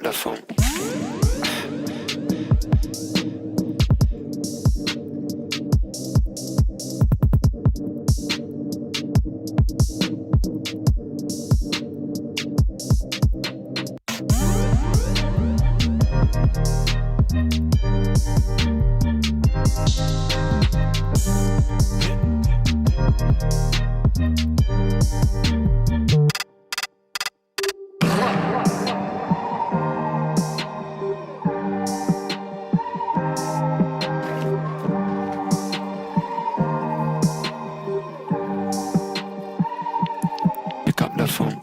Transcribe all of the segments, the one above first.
la phone. Pick up the phone.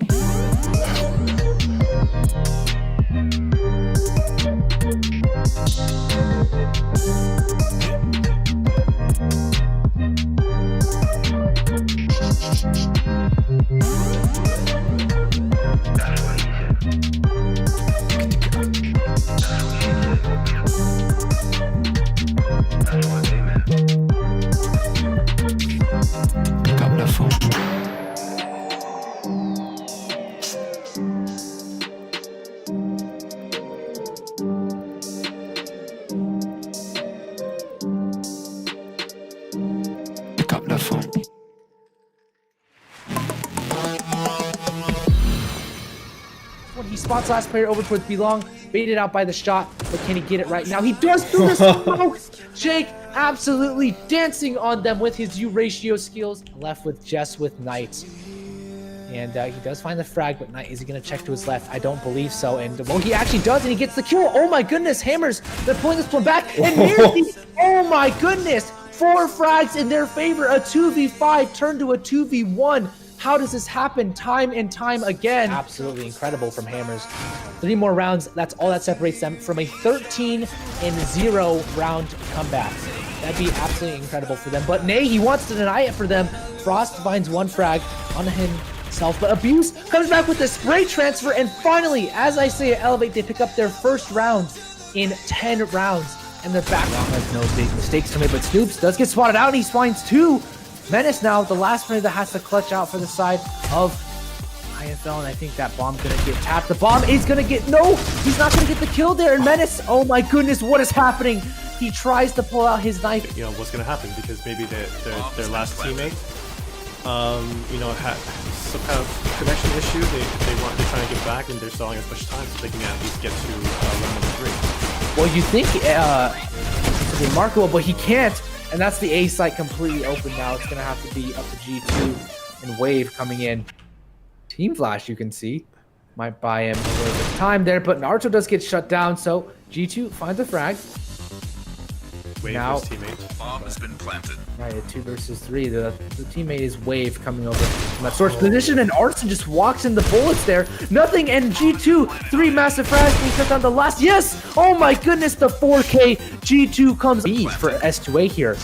Pick up the phone. Pick up the phone. When he spots last player over towards Belong, baited out by the shot, but can he get it right now? He does through the smoke! Jake absolutely dancing on them with his U ratio skills. Left with Jess with Knight. And he does find the frag, but Knight, is he going to check to his left? I don't believe so. And, well, he actually does, and he gets the kill. Oh, my goodness. Hammers, they're pulling this one back. And here's the, oh, my goodness. 4 frags in their favor. A 2v5 turned to a 2v1. How does this happen time and time again? Absolutely incredible from Hammers. 3 more rounds. That's all that separates them from a 13-0 round comeback. That'd be absolutely incredible for them. But nay, he wants to deny it for them. Frost finds 1 frag on himself, but Abuse comes back with a spray transfer. And finally, as I say, at Elevate, they pick up their first round in 10 rounds. And they're back. Has no big mistakes to make, but Snoops does get spotted out, and he finds 2. Menace now, the last player that has to clutch out for the side of IFL, and I think that bomb's gonna get tapped. The bomb is gonna get, no, he's not gonna get the kill there. And Menace, oh my goodness, what is happening? He tries to pull out his knife. You know what's gonna happen, because maybe their last teammate, you know, had some kind of connection issue. They're trying to get back, and they're stalling as much time so they can at least get to round number 3. Well, you think it's remarkable, but he can't. And that's the A site completely open now. It's going to have to be up to G2 and Wave coming in. Team Flash, you can see, might buy him a little bit of time there, but Naruto does get shut down, so G2 finds a frag. Wave now, his teammate. Bomb has been planted. Right, at 2 versus 3. The teammate is Wave coming over from that source position, and Arson just walks in the bullets there. Nothing, and G2, 3 massive frags being shut down the last. Yes! Oh my goodness, the 4K G2 comes B for S2A here.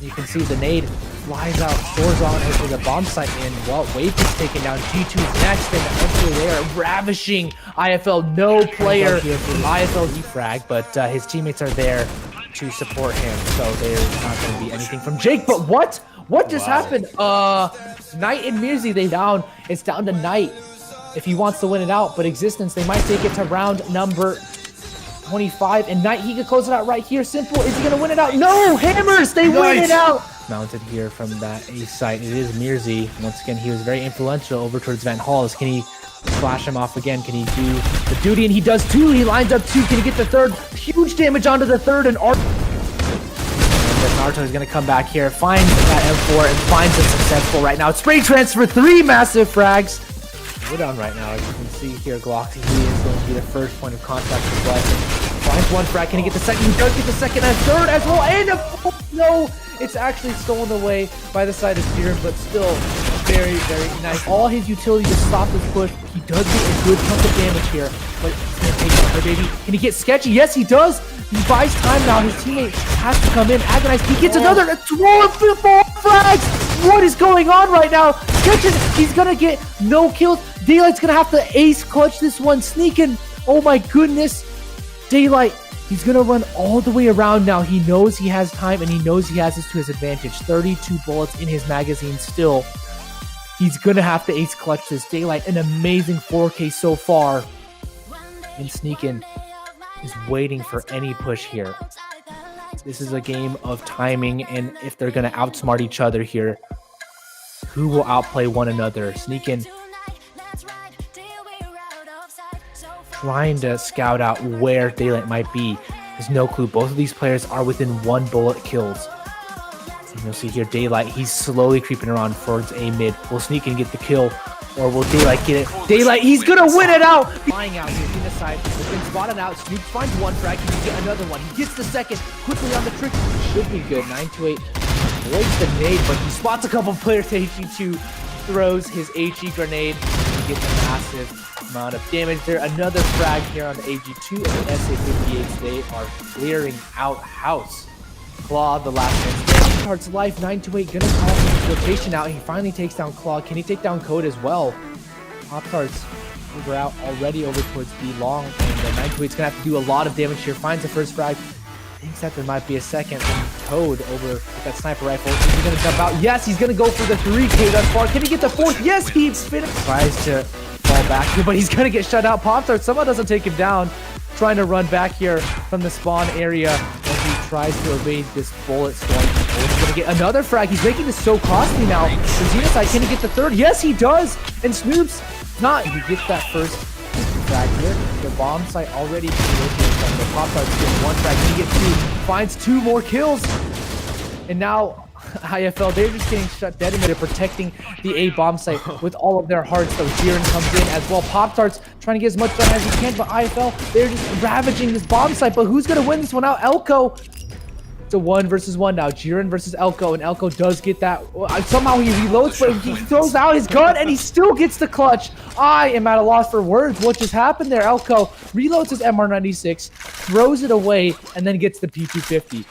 You can see the nade flies out, soars on over the bomb site, and well, Wave is taken down. G2's next, and eventually they are ravishing IFL. No player here for IFL defrag, but his teammates are there to support him, so there's not going to be anything from Jake. But what just happened? Knight and Mirzi, they down. It's down to Knight if he wants to win it out, but Existence, they might take it to round number 25, and Knight, he could close it out right here. Simple, is he going to win it out? No, Hammers, they win it out. Mounted here from that A site, it is Mirzi. Once again, he was very influential over towards Van Halls. Can he flash him off again? Can he do the duty? And he does 2. He lines up 2. Can he get the 3rd? Huge damage onto the 3rd, and Naruto is going to come back here, finds that M4, and finds it successful right now. Spray transfer, 3 massive frags. We're down right now, as you can see here. Gloxy, he is going to be the first point of contact for Blessing. Finds 1 frag. Can he get the 2nd? He does get the 2nd and 3rd as well. And a 4th. No, it's actually stolen away by the side of Steer, but still very, very nice. All his utility to stop this push. He does get a good chunk of damage here, but he's going to take it, baby. Can he get Sketchy? Yes, he does. He buys time now. His teammate has to come in. Agonize. He gets another 12 frags. What is going on right now? Sketches. He's going to get no kills. Daylight's going to have to ace clutch this one. Sneaking. Oh my goodness. Daylight. He's going to run all the way around now. He knows he has time, and he knows he has this to his advantage. 32 bullets in his magazine still. He's going to have to ace clutch this. Daylight, an amazing 4K so far. And Sneakin is waiting for any push here. This is a game of timing, and if they're going to outsmart each other here, who will outplay one another? Sneakin trying to scout out where Daylight might be. There's no clue. Both of these players are within 1 bullet kills. And you'll see here Daylight, he's slowly creeping around towards A mid. Will Sneakin get the kill, or will Daylight get it? Daylight, he's gonna win it out! Flying out here, in the side, has been spotted out. Snoop finds one frag, he can get another one. He gets the second, quickly on the trick. Should be good. 928 avoids the nade, but he spots a couple players. HE2 throws his HE grenade and gets a massive amount of damage there. Another frag here on the AG2 and the SA-58s. They are clearing out house. Claw, the last man standing. Starts life. 928 gonna call his rotation out. He finally takes down Claw. Can he take down Code as well? Pop-Tarts move out already over towards B long, and 928's gonna have to do a lot of damage here. Finds the first frag. Thinks that there might be a second, and Toad over with that sniper rifle. Is he gonna jump out? Yes, he's gonna go for the 3K thus far. Can he get the 4th? Yes, he tries to fall back here, but he's gonna get shut out. Pop-Tart somehow doesn't take him down. Trying to run back here from the spawn area as he tries to evade this bullet storm. He's gonna get another frag. He's making this so costly now. The Xenocide, can he get the 3rd? Yes, he does. And Snoop's not. He gets that first frag here. The bomb site already from the Pop-Tarts getting 1 frag. He gets 2. Finds 2 more kills. And now IFL, they're just getting shut dead, and they're protecting the A bomb site with all of their hearts. So Gizer comes in as well. Pop-Tarts trying to get as much done as he can, but IFL, they're just ravaging this bomb site. But who's going to win this one out? Elko. It's a 1 versus 1 now. Gizer versus Elko, and Elko does get that. Somehow he reloads, but he throws out his gun, and he still gets the clutch. I am at a loss for words. What just happened there? Elko reloads his MR96, throws it away, and then gets the P250.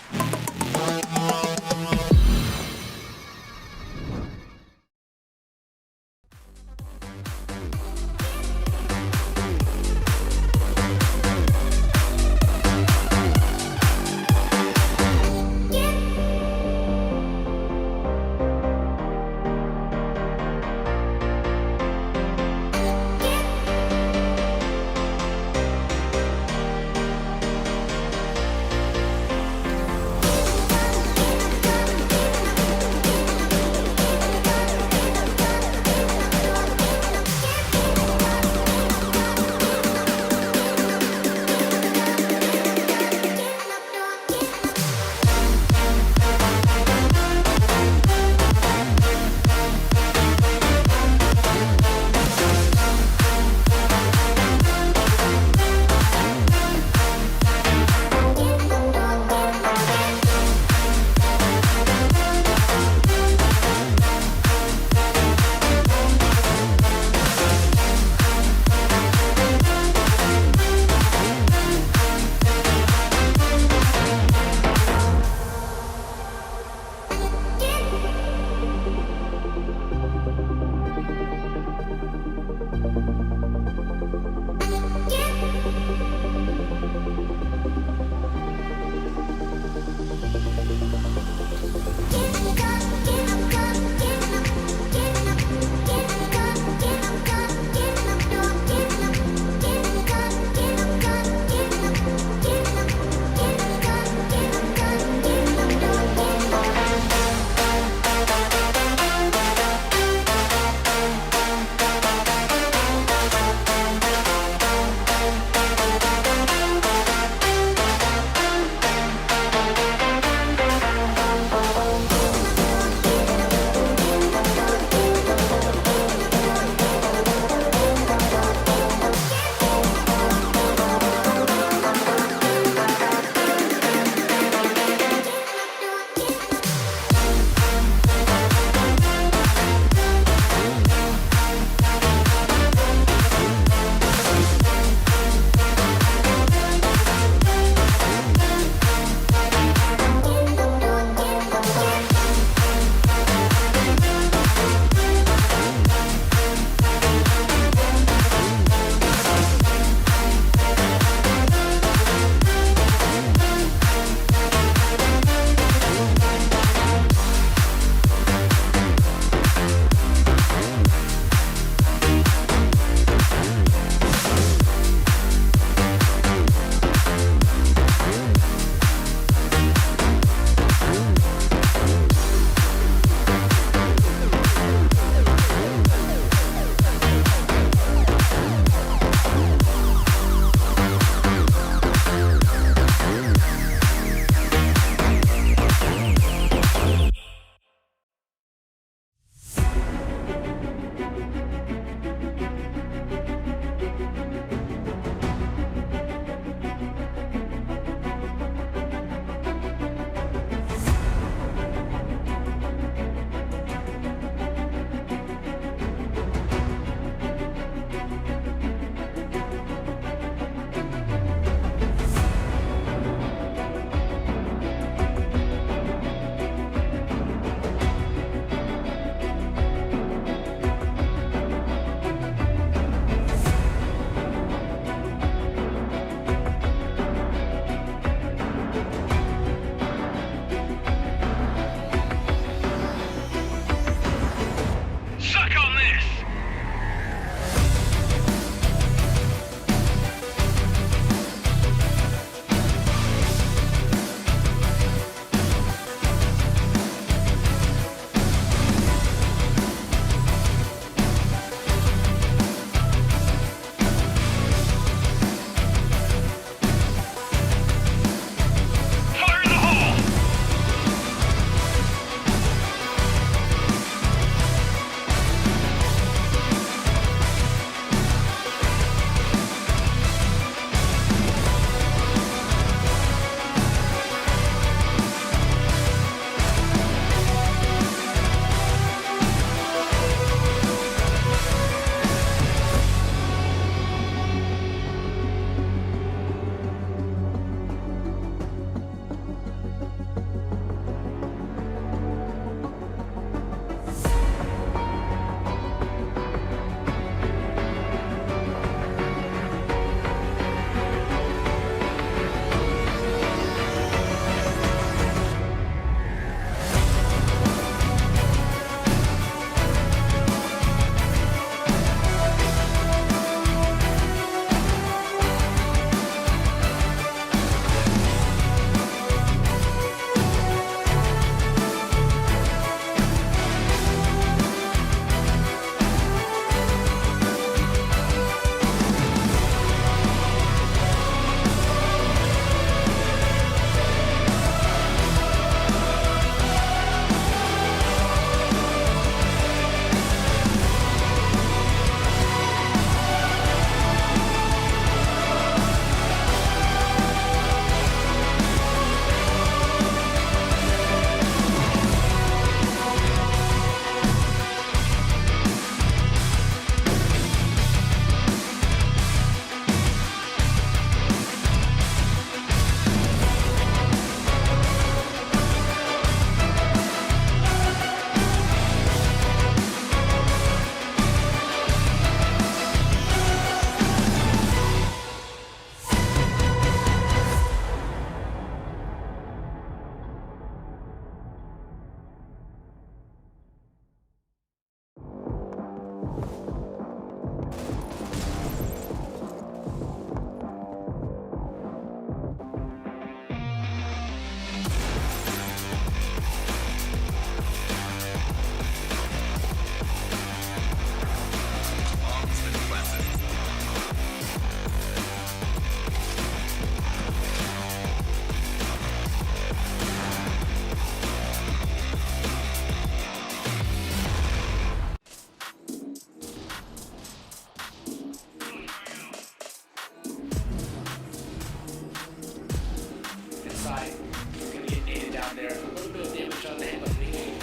side. He's going to get nated down there. A little bit of damage on the head, but making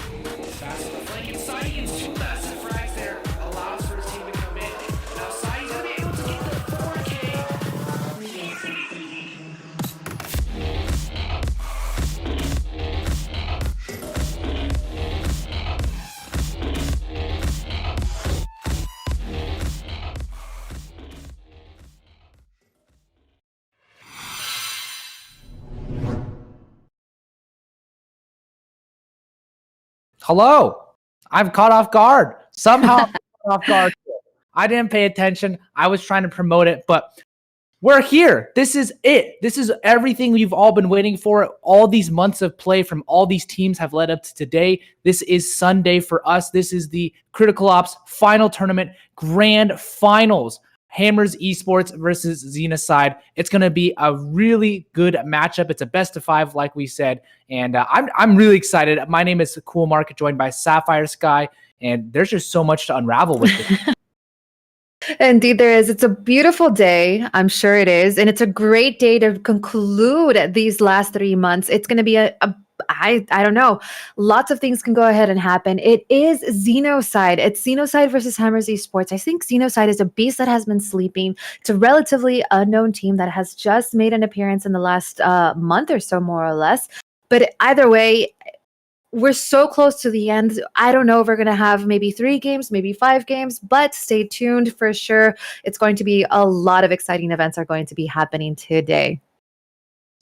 fast on the flank. And Sai gets 2 massive frags there. Allows for his team to come in. Now Sai's going to be able to get the 4K. Hello. I'm caught off guard. Somehow I'm caught off guard. I didn't pay attention. I was trying to promote it, but we're here. This is it. This is everything you've all been waiting for. All these months of play from all these teams have led up to today. This is Sunday for us. This is the Critical Ops final tournament grand finals. Hammers Esports versus Xenocide. It's going to be a really good matchup. It's a best of 5, like we said, and I'm really excited. My name is Cool Mark, joined by Sapphire Sky, and there's just so much to unravel with this. Indeed, there is. It's a beautiful day. I'm sure it is. And it's a great day to conclude these last 3 months. It's going to be I don't know. Lots of things can go ahead and happen. It is Xenocide. It's Xenocide versus Hammers Esports. I think Xenocide is a beast that has been sleeping. It's a relatively unknown team that has just made an appearance in the last month or so, more or less. But either way, we're so close to the end. I don't know if we're going to have maybe 3 games, maybe 5 games, but stay tuned for sure. It's going to be a lot of exciting events are going to be happening today.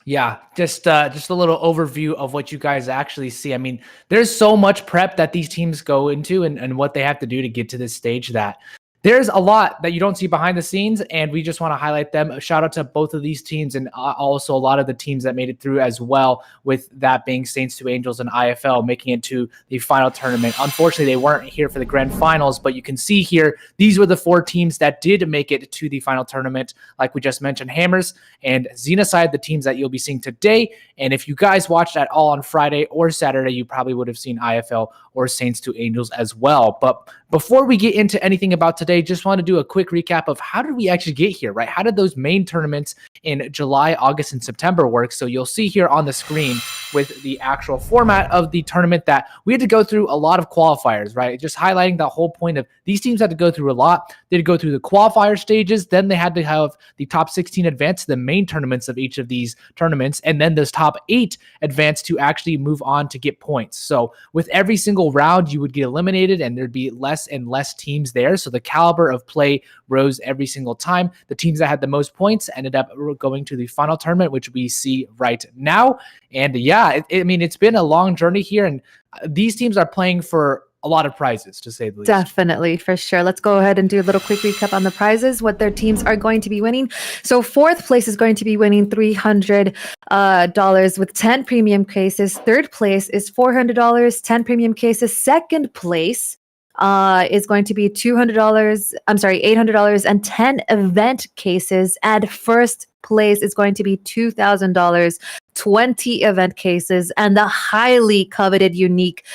Yeah, just a little overview of what you guys actually see. I mean, there's so much prep that these teams go into and what they have to do to get to this stage that there's a lot that you don't see behind the scenes, and we just want to highlight them. A shout out to both of these teams and also a lot of the teams that made it through as well, with that being Saints to Angels and IFL making it to the final tournament. Unfortunately, they weren't here for the grand finals, but you can see here, these were the 4 teams that did make it to the final tournament. Like we just mentioned, Hammers and Xenocide, the teams that you'll be seeing today. And if you guys watched at all on Friday or Saturday, you probably would have seen IFL or Saints to Angels as well. But before we get into anything about today, just want to do a quick recap of how did we actually get here, right? How did those main tournaments in July, August, and September work? So you'll see here on the screen with the actual format of the tournament that we had to go through a lot of qualifiers, right? Just highlighting the whole point of these teams had to go through a lot. They had to go through the qualifier stages, then they had to have the top 16 advance to the main tournaments of each of these tournaments, and then those top 8 advance to actually move on to get points. So with every single round, you would get eliminated and there'd be less and less teams there. So the caliber of play rose every single time. The teams that had the most points ended up going to the final tournament, which we see right now. And yeah, I mean, it's been a long journey here, and these teams are playing for a lot of prizes, to say the least. Definitely, for sure. Let's go ahead and do a little quick recap on the prizes, what their teams are going to be winning. So 4th place is going to be winning $300 with 10 premium cases. 3rd place is $400, 10 premium cases. 2nd place is going to be $800 and 10 event cases. And 1st place is going to be $2,000, 20 event cases, and the highly coveted unique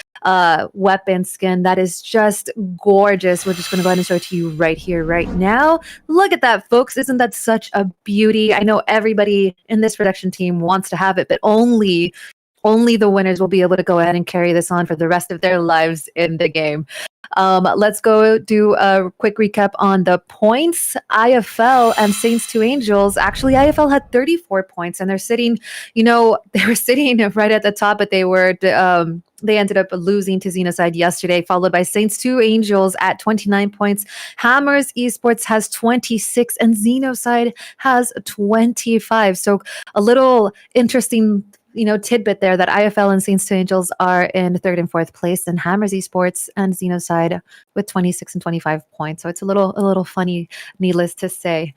weapon skin that is just gorgeous. We're just going to go ahead and show it to you right here, right now. Look at that, folks. Isn't that such a beauty? I know everybody in this production team wants to have it, but only the winners will be able to go ahead and carry this on for the rest of their lives in the game. Let's go do a quick recap on the points. IFL and Saints to Angels. Actually, IFL had 34 points, and they're sitting, they were sitting right at the top, but they ended up losing to Xenocide yesterday, followed by Saints to Angels at 29 points. Hammers Esports has 26, and Xenocide has 25. So a little interesting tidbit there that IFL and Saints to Angels are in 3rd and 4th place, and Hammers Esports and Xenocide with 26 and 25 points. So it's a little funny, needless to say.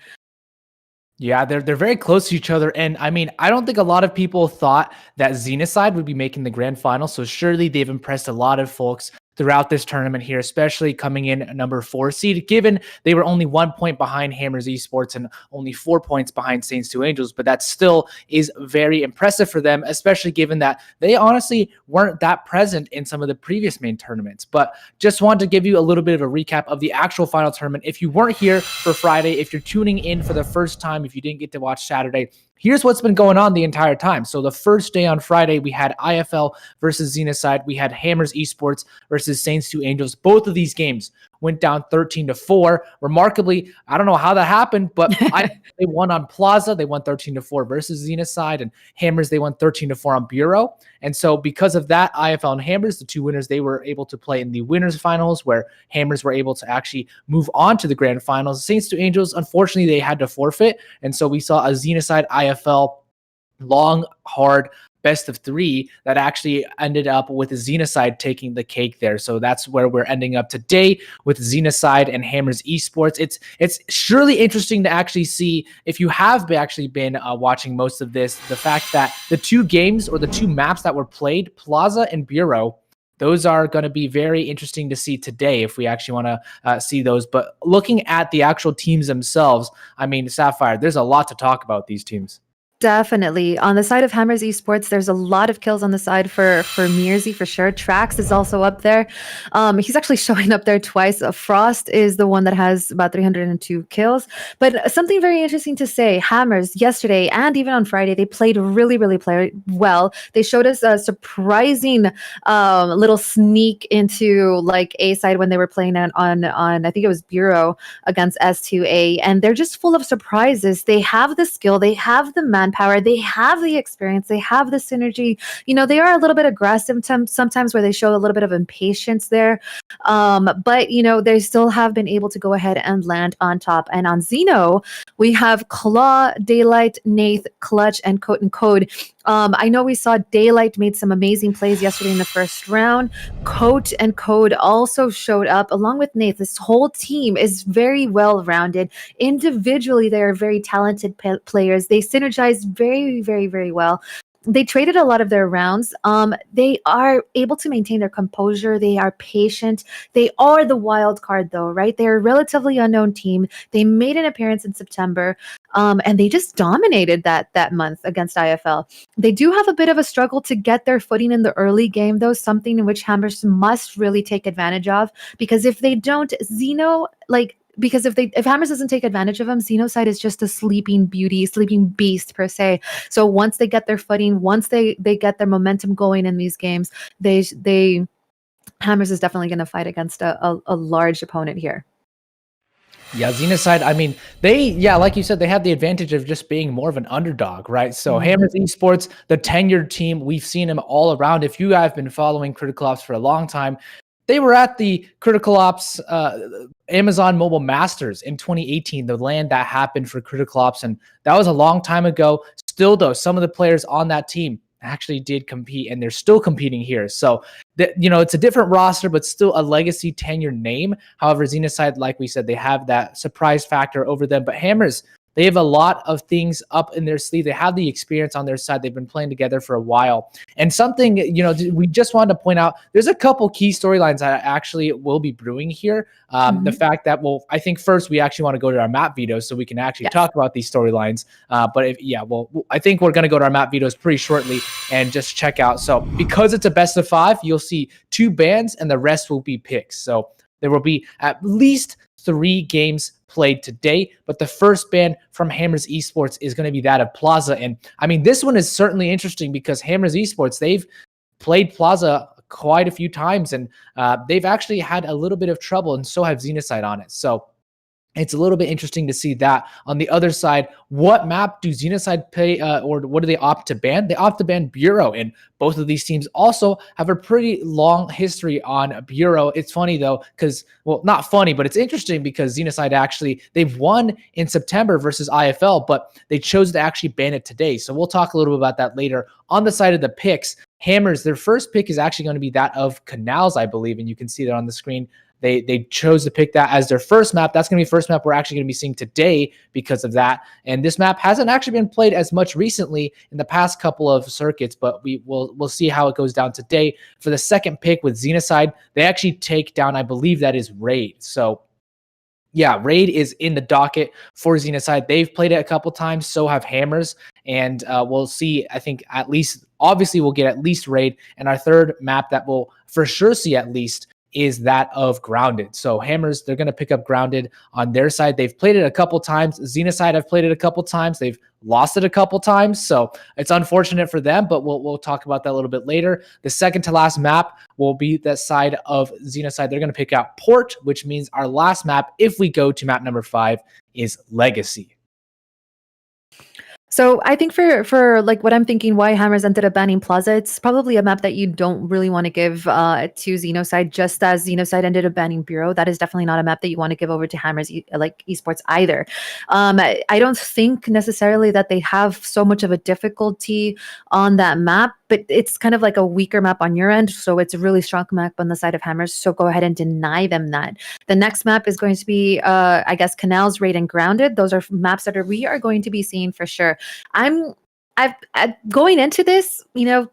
Yeah, they're very close to each other. And I mean, I don't think a lot of people thought that Xenocide would be making the grand final. So surely they've impressed a lot of folks throughout this tournament here, especially coming in number 4 seed, given they were only 1 point behind Hammers Esports and only 4 points behind Saints to Angels. But that still is very impressive for them, especially given that they honestly weren't that present in some of the previous main tournaments. But just wanted to give you a little bit of a recap of the actual final tournament. If you weren't here for Friday, if you're tuning in for the first time, if you didn't get to watch Saturday, here's what's been going on the entire time. So the first day on Friday, we had IFL versus Xenocide. We had Hammers Esports versus Saints 2 Angels. Both of these games went down 13-4. Remarkably, I don't know how that happened, but they won on Plaza. They won 13-4 versus Xenocide, and Hammers, they won 13-4 on Bureau. And so because of that, IFL and Hammers, the two winners, they were able to play in the winners finals, where Hammers were able to actually move on to the grand finals. Saints 2 Angels, unfortunately, they had to forfeit. And so we saw a Xenocide IFL long, hard best of 3 that actually ended up with Xenocide taking the cake there. So that's where we're ending up today, with Xenocide and Hammers Esports. It's surely interesting to actually see, if you have actually been watching most of this, the fact that the 2 games or the 2 maps that were played, Plaza and Bureau, those are going to be very interesting to see today if we actually want to see those. But looking at the actual teams themselves, I mean, Sapphire, there's a lot to talk about these teams. Definitely. On the side of Hammers Esports, there's a lot of kills on the side for Mirzi for sure. Trax is also up there. He's actually showing up there twice. Frost is the one that has about 302 kills. But something very interesting to say, Hammers yesterday and even on Friday, they played really, really well. They showed us a surprising little sneak into like A side when they were playing on I think it was Bureau against S2A, and they're just full of surprises. They have the skill, they have the manpower, they have the experience, they have the synergy. You know, they are a little bit aggressive sometimes, where they show a little bit of impatience there. But you know, they still have been able to go ahead and land on top. And on Xeno, we have Claw, Daylight, Nath, Clutch, and Coat and Code. I know we saw Daylight made some amazing plays yesterday in the first round. Coat and Code also showed up along with Nath. This whole team is very well rounded. Individually, they are very talented players. They synergize very, very, very well. They traded a lot of their rounds. They are able to maintain their composure. They are patient. They are the wild card, though, right? They're a relatively unknown team. They made an appearance in September, and they just dominated that month against IFL. They do have a bit of a struggle to get their footing in the early game, though, something in which Hammers must really take advantage of, because if they don't, because if Hammers doesn't take advantage of them, Xenocide is just a sleeping beauty, sleeping beast per se. So once they get their footing, once they get their momentum going in these games, Hammers is definitely going to fight against a large opponent here. Yeah, Xenocide, I mean, like you said, they have the advantage of just being more of an underdog, right? So Hammers Esports, the tenured team, we've seen them all around. If you have been following Critical Ops for a long time, they were at the Critical Ops Amazon Mobile Masters in 2018, the land that happened for Critical Ops, and that was a long time ago. Still, though, some of the players on that team actually did compete, and they're still competing here. So, it's a different roster, but still a legacy tenure name. However, Xenocide, like we said, they have that surprise factor over them. But Hammers, they have a lot of things up in their sleeve. They have the experience on their side. They've been playing together for a while. And something, we just wanted to point out, there's a couple key storylines that actually will be brewing here. The fact that, I think first we actually want to go to our map vetoes so we can actually talk about these storylines. I think we're going to go to our map vetoes pretty shortly and just check out. So because it's a best of 5, you'll see 2 bans and the rest will be picks. So there will be at least 3 games played today, but the first ban from Hammers Esports is going to be that of Plaza. And I mean, this one is certainly interesting because Hammers Esports, they've played Plaza quite a few times, and they've actually had a little bit of trouble, and so have Xenocide on it. So it's a little bit interesting to see that. On the other side, what map do Xenocide play, or what do they opt to ban? They opt to ban Bureau, and both of these teams also have a pretty long history on Bureau. It's funny, though, because, not funny, but it's interesting because Xenocide actually, they've won in September versus IFL, but they chose to actually ban it today. So we'll talk a little bit about that later. On the side of the picks, Hammers, their first pick is actually going to be that of Canals, I believe, and you can see that on the screen. They chose to pick that as their first map. That's going to be the first map we're actually going to be seeing today because of that. And this map hasn't actually been played as much recently in the past couple of circuits, but we'll see how it goes down today. For the second pick with Xenocide, they actually take down, I believe that is Raid. So yeah, Raid is in the docket for Xenocide. They've played it a couple times, so have Hammers. And we'll see, I think, obviously we'll get at least Raid. And our third map that we'll for sure see at least is that of Grounded. So Hammers, they're going to pick up Grounded on their side. They've played it a couple times. Xenocide have played it a couple times. They've lost it a couple times. So it's unfortunate for them, but we'll talk about that a little bit later. The second to last map will be that side of Xenocide. They're going to pick out Port, which means our last map, if we go to map number 5, is Legacy. So I think for like what I'm thinking, why Hammers ended up banning Plaza, it's probably a map that you don't really want to give to Xenocide, just as Xenocide ended up banning Bureau. That is definitely not a map that you want to give over to Hammers like esports either. I don't think necessarily that they have so much of a difficulty on that map, but it's kind of like a weaker map on your end. So it's a really strong map on the side of Hammers. So go ahead and deny them that. The next map is going to be, I guess, Canals, Raid, and Grounded. Those are maps that we are going to be seeing for sure. I've going into this,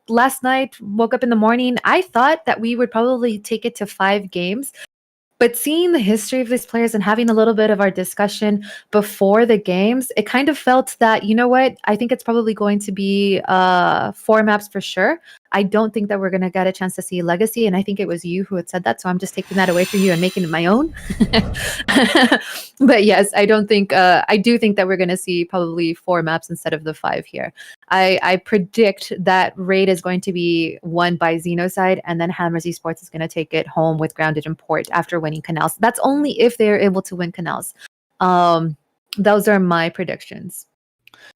last night, woke up in the morning, I thought that we would probably take it to 5 games. But seeing the history of these players and having a little bit of our discussion before the games, it kind of felt that, you know what, I think it's probably going to be 4 maps for sure. I don't think that we're going to get a chance to see Legacy. And I think it was you who had said that. So I'm just taking that away from you and making it my own. But yes, I do think that we're going to see probably 4 maps instead of the 5 here. I predict that Raid is going to be won by Xenocide, and then Hammers Esports is going to take it home with Grounded and Port after winning Canals. That's only if they're able to win Canals. Those are my predictions.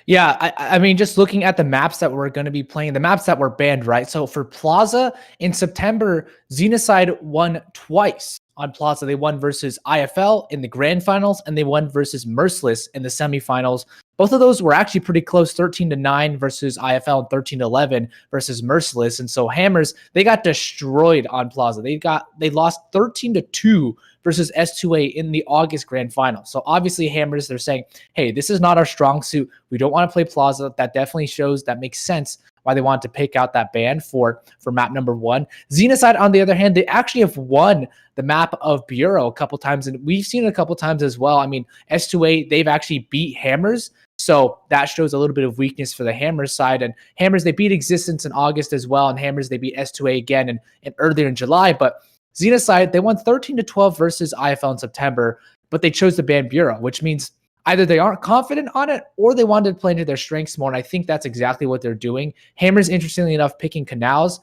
Yeah, I mean, just looking at the maps that we're going to be playing, the maps that were banned, right? So for Plaza in September, Xenocide won twice on Plaza. They won versus IFL in the grand finals, and they won versus Merciless in the semifinals. Both of those were actually pretty close, 13-9 versus IFL and 13-11 versus Merciless. And so Hammers, they got destroyed on Plaza. They lost 13-2 versus S2A in the August grand final. So obviously Hammers, they're saying, hey, this is not our strong suit. We don't want to play Plaza. That definitely shows, that makes sense why they wanted to pick out that ban for map number 1. Xenocide, on the other hand, they actually have won the map of Bureau a couple times, and we've seen it a couple times as well. I mean, S2A, they've actually beat Hammers, so that shows a little bit of weakness for the Hammers side. And Hammers, they beat Existence in August as well, and Hammers, they beat S2A again and earlier in July. But Xenocide, they won 13-12 versus IFL in September, but they chose to ban Bureau, which means either they aren't confident on it or they wanted to play into their strengths more. And I think that's exactly what they're doing. Hammers, interestingly enough, picking Canals.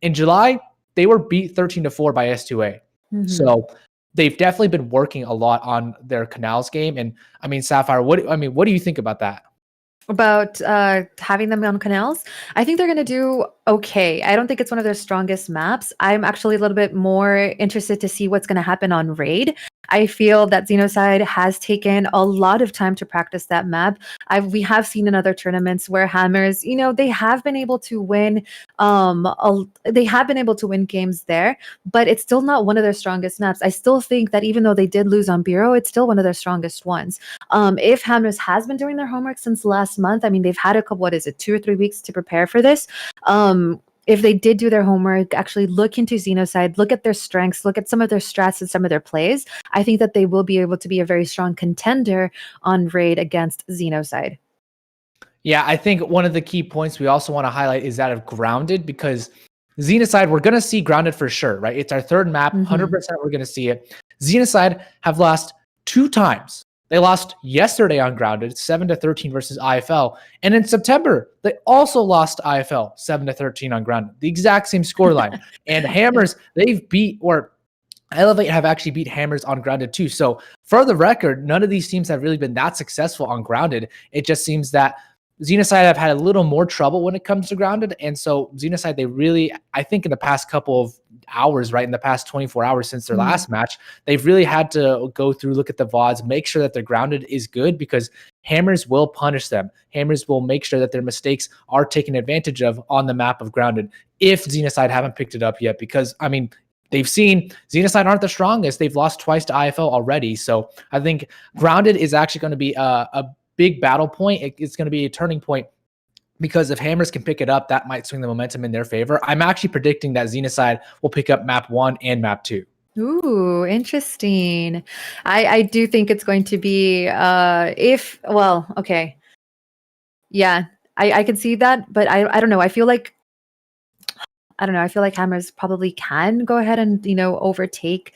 In July, they were beat 13-4 by S2A. Mm-hmm. So they've definitely been working a lot on their Canals game. And I mean, Sapphire, what do you think about that? About having them on Canals? I think they're going to do okay. I don't think it's one of their strongest maps. I'm actually a little bit more interested to see what's going to happen on Raid. I feel that Xenocide has taken a lot of time to practice that map. We have seen in other tournaments where Hammers, they have been able to win. They have been able to win games there, but it's still not one of their strongest maps. I still think that even though they did lose on Bureau, it's still one of their strongest ones. If Hammers has been doing their homework since last month, I mean, they've had 2 or 3 weeks to prepare for this. If they did do their homework, actually look into Xenocide, look at their strengths, look at some of their strats and some of their plays, I think that they will be able to be a very strong contender on Raid against Xenocide. Yeah, I think one of the key points we also want to highlight is that of Grounded, because Xenocide, we're going to see Grounded for sure, right? It's our third map, 100% we're going to see it. Xenocide have lost 2 times. They lost yesterday on Grounded, 7-13 versus IFL. And in September, they also lost IFL, 7-13 on Grounded. The exact same scoreline. And Hammers, they've beat, or Elevate have actually beat Hammers on Grounded too. So for the record, none of these teams have really been that successful on Grounded. It just seems that Xenocide have had a little more trouble when it comes to Grounded. And so Xenocide, they really, I think in the past couple of hours, right, in the past 24 hours since their last match, they've really had to go through, look at the VODs, make sure that their Grounded is good, because Hammers will punish them. Hammers will make sure that their mistakes are taken advantage of on the map of Grounded if Xenocide haven't picked it up yet. Because, I mean, they've seen Xenocide aren't the strongest. They've lost twice to IFL already. So I think Grounded is actually going to be a big battle point. It's going to be a turning point, because if Hammers can pick it up, that might swing the momentum in their favor. I'm actually predicting that Xenocide will pick up map 1 and map 2. Ooh, interesting. I do think it's going to be okay. Yeah, I can see that, but I don't know. I feel like I don't know. I feel like Hammers probably can go ahead and overtake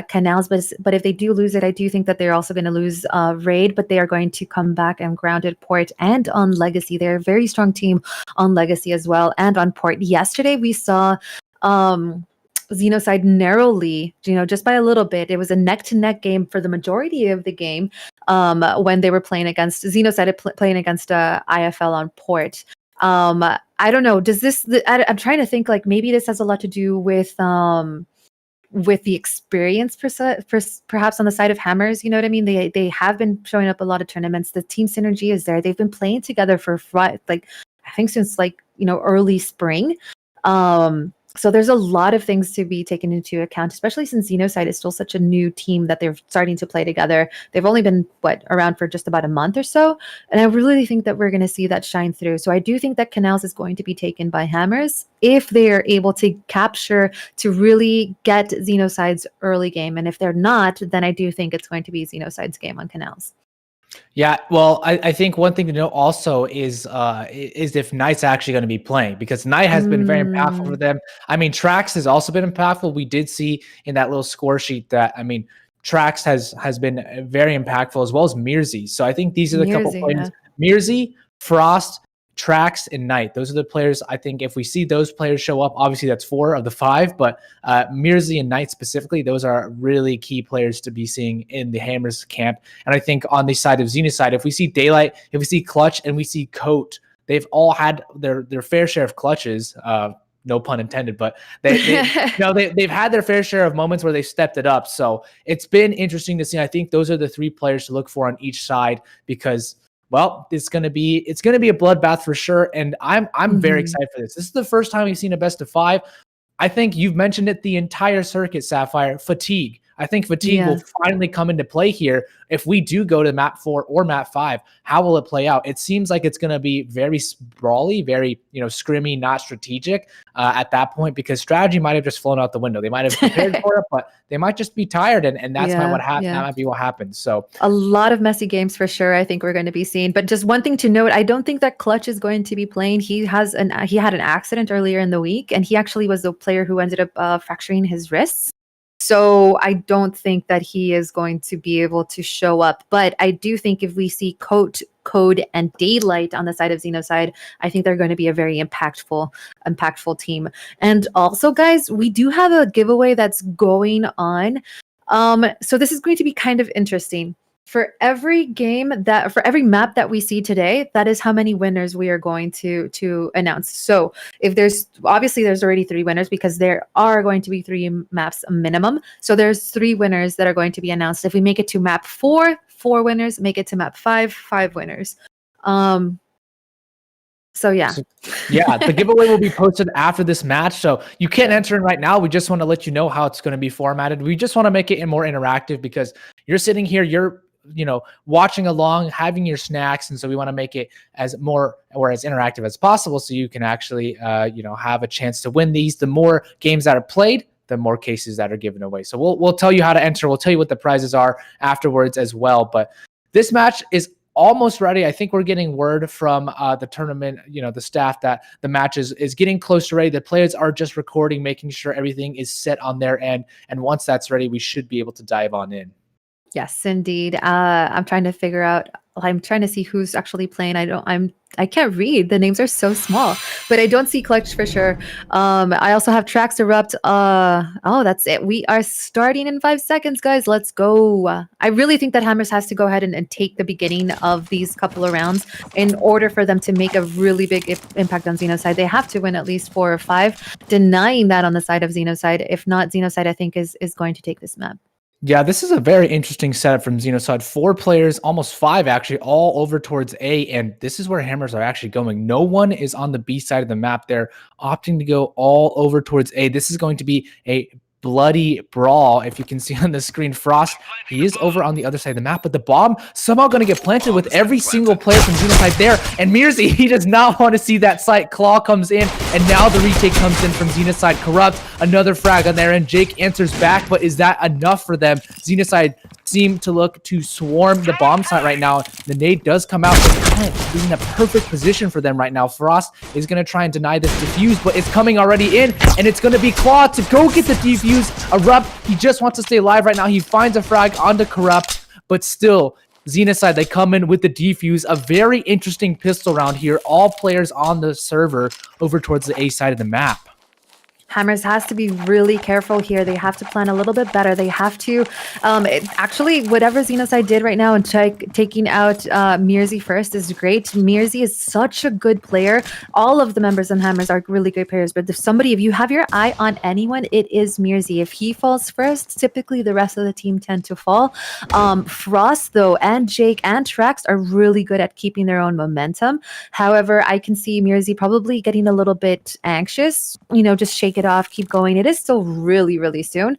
Canals, but if they do lose it, I do think that they're also going to lose Raid, but they are going to come back and grounded Port and on Legacy. They're a very strong team on Legacy as well and on Port. Yesterday we saw Xenocide narrowly, just by a little bit. It was a neck-to-neck game for the majority of the game when they were playing against Xenocide playing against IFL on Port. I don't know. Does this? I'm trying to think. Like maybe this has a lot to do with the experience, perhaps on the side of Hammers. You know what I mean? They have been showing up a lot of tournaments. The team synergy is there. They've been playing together for I think since early spring. So there's a lot of things to be taken into account, especially since Xenocide is still such a new team that they're starting to play together. They've only been around for just about a month or so, and I really think that we're going to see that shine through. So I do think that Canals is going to be taken by Hammers if they are able to capture to really get Xenocide's early game, and if they're not, then I do think it's going to be Xenocide's game on Canals. Yeah, well, I think one thing to note also is if Knight's actually going to be playing, because Knight has been very impactful for them. I mean, Trax has also been impactful. We did see in that little score sheet that, I mean, Trax has been very impactful, as well as Mirzi. So I think these are the couple players. Yeah. Mirzi, Frost, Trax, and Knight. Those are the players. I think if we see those players show up, obviously that's 4 of the 5, but Mirzi and Knight specifically, those are really key players to be seeing in the Hammers camp. And I think on the side of Xenocide, if we see Daylight, if we see Clutch, and we see Coat, they've all had their fair share of clutches. No pun intended, but they've had their fair share of moments where they stepped it up. So it's been interesting to see. I think those are the 3 players to look for on each side, because it's gonna be a bloodbath for sure, and I'm very excited for this. This is the first time we've seen a best of 5. I think you've mentioned it the entire circuit, Sapphire. Fatigue. I think fatigue will finally come into play here. If we do go to map 4 or map 5, how will it play out? It seems like it's going to be very brawly, very scrimmy, not strategic at that point, because strategy might have just flown out the window. They might have prepared for it, but they might just be tired, and that's that might be what happens. So a lot of messy games for sure. I think we're going to be seeing. But just one thing to note: I don't think that Clutch is going to be playing. He had an accident earlier in the week, and he actually was the player who ended up fracturing his wrists. So I don't think that he is going to be able to show up. But I do think if we see Code, and Daylight on the side of Xenocide, I think they're going to be a very impactful team. And also, guys, we do have a giveaway that's going on. So this is going to be kind of interesting. For every map that we see today, that is how many winners we are going to announce. So if there's already 3 winners, because there are going to be 3 maps minimum. So there's 3 winners that are going to be announced. If we make it to map 4, 4 winners. Make it to map 5, 5 winners. So yeah. The giveaway will be posted after this match. So you can't enter in right now. We just want to let you know how it's going to be formatted. We just want to make it more interactive, because you're sitting here, you're watching along, having your snacks. And so we want to make it as interactive as possible, so you can actually, have a chance to win these. The more games that are played, the more cases that are given away. So we'll tell you how to enter. We'll tell you what the prizes are afterwards as well. But this match is almost ready. I think we're getting word from the tournament, the staff, that the match is getting close to ready. The players are just recording, making sure everything is set on their end. And once that's ready, we should be able to dive on in. Yes, indeed. I'm trying to figure out. I'm trying to see who's actually playing. I can't read. The names are so small, but I don't see Clutch for sure. I also have Trax Erupt. That's it. We are starting in 5 seconds, guys. Let's go. I really think that Hammers has to go ahead and take the beginning of these couple of rounds in order for them to make a really big impact on Xenocide. They have to win at least 4 or 5. Denying that on the side of Xenocide. If not, Xenocide, I think, is going to take this map. Yeah, this is a very interesting setup from Xenocide. 4 players, almost 5 actually, all over towards A, and this is where Hammers are actually going. No one is on the B side of the map. They're opting to go all over towards A. This is going to be a bloody brawl. If you can see on the screen, Frost, he is over on the other side of the map, but the bomb somehow going to get planted with every single player from Xenocide there. And Mirzi, he does not want to see that sight. Claw comes in, and now the retake comes in from Xenocide. Corrupt, another frag on there, and Jake answers back, but is that enough for them? Xenocide seem to look to swarm the bomb site right now. The nade does come out, but kind of being in a perfect position for them right now. Frost is going to try and deny this defuse, but it's coming already in, and it's going to be Claw to go get the defuse. Erupt, he just wants to stay alive right now. He finds a frag onto Corrupt, but still, Xenocide, they come in with the defuse. A very interesting pistol round here. All players on the server over towards the A side of the map. Hammers has to be really careful here. They have to plan a little bit better. They have to, actually, whatever Xenocide did right now and taking out Mirzi first is great. Mirzi is such a good player. All of the members on Hammers are really great players, but if you have your eye on anyone, it is Mirzi. If he falls first, typically the rest of the team tend to fall. Frost, though, and Jake and Trax are really good at keeping their own momentum. However, I can see Mirzi probably getting a little bit anxious, just shake it off, keep going. It is still really, really soon.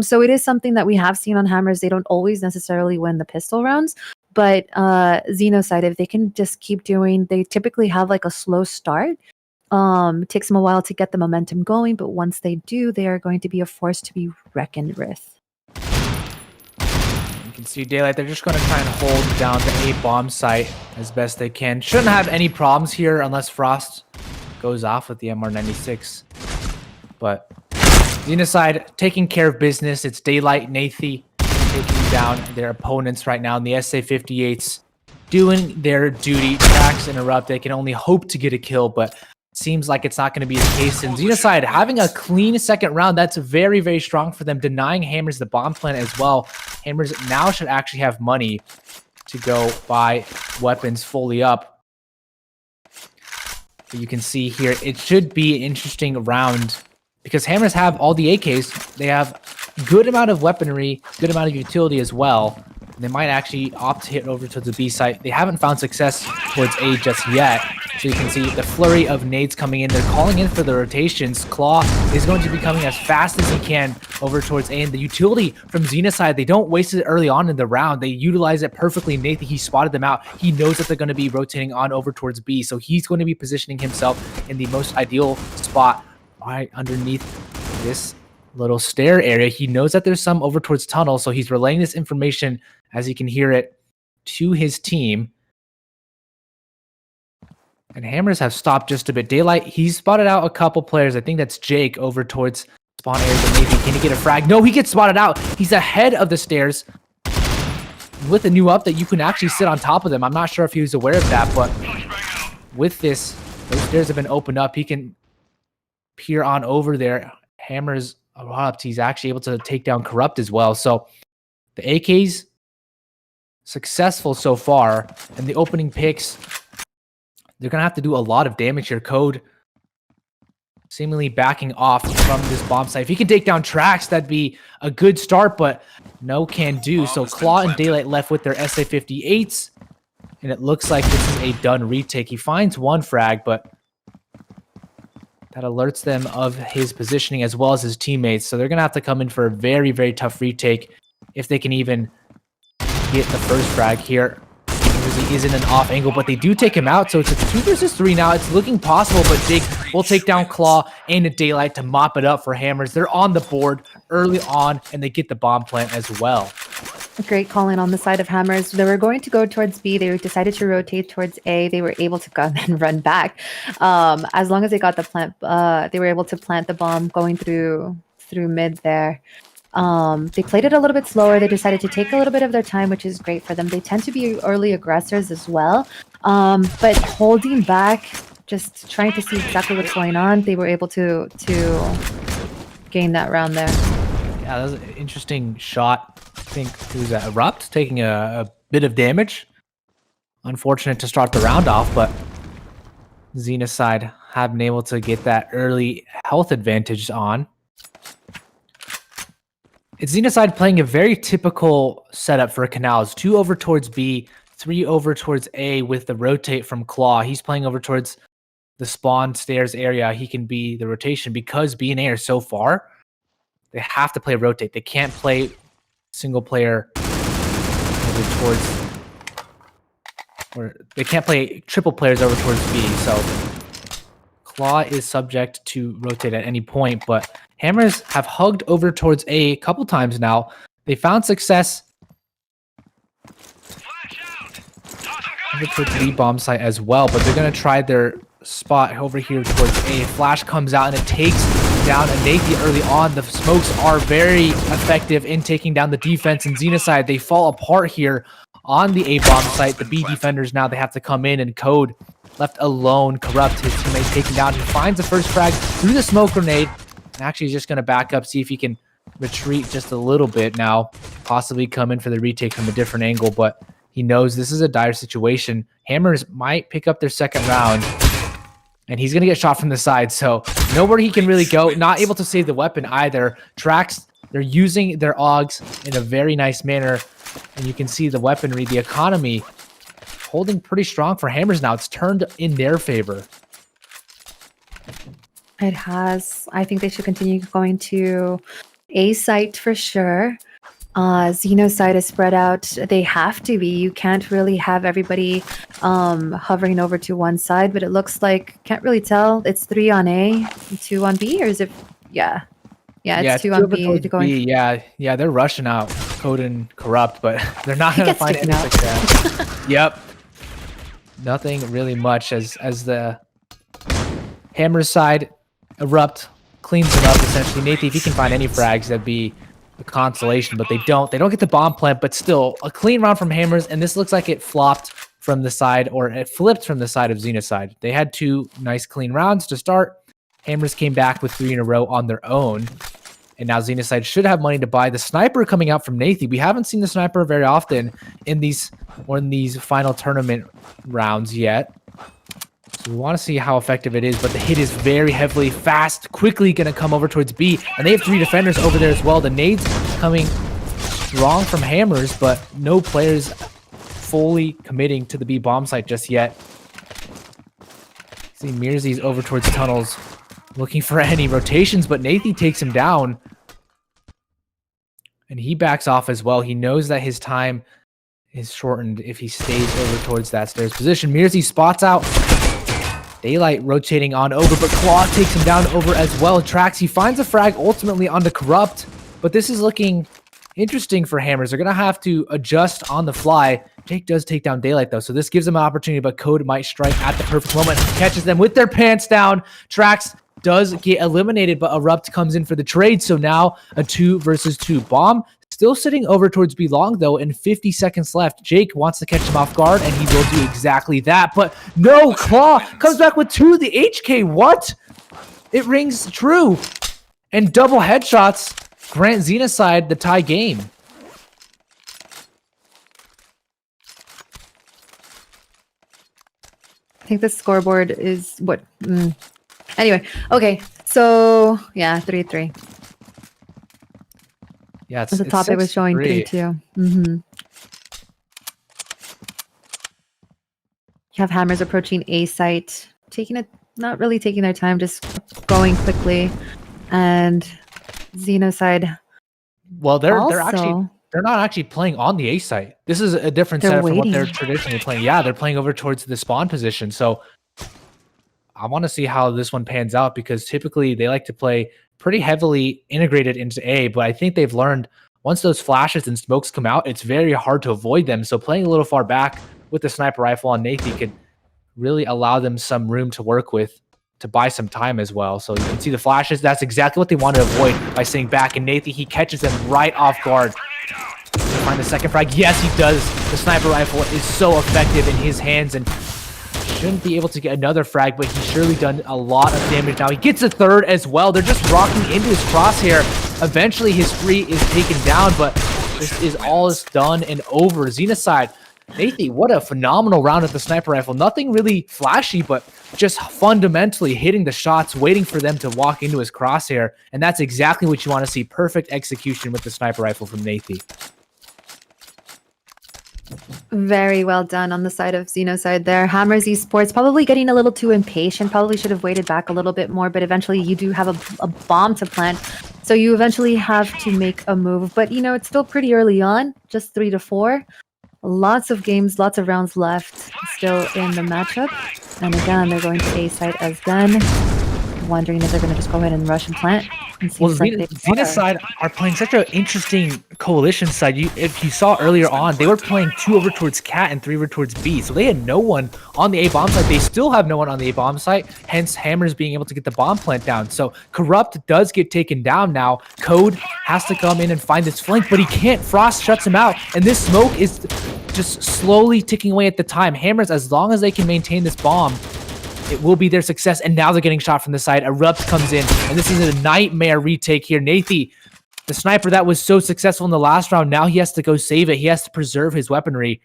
So it is something that we have seen on Hammers. They don't always necessarily win the pistol rounds, but Xenocide, if they can just keep doing, they typically have like a slow start. It takes them a while to get the momentum going, but once they do, they are going to be a force to be reckoned with. You can see Daylight, they're just going to try and hold down the A bomb site as best they can. Shouldn't have any problems here unless Frost goes off with the MR96. But Xenocide taking care of business. It's Daylight, Nathi taking down their opponents right now. And the SA-58s doing their duty. Trax and Erupt, they can only hope to get a kill, but it seems like it's not going to be the case. And Xenocide having a clean second round, that's very, very strong for them. Denying Hammers the bomb plant as well. Hammers now should actually have money to go buy weapons fully up. But you can see here, it should be an interesting round because Hammers have all the AKs. They have good amount of weaponry, good amount of utility as well. They might actually opt to hit over to the B site. They haven't found success towards A just yet. So you can see the flurry of nades coming in. They're calling in for the rotations. Claw is going to be coming as fast as he can over towards A. And the utility from Xenocide, they don't waste it early on in the round. They utilize it perfectly. Nathan, he spotted them out. He knows that they're going to be rotating on over towards B. So he's going to be positioning himself in the most ideal spot right underneath this little stair area. He knows that there's some over towards tunnel, so he's relaying this information as he can hear it to his team. And Hammers have stopped just a bit. Daylight, he's spotted out a couple players. I think that's Jake over towards spawn area. But maybe can he get a frag? No, he gets spotted out. He's ahead of the stairs with a new up that you can actually sit on top of them. I'm not sure if he was aware of that, but with this, those stairs have been opened up. He can peer on over there. Hammers Erupt, he's actually able to take down Corrupt as well. So the AKs successful so far, and the opening picks, they're gonna have to do a lot of damage here. Code seemingly backing off from this bomb site. If he can take down Trax, that'd be a good start, but no can do. So Claw and Daylight left with their SA-58s, and it looks like this is a done retake. He finds one frag, but that alerts them of his positioning as well as his teammates. So they're going to have to come in for a very, very tough retake if they can even get the first frag here. He is in an off angle, but they do take him out. So it's a 2 versus 3 now. It's looking possible, but Jake will take down Claw and a Daylight to mop it up for Hammers. They're on the board early on, and they get the bomb plant as well. Great calling on the side of Hammers. They were going to go towards B. They decided to rotate towards A. They were able to go and run back. As long as they got the plant, they were able to plant the bomb going through mid there. They played it a little bit slower. They decided to take a little bit of their time, which is great for them. They tend to be early aggressors as well. But holding back, just trying to see exactly what's going on, they were able to gain that round there. Yeah, that was an interesting shot. I think it was Erupt taking a bit of damage. Unfortunate to start the round off, but Xenocide have been able to get that early health advantage on. It's Xenocide playing a very typical setup for Canals. 2 over towards B, 3 over towards A with the rotate from Claw. He's playing over towards the spawn stairs area. He can be the rotation because B and A are so far. They have to play rotate. They can't play single player over towards, or they can't play triple players over towards B. So Claw is subject to rotate at any point, but Hammers have hugged over towards A couple times now. They found success over towards the bomb site as well, but they're going to try their spot over here towards A. Flash comes out and it takes down Anathi early on. The smokes are very effective in taking down the defense, and Xenocide, they fall apart here on the A bomb site. The B defenders now, they have to come in, and Code left alone. Corrupt, his teammate taken down. He finds the first frag through the smoke grenade, and actually he's just going to back up, see if he can retreat just a little bit now, possibly come in for the retake from a different angle, but he knows this is a dire situation. Hammers might pick up their second round, and he's going to get shot from the side, so nowhere he can really go. Not able to save the weapon either. Trax, they're using their AUGs in a very nice manner, and you can see the weaponry, the economy, holding pretty strong for Hammers now. It's turned in their favor. It has. I think they should continue going to A site for sure. Xenocide is spread out. They have to be. You can't really have everybody hovering over to one side, but it looks like, can't really tell. It's 3 on A, 2 on B, or is it? Yeah, it's 2 on B. Going. B. Yeah, they're rushing out Code and Corrupt, but they're not going to find any success. Yep. Nothing really much as the Hammer side Erupt cleans them up essentially. Nathan, if he can find any frags, that'd be a consolation, but they don't. They don't get the bomb plant, but still a clean round from Hammers, and this looks like it flopped from the side, or it flipped from the side of Xenocide. They had 2 nice clean rounds to start. Hammers came back with 3 in a row on their own, and now Xenocide should have money to buy. The sniper coming out from Nathan. We haven't seen the sniper very often in these final tournament rounds yet. So we want to see how effective it is, but the hit is very heavily, fast, quickly going to come over towards B, and they have 3 defenders over there as well. The nades coming strong from Hammers, but no players fully committing to the B bomb site just yet. See Mirzi's over towards tunnels, looking for any rotations, but Nathan takes him down, and he backs off as well. He knows that his time is shortened if he stays over towards that stairs position. Mirzi spots out Daylight rotating on over, but Claw takes him down over as well. Trax, he finds a frag ultimately on the Corrupt, but this is looking interesting for Hammers. They're going to have to adjust on the fly. Jake does take down Daylight though, so this gives them an opportunity, but Code might strike at the perfect moment. Catches them with their pants down. Trax does get eliminated, but Erupt comes in for the trade, so now a 2 versus 2. Bomb still sitting over towards B long though, and 50 seconds left. Jake wants to catch him off guard, and he will do exactly that, but no, Claw comes back with 2. The HK, what? It rings true, and double headshots grant Xenocide the tie game. I think the scoreboard is what? Anyway, okay, so yeah, 3-3. Yeah, it's at the top it was showing 3-2. You have Hammers approaching A site, not really taking their time, just going quickly, and Xenocide. Well, they're not actually playing on the A site. This is a different setup from what they're traditionally playing. Yeah, they're playing over towards the spawn position. So I want to see how this one pans out, because typically they like to play pretty heavily integrated into A, but I think they've learned once those flashes and smokes come out, it's very hard to avoid them. So playing a little far back with the sniper rifle on Nathan could really allow them some room to work with to buy some time as well. So you can see the flashes. That's exactly what they want to avoid by staying back. And Nathan, he catches them right off guard. Find the second frag. Yes, he does. The sniper rifle is so effective in his hands, and shouldn't be able to get another frag, but he's surely done a lot of damage now. He gets a 3rd as well. They're just rocking into his crosshair. Eventually his 3 is taken down, but this is all is done and over. Xenocide, Nathan, what a phenomenal round at the sniper rifle. Nothing really flashy, but just fundamentally hitting the shots, waiting for them to walk into his crosshair, and that's exactly what you want to see. Perfect execution with the sniper rifle from Nathan. Very well done on the side of Xenocide there. Hammers Esports probably getting a little too impatient, probably should have waited back a little bit more, but eventually you do have a bomb to plant, so you eventually have to make a move. But you know, it's still pretty early on, just 3-4. Lots of games, lots of rounds left still in the matchup. And again, they're going to A site as done. Wondering if they're going to just go ahead and rush and plant. It seems Well, like they Xena's are. side are playing such an interesting coalition side. If you saw earlier on, they were playing 2 over towards Cat and 3 over towards B. So they had no one on the A bomb site. They still have no one on the A bomb site. Hence, Hammers being able to get the bomb plant down. So Corrupt does get taken down now. Code has to come in and find this flank, but he can't. Frost shuts him out, and this smoke is just slowly ticking away at the time. Hammers, as long as they can maintain this bomb, it will be their success, and now they're getting shot from the side. Erupt comes in, and this is a nightmare retake here. Nathi, the sniper that was so successful in the last round, now he has to go save it. He has to preserve his weaponry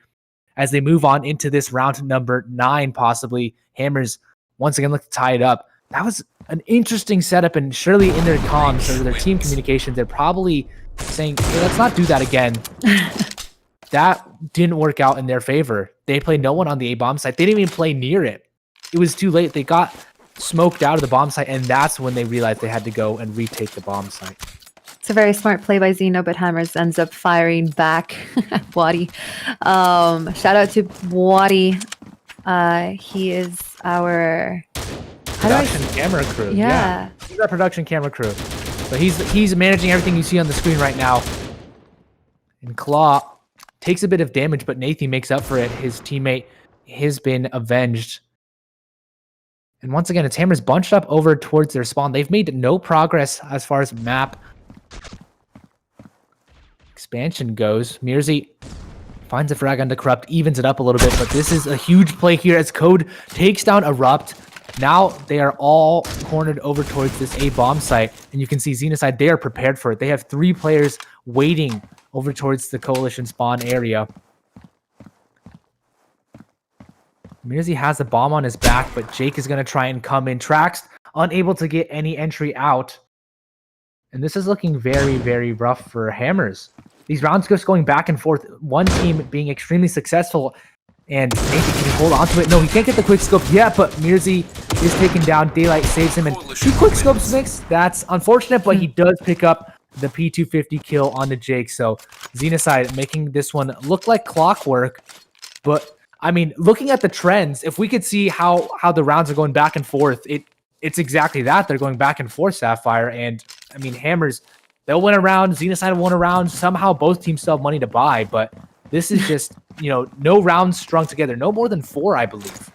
as they move on into this round number 9, possibly. Hammers, once again, look to tie it up. That was an interesting setup, and surely in their comms or their team communications, they're probably saying, hey, let's not do that again. That didn't work out in their favor. They played no one on the A-bomb site. They didn't even play near it. It was too late. They got smoked out of the bomb site, and that's when they realized they had to go and retake the bomb site. It's a very smart play by Zeno, but Hammers ends up firing back at Wadi. Shout out to Wadi. He is our Production camera crew. Yeah. He's our production camera crew. But he's managing everything you see on the screen right now. And Claw takes a bit of damage, but Nathi makes up for it. His teammate has been avenged. And once again, it's Hammers bunched up over towards their spawn. They've made no progress as far as map expansion goes. Mirzi finds a frag on the Corrupt, evens it up a little bit, but this is a huge play here as Code takes down Erupt. Now they are all cornered over towards this A bomb site, and you can see Xenocide, they are prepared for it. They have 3 players waiting over towards the Coalition spawn area. Mirzi has the bomb on his back, but Jake is going to try and come in. Trax, unable to get any entry out. And this is looking very, very rough for Hammers. These rounds just going back and forth. One team being extremely successful, and Nathan, can he hold on to it? No, he can't get the quick scope yet, but Mirzi is taken down. Daylight saves him, and 2 quick scopes mixed. That's unfortunate, but he does pick up the P250 kill on the Jake. So Xenocide making this one look like clockwork, but I mean, looking at the trends, if we could see how the rounds are going back and forth, it's exactly that. They're going back and forth, Sapphire. And, I mean, Hammers, they'll win a round. Xenocide will win a round. Somehow both teams still have money to buy. But this is just, no rounds strung together. No more than 4, I believe.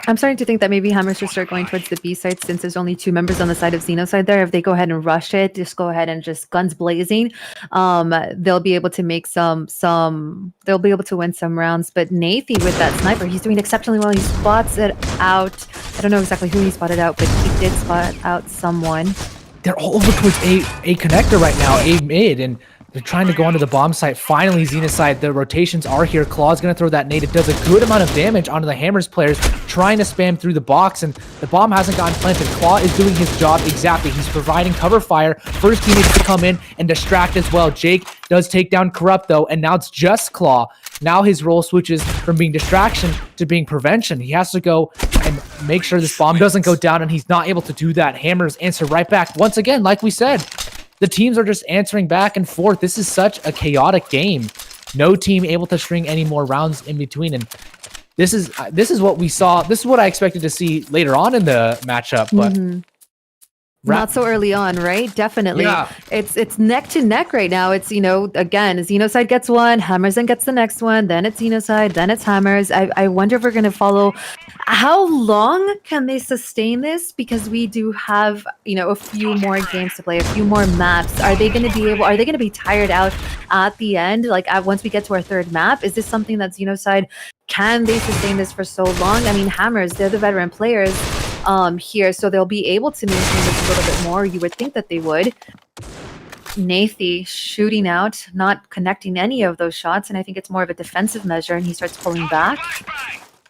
I'm starting to think that maybe Hammers should start going towards the B side since there's only 2 members on the side of Xenocide there. If they go ahead and rush it, just go ahead and just guns blazing, they'll be able to make they'll be able to win some rounds. But Nathi with that sniper, he's doing exceptionally well. He spots it out. I don't know exactly who he spotted out, but he did spot out someone. They're all over towards A connector right now, A mid, and they're trying to go onto the bomb site. Finally, Xenocide, the rotations are here. Claw's going to throw that nade. It does a good amount of damage onto the Hammers players, trying to spam through the box, and the bomb hasn't gotten planted. Claw is doing his job exactly. He's providing cover fire. First teammates to come in and distract as well. Jake does take down Corrupt, though, and now it's just Claw. Now his role switches from being distraction to being prevention. He has to go and make sure this bomb doesn't go down, and he's not able to do that. Hammers answer right back. Once again, like we said, the teams are just answering back and forth. This is such a chaotic game. No team able to string any more rounds in between, and this is what we saw. This is what I expected to see later on in the matchup, but not so early on, right? Definitely. Yeah. It's neck to neck right now. It's, again, Xenocide gets one, Hammers then gets the next one, then it's Xenocide, then it's Hammers. I wonder if we're going to follow. How long can they sustain this? Because we do have, a few more games to play, a few more maps. Are they going to be tired out at the end? Like once we get to our 3rd map, is this something that Xenocide, can they sustain this for so long? I mean, Hammers, they're the veteran players here, so they'll be able to maintain this a little bit more. You would think that they would. Nathi shooting out, not connecting any of those shots, and I think it's more of a defensive measure, and he starts pulling back.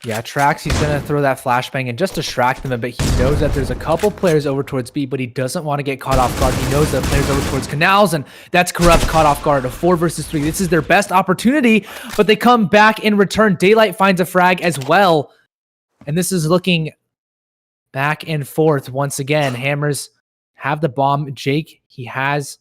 Yeah, Trax, he's going to throw that flashbang and just distract them a bit. He knows that there's a couple players over towards B, but he doesn't want to get caught off guard. He knows that players over towards Canals, and that's Corrupt caught off guard. A 4 versus 3. This is their best opportunity, but they come back in return. Daylight finds a frag as well, and this is looking back and forth once again. Hammers have the bomb. Jake, he has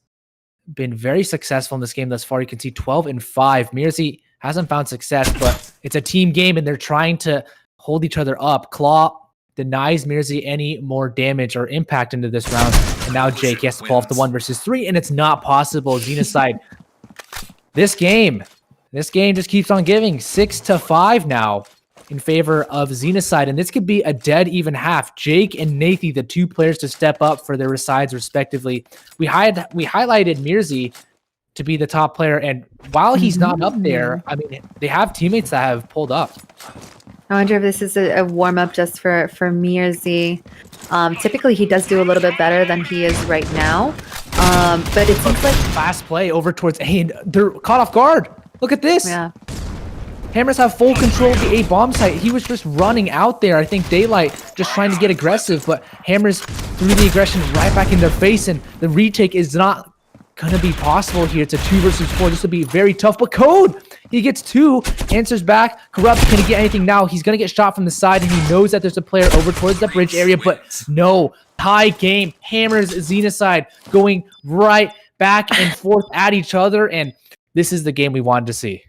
been very successful in this game thus far. You can see 12-5. Mirzi hasn't found success, but it's a team game, and they're trying to hold each other up. Claw denies Mirzi any more damage or impact into this round. And now Jake has to pull off the 1 versus 3, and it's not possible. Xenocide, this game just keeps on giving. 6-5 now in favor of Xenocide, and this could be a dead even half. Jake and Nathy, the 2 players to step up for their sides respectively. We highlighted Mirzi to be the top player, and while he's not up there, I mean, they have teammates that have pulled up. I wonder if this is a warm-up just for Mirzi. Typically, he does do a little bit better than he is right now. But it seems like... Fast play over towards A, and they're caught off guard. Look at this. Yeah. Hammers have full control of the A bomb site. He was just running out there. I think Daylight just trying to get aggressive, but Hammers threw the aggression right back in their face, and the retake is not gonna be possible here. It's a 2 versus 4. This will be very tough, but Code, he gets 2, answers back. Corrupt, can he get anything now? He's gonna get shot from the side, and he knows that there's a player over towards the bridge area, but no. High game. Hammers, Xenocide going right back and forth at each other, and this is the game we wanted to see.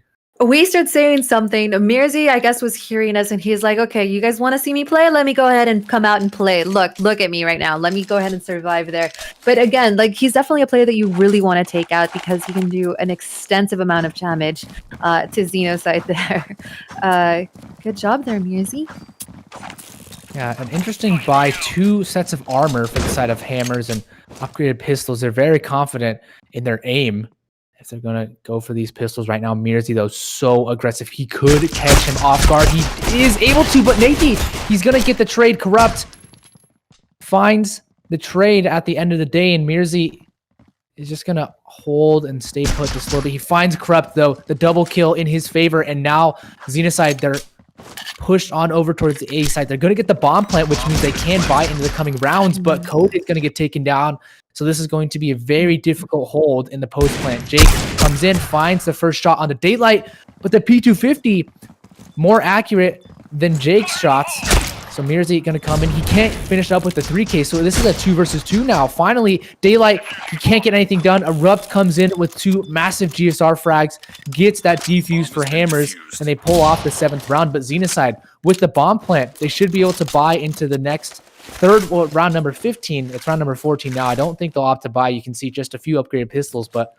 We started saying something. Mirzi, I guess, was hearing us, and he's like, okay, you guys want to see me play? Let me go ahead and come out and play. Look at me right now. Let me go ahead and survive there. But again, like, he's definitely a player that you really want to take out because he can do an extensive amount of damage to Xenocide there. Good job there, Mirzi. Yeah, an interesting buy. 2 sets of armor for the side of Hammers and upgraded pistols. They're very confident in their aim. If they're going to go for these pistols right now. Mirzi, though, so aggressive. He could catch him off guard. He is able to, but Nathy, he's going to get the trade. Corrupt finds the trade at the end of the day, and Mirzi is just going to hold and stay put this little bit. He finds Corrupt, though, the double kill in his favor, and now Xenocide, they're pushed on over towards the A side. They're going to get the bomb plant, which means they can buy into the coming rounds, but Code is going to get taken down. So this is going to be a very difficult hold in the post plant. Jake comes in, finds the first shot on the Daylight, but the P250 more accurate than Jake's shots. So Mirzi going to come in. He can't finish up with the 3K, so this is a 2 versus 2 now. Finally, Daylight, he can't get anything done. Erupt comes in with 2 massive GSR frags, gets that defuse for Hammers, and they pull off the 7th round. But Xenocide, with the bomb plant, they should be able to buy into the next round number 15. It's round number 14 now. I don't think they'll opt to buy. You can see just a few upgraded pistols, but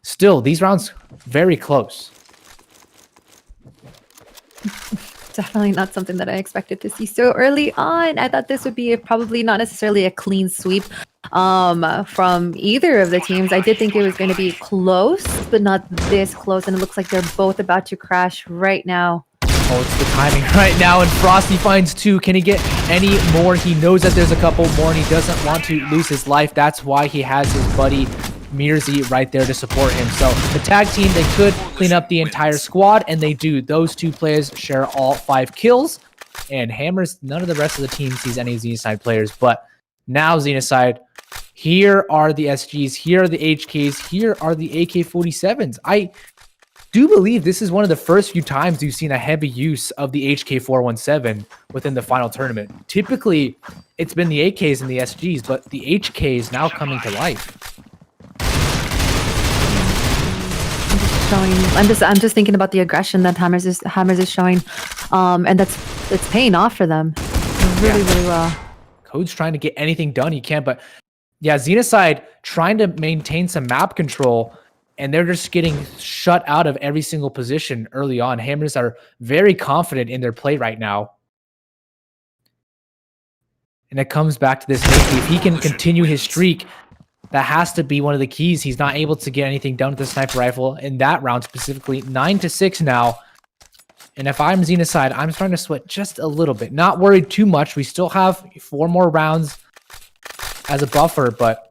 still, these rounds very close. Definitely not something that I expected to see so early on. I thought this would be probably not necessarily a clean sweep from either of the teams. I did think it was going to be close, but not this close, and it looks like they're both about to crash right now. Oh, it's the timing right now, and Frosty finds 2. Can he get any more? He knows that there's a couple more, and he doesn't want to lose his life. That's why he has his buddy Mirzi right there to support him. So the tag team, they could clean up the entire squad, and they do. Those 2 players share all 5 kills, and Hammers, none of the rest of the team sees any Xenocide players. But now Xenocide, here are the SGs, here are the HKs, here are the AK-47s. I do believe this is one of the first few times you've seen a heavy use of the HK-417 within the final tournament. Typically, it's been the AKs and the SGs, but the HK is now coming to life. I'm just thinking about the aggression that Hammers is showing, and it's paying off for them really well. Code's trying to get anything done he can, but yeah, Xenocide trying to maintain some map control, and they're just getting shut out of every single position early on. Hammers are very confident in their play right now. And it comes back to this, if he can continue his streak, that has to be one of the keys. He's not able to get anything done with the sniper rifle in that round specifically. 9-6 now. And if I'm Xenocide, I'm starting to sweat just a little bit. Not worried too much. We still have 4 more rounds as a buffer, but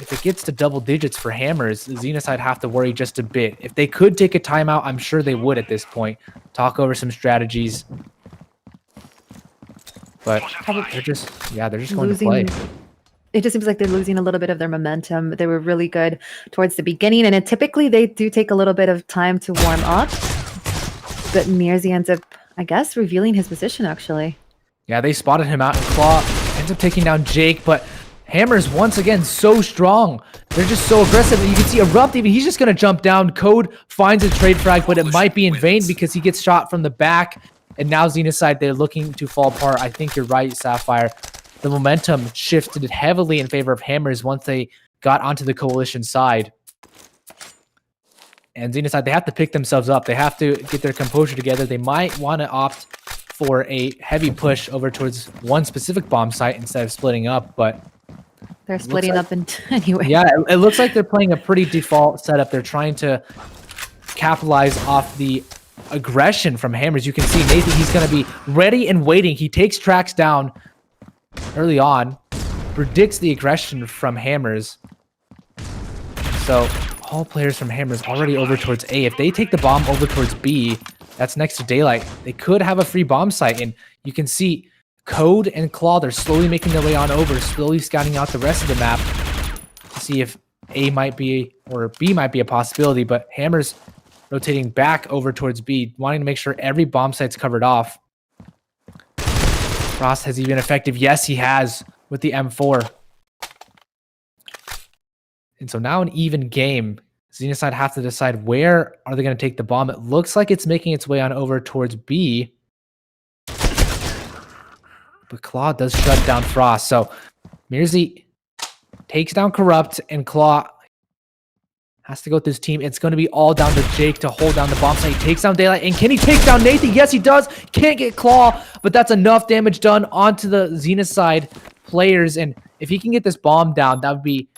if it gets to double digits for Hammers, Xenocide have to worry just a bit. If they could take a timeout, I'm sure they would at this point. Talk over some strategies. But they're just going to play. It just seems like they're losing a little bit of their momentum. They were really good towards the beginning, and typically they do take a little bit of time to warm up. But Mirzi ends up, I guess, revealing his position, actually. Yeah, they spotted him out, and Claw ends up taking down Jake, but Hammers, once again, so strong. They're just so aggressive. And you can see Erupt, even he's just going to jump down. Code finds a trade frag, but it might be in vain because he gets shot from the back. And now Xenocide, they're looking to fall apart. I think you're right, Sapphire. The momentum shifted heavily in favor of Hammers once they got onto the Coalition side. And Xenocide, they have to pick themselves up. They have to get their composure together. They might want to opt for a heavy push over towards one specific bomb site instead of splitting up, but They're splitting up into anyway. yeah, it looks like they're playing a pretty default setup. They're trying to capitalize off the aggression from Hammers. You can see Nathan, he's going to be ready and waiting. He takes Tracks down early on, predicts the aggression from Hammers. So all players from Hammers already over towards A. If they take the bomb over towards B, that's next to Daylight, they could have a free bomb site. And you can see Code and Claw, they're slowly making their way on over, slowly scouting out the rest of the map to see if A might be or B might be a possibility. But Hammers rotating back over towards B, wanting to make sure every bomb site's covered off. Frost, has he been effective? Yes, he has with the M4. And so now an even game. Xenocide have to decide where are they going to take the bomb. It looks like it's making its way on over towards B. But Claw does shut down Frost. So Mirzi takes down Corrupt, and Claw has to go with his team. It's going to be all down to Jake to hold down the bomb site. He takes down Daylight. And can he take down Nathan? Yes, he does. Can't get Claw, but that's enough damage done onto the Xenocide players. And if he can get this bomb down, that would be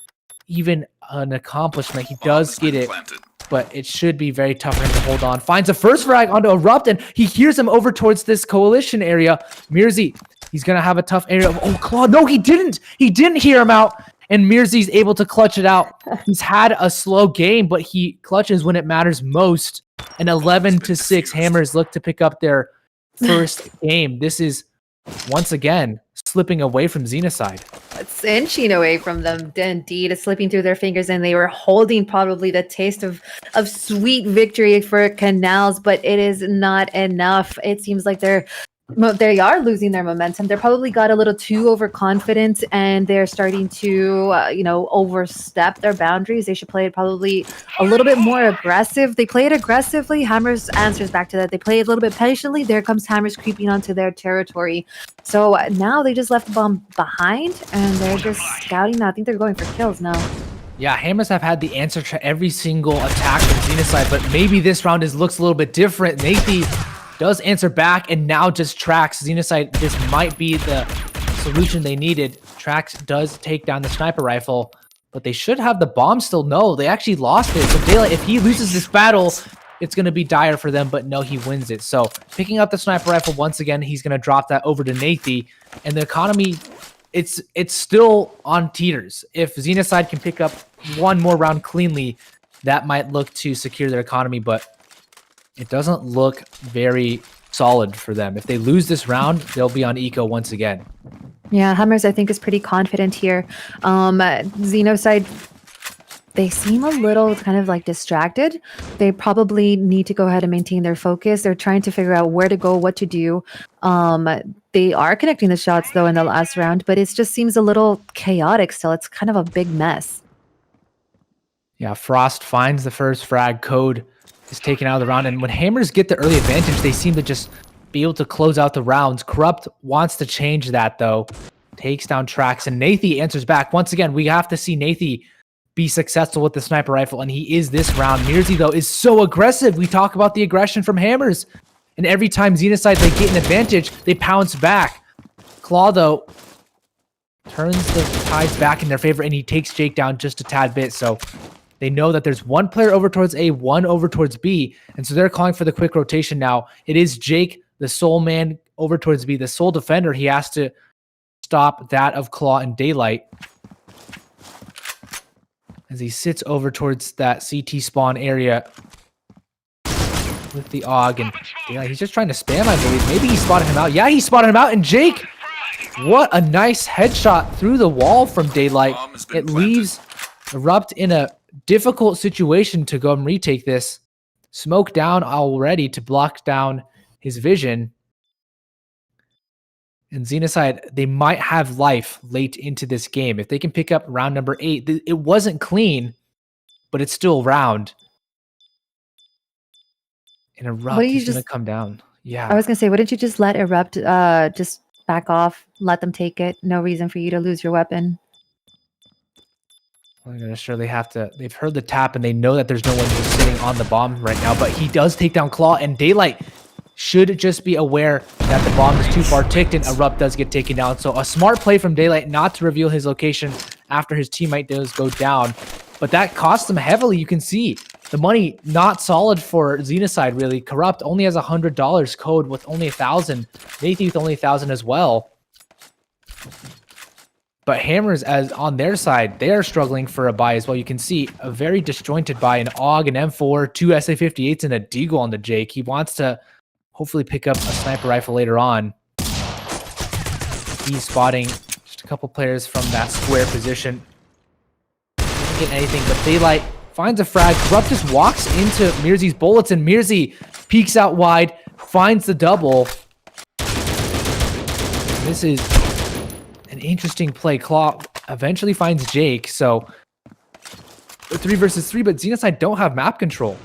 even an accomplishment. He does get it, but it should be very tough for him to hold on. Finds a first frag onto Erupt, and he hears him over towards this Coalition area. Mirzi, he's going to have a tough area. Oh, Claw. No, he didn't. He didn't hear him out, and Mirzi's able to clutch it out. He's had a slow game, but he clutches when it matters most. And 11-6, Hammers look to pick up their first game. This is, once again, slipping away from Xenocide. It's inching away from them. Indeed, it's slipping through their fingers, and they were holding probably the taste of sweet victory for Canals, but it is not enough. It seems like they are losing their momentum. They're probably got a little too overconfident, and they're starting to, overstep their boundaries. They should play it probably a little bit more aggressive. They play it aggressively. Hammers answers back to that. They play it a little bit patiently. There comes Hammers creeping onto their territory. So now they just left the bomb behind, and they're just scouting now. I think they're going for kills now. Yeah, Hammers have had the answer to every single attack from Xenocide, but maybe this round looks a little bit different. Nathan does answer back, and now just Tracks. Xenocide, this might be the solution they needed. Tracks does take down the sniper rifle, but they should have the bomb still. No, they actually lost it. So Daylight, if he loses this battle, it's going to be dire for them, but no, he wins it. So picking up the sniper rifle once again, he's going to drop that over to Nathan, and the economy, it's still on teeters. If Xenocide can pick up one more round cleanly, that might look to secure their economy, but it doesn't look very solid for them. If they lose this round, they'll be on eco once again. Yeah, Hammers, I think, is pretty confident here. Xenocide, they seem a little kind of like distracted. They probably need to go ahead and maintain their focus. They're trying to figure out where to go, what to do. They are connecting the shots, though, in the last round, but it just seems a little chaotic still. It's kind of a big mess. Yeah, Frost finds the first frag. Code is taken out of the round, and when Hammers get the early advantage, they seem to just be able to close out the rounds. Corrupt wants to change that, though. Takes down Tracks, and Nathan answers back. Once again, we have to see Nathan be successful with the sniper rifle, and he is this round. Mirzi, though, is so aggressive. We talk about the aggression from Hammers, and every time Xenocide, they get an advantage, they pounce back. Claw, though, turns the tides back in their favor, and he takes Jake down just a tad bit, so they know that there's one player over towards A, one over towards B, and so they're calling for the quick rotation now. It is Jake, the sole man, over towards B, the sole defender. He has to stop that of Claw and Daylight as he sits over towards that CT spawn area with the AUG, and Daylight, he's just trying to spam, I believe. Maybe he spotted him out. Yeah, he spotted him out, and Jake, what a nice headshot through the wall from Daylight. It leaves Erupt in a difficult situation to go and retake this. Smoke down already to block down his vision. And Xenocide, they might have life late into this game. If they can pick up round number 8, it wasn't clean, but it's still round. And Erupt is going to come down. Yeah. I was gonna say, wouldn't you just let Erupt just back off, let them take it? No reason for you to lose your weapon. They're gonna surely have to. They've heard the tap and they know that there's no one just sitting on the bomb right now. But he does take down Claw, and Daylight should just be aware that the bomb is too far ticked, and Erupt does get taken down. So a smart play from Daylight not to reveal his location after his teammate does go down. But that costs him heavily. You can see the money not solid for Xenocide, really. Corrupt only has $100. Code with only 1,000. Nathan with only 1,000 as well. But Hammers, as on their side, they are struggling for a buy as well. You can see a very disjointed buy, an AUG, an M4, 2 SA58s, and a Deagle on the Jake. He wants to hopefully pick up a sniper rifle later on. He's spotting just a couple players from that square position. Doesn't get anything, but Daylight finds a frag. Corrupt just walks into Mirzi's bullets, and Mirzi peeks out wide, finds the double. This is an interesting play. Claw eventually finds Jake, so 3 versus 3, but Xenocide don't have map control.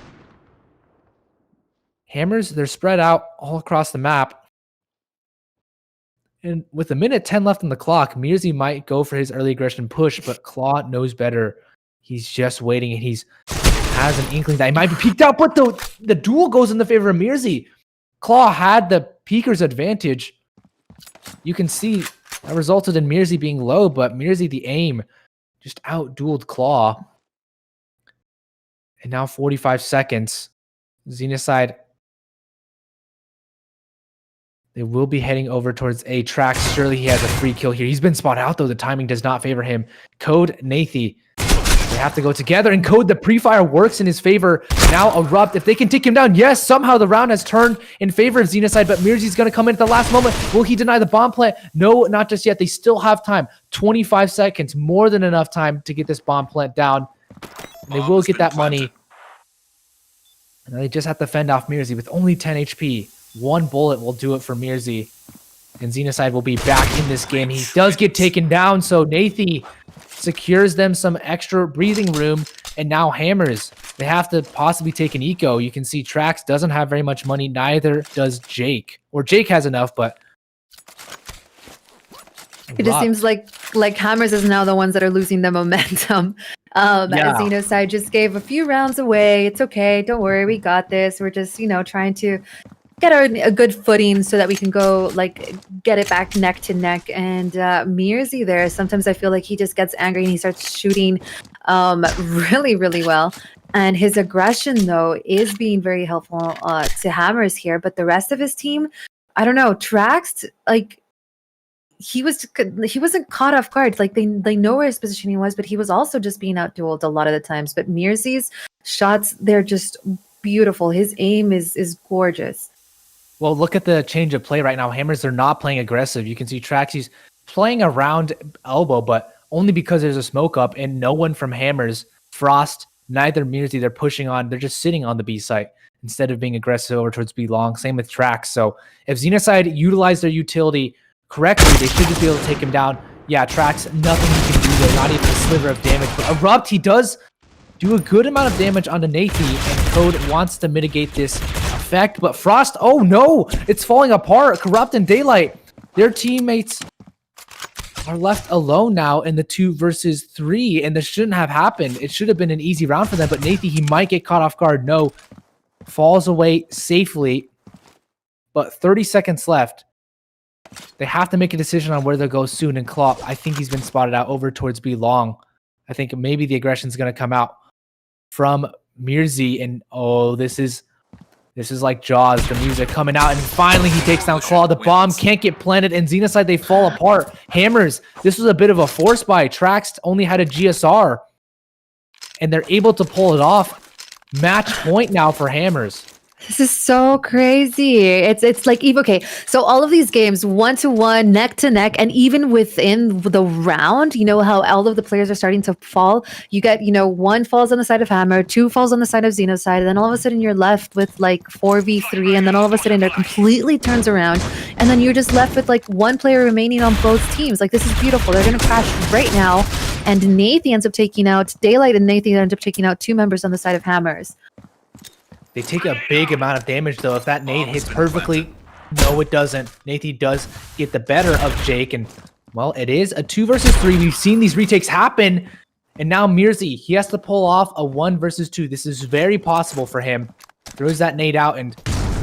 Hammers, they're spread out all across the map. And with a minute 10 left on the clock, Mirzi might go for his early aggression push, but Claw knows better. He's just waiting, and he's has an inkling that he might be peeked out, but the duel goes in the favor of Mirzi. Claw had the peeker's advantage. You can see that resulted in Mirzi being low, but Mirzi, the aim, just out-dueled Claw. And now 45 seconds. Xenocide, they will be heading over towards A. Trax. Surely he has a free kill here. He's been spotted out, though. The timing does not favor him. Code, Nathi. They have to go together, and Code, the pre-fire works in his favor. Now Erupt, if they can take him down, yes, somehow the round has turned in favor of Xenocide, but Mirzi's going to come in at the last moment. Will he deny the bomb plant? No, not just yet. They still have time. 25 seconds, more than enough time to get this bomb plant down. And they will get that money. And they just have to fend off Mirzi with only 10 HP. One bullet will do it for Mirzi. And Xenocide will be back in this game. He does get taken down, so Nathi secures them some extra breathing room. And now Hammers, they have to possibly take an eco. You can see Trax doesn't have very much money. Neither does Jake. Or Jake has enough, but it just seems like Hammers is now the ones that are losing the momentum. As Xenocide just gave a few rounds away. It's okay. Don't worry. We got this. We're just, trying to get a good footing so that we can go get it back neck to neck. And Mirzi there, sometimes I feel like he just gets angry and he starts shooting really, really well. And his aggression, though, is being very helpful to Hammers here. But the rest of his team, I don't know. Trax, he wasn't caught off guard. They know where his positioning was, but he was also just being outdueled a lot of the times. But Mirzi's shots, they're just beautiful. His aim is gorgeous. Well, look at the change of play right now. Hammers are not playing aggressive. You can see Trax, he's playing around elbow, but only because there's a smoke up and no one from Hammers, Frost, neither Mirzi, they're pushing on. They're just sitting on the B site instead of being aggressive over towards B long. Same with Trax. So if Xenocide utilized their utility correctly, they should just be able to take him down. Yeah, Trax, nothing he can do there, not even a sliver of damage. But Erupt, he does do a good amount of damage onto Nathi, and Code wants to mitigate this effect. But Frost, oh no, it's falling apart. Corrupt and Daylight, their teammates are left alone now in the 2 versus 3, and this shouldn't have happened. It should have been an easy round for them, but Nathi, he might get caught off guard. No, falls away safely, but 30 seconds left. They have to make a decision on where they'll go soon, and Claw, I think he's been spotted out over towards B long. I think maybe the aggression is going to come out from Mirzi, and oh, this is like Jaws, the music coming out, and finally he takes down Claw. The bomb can't get planted, and Xenocide, they fall apart. Hammers, this was a bit of a force buy. Trax only had a GSR, and they're able to pull it off. Match point now for Hammers. This is so crazy. It's like, okay, so all of these games, 1-to-1, neck to neck, and even within the round, you know how all of the players are starting to fall. You get, 1 falls on the side of Hammer, 2 falls on the side of Xenocide, and then all of a sudden you're left with 4v3, and then all of a sudden it completely turns around, and then you're just left with 1 player remaining on both teams. This is beautiful. They're gonna crash right now, and Nathi ends up taking out Daylight, and Nathi ends up taking out 2 members on the side of Hammers. They take a big amount of damage, though. If that nade hits perfectly, no, it doesn't. Nathy does get the better of Jake, and, well, it is a 2 versus 3. We've seen these retakes happen, and now Mirzi, he has to pull off a 1 versus 2. This is very possible for him. Throws that nade out and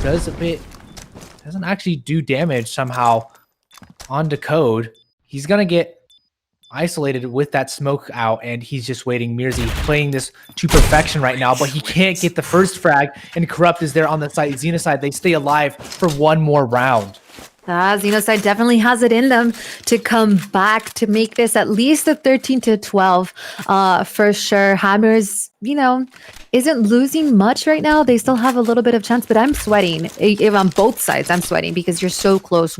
doesn't actually do damage somehow onto Code. He's going to get isolated with that smoke out, and he's just waiting. Mirzi playing this to perfection right now, but he can't get the first frag, and Corrupt is there on the side. Xenocide, they stay alive for one more round. Xenocide definitely has it in them to come back to make this at least a 13-12 for sure. Hammers, isn't losing much right now. They still have a little bit of chance, but I'm sweating. If on both sides, I'm sweating because you're so close.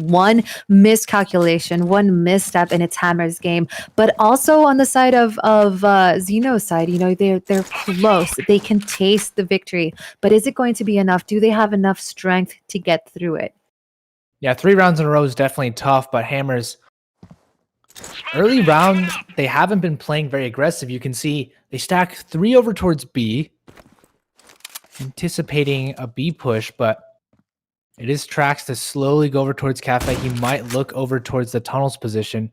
Miscalculation, one misstep, and it's Hammer's game. But also on the side of Xenocide, they're close. They can taste the victory, but is it going to be enough? Do they have enough strength to get through it? Yeah, 3 rounds in a row is definitely tough, but Hammers, early round, they haven't been playing very aggressive. You can see they stack 3 over towards B, anticipating a B push, but it is Trax to slowly go over towards Cafe. He might look over towards the tunnels position.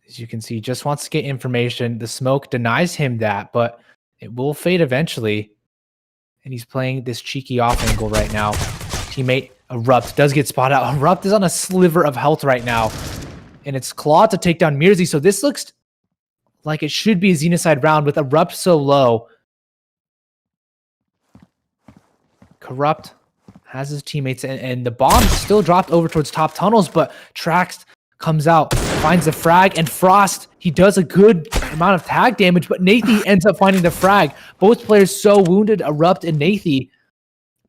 As you can see, he just wants to get information. The smoke denies him that, but it will fade eventually. And he's playing this cheeky off angle right now. Teammate Erupt does get spotted out. Erupt is on a sliver of health right now. And it's Claw to take down Mirzi. So this looks like it should be a Xenocide round with Erupt so low. Corrupt has his teammates, and the bomb still dropped over towards top tunnels, but Trax comes out, finds the frag, and Frost, he does a good amount of tag damage, but Nathy ends up finding the frag. Both players so wounded, Erupt and Nathy,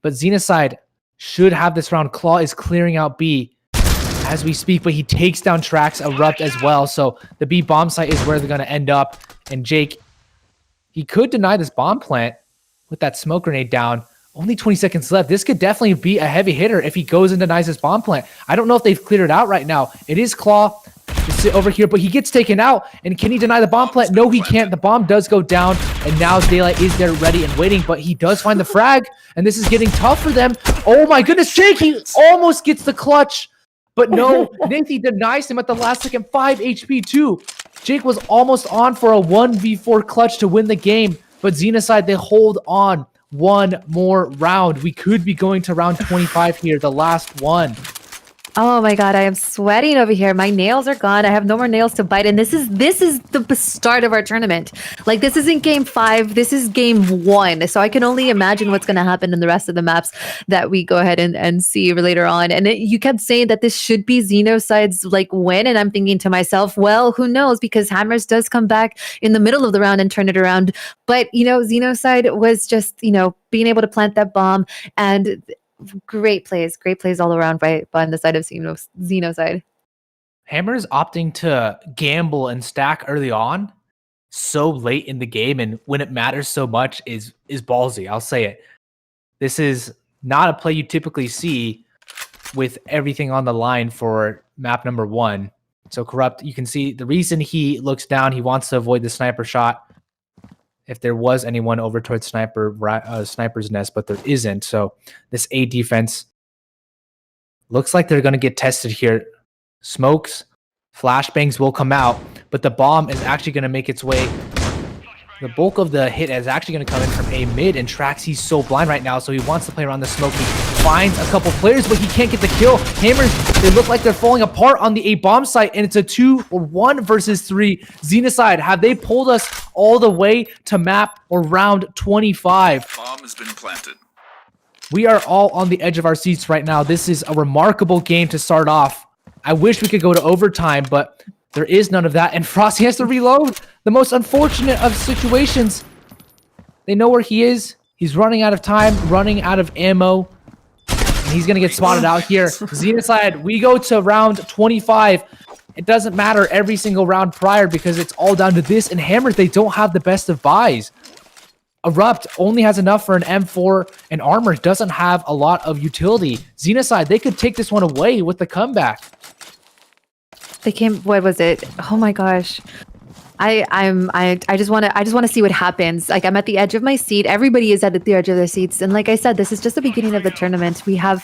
but Xenocide should have this round. Claw is clearing out B as we speak, but he takes down Trax, Erupt as well, so the B bomb site is where they're going to end up, and Jake, he could deny this bomb plant with that smoke grenade down. Only 20 seconds left. This could definitely be a heavy hitter if he goes and denies his bomb plant. I don't know if they've cleared it out right now. It is Claw to sit over here, but he gets taken out. And can he deny the bomb plant? No, he can't. The bomb does go down, and now Daylight is there ready and waiting, but he does find the frag, and this is getting tough for them. Oh my goodness, Jake, he almost gets the clutch, but no, Nathy denies him at the last second. 5 HP too. Jake was almost on for a 1v4 clutch to win the game, but Xenocide, they hold on. One more round. We could be going to round 25 here, the last one. Oh my god, I am sweating over here. My nails are gone. I have no more nails to bite, and this is the start of our tournament. Like, this isn't game 5. This is game 1. So I can only imagine what's going to happen in the rest of the maps that we go ahead and see later on. And you kept saying that this should be Xenocide's like win, and I'm thinking to myself, well, who knows? Because Hammers does come back in the middle of the round and turn it around. But Xenocide was just being able to plant that bomb, and great plays all around on the side of Xenocide. Hammer's opting to gamble and stack early on so late in the game, and when it matters so much is ballsy. I'll say it. This is not a play you typically see with everything on the line for map number 1. So Corrupt, you can see the reason he looks down, he wants to avoid the sniper shot. If there was anyone over towards Sniper's Nest, but there isn't. So this A defense looks like they're going to get tested here. Smokes, flashbangs will come out, but the bomb is actually going to make its way. The bulk of the hit is actually going to come in from A mid, and Trax, he's so blind right now, so he wants to play around the smoke. He finds a couple players, but he can't get the kill. Hammers, they look like they're falling apart on the A bomb site, and it's a 2-1 versus 3. Xenocide, have they pulled us all the way to map or round 25? Bomb has been planted. We are all on the edge of our seats right now. This is a remarkable game to start off. I wish we could go to overtime, but there is none of that, and Frosty has to reload. The most unfortunate of situations. They know where he is. He's running out of time, running out of ammo, and he's going to get spotted out here. Xenocide, we go to round 25. It doesn't matter every single round prior because it's all down to this, and Hammers, they don't have the best of buys. Erupt only has enough for an M4, and Armor doesn't have a lot of utility. Xenocide, they could take this one away with the comeback. They came, what was it? Oh my gosh. I just want to see what happens. Like, I'm at the edge of my seat. Everybody is at the edge of their seats, and like I said, this is just the beginning of the tournament. We have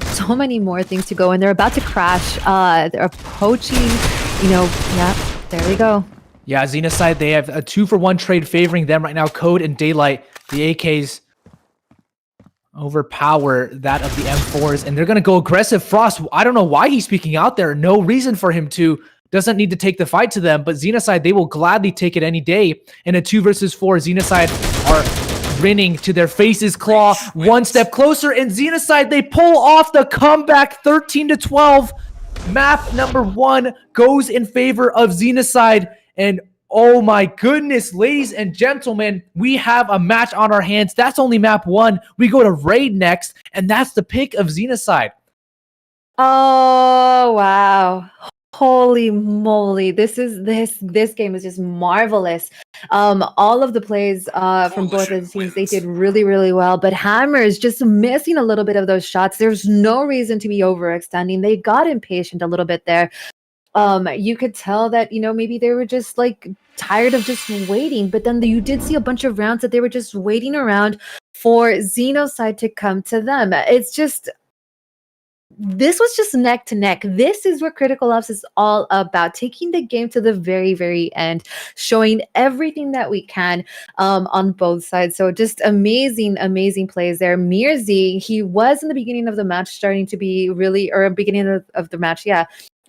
so many more things to go, and they're about to crash. They're approaching. Yeah, there we go. Yeah, Xenocide, they have a 2-for-1 trade favoring them right now. Code and Daylight, the AKs overpower that of the M4s, and they're going to go aggressive. Frost, I don't know why he's speaking out there. No reason for him to. Doesn't need to take the fight to them, but Xenocide, they will gladly take it any day. In a 2 versus 4, Xenocide are grinning to their faces, claw one step closer, and Xenocide, they pull off the comeback 13-12. Map number 1 goes in favor of Xenocide, and oh my goodness, ladies and gentlemen, we have a match on our hands. That's only map 1. We go to Raid next, and that's the pick of Xenocide. Oh, wow. Holy moly, this game is just marvelous. All of the plays from both of the teams, they did really, really well, but Hammer is just missing a little bit of those shots. There's no reason to be overextending. They got impatient a little bit there. You could tell that, maybe they were just like tired of just waiting, but then you did see a bunch of rounds that they were just waiting around for Xenocide to come to them. This was just neck to neck. This is what Critical Ops is all about, taking the game to the very, very end, showing everything that we can on both sides. So just amazing, amazing plays there. Mirzi, he was in the beginning of the match starting to be really, or beginning of the match, yeah,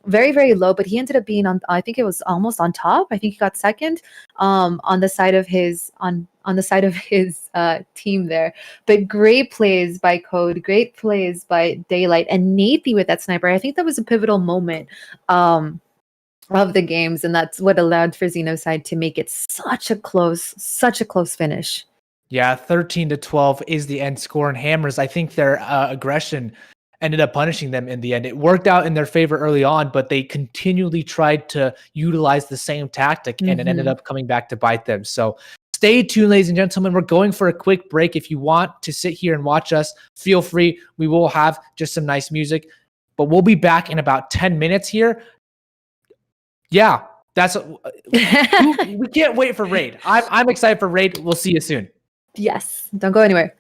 very, very low, but he ended up being on, I think it was almost on top. I think he got second on the side of his on the side of his team there. But great plays by Code, great plays by Daylight, and Nathy with that sniper. I think that was a pivotal moment of the games, and that's what allowed for Xenocide to make it such a close finish. Yeah, 13-12 is the end score, and Hammers, I think their aggression ended up punishing them in the end. It worked out in their favor early on, but they continually tried to utilize the same tactic, and it ended up coming back to bite them. So stay tuned, ladies and gentlemen. We're going for a quick break. If you want to sit here and watch us, feel free. We will have just some nice music, but we'll be back in about 10 minutes here. Yeah, we can't wait for Raid. I'm excited for Raid. We'll see you soon. Yes, don't go anywhere.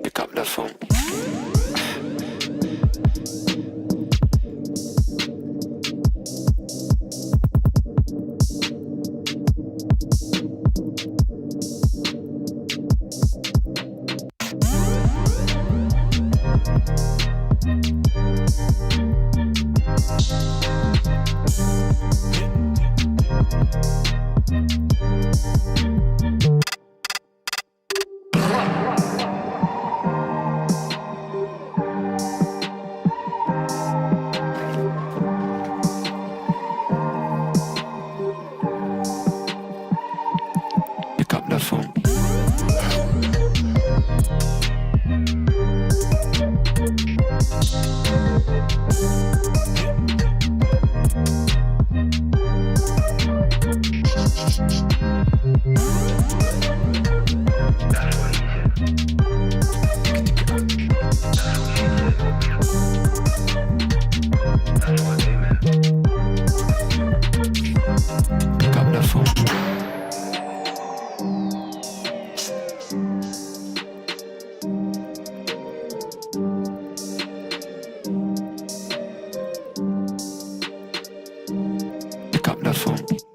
Pick up the phone. pick up the phone.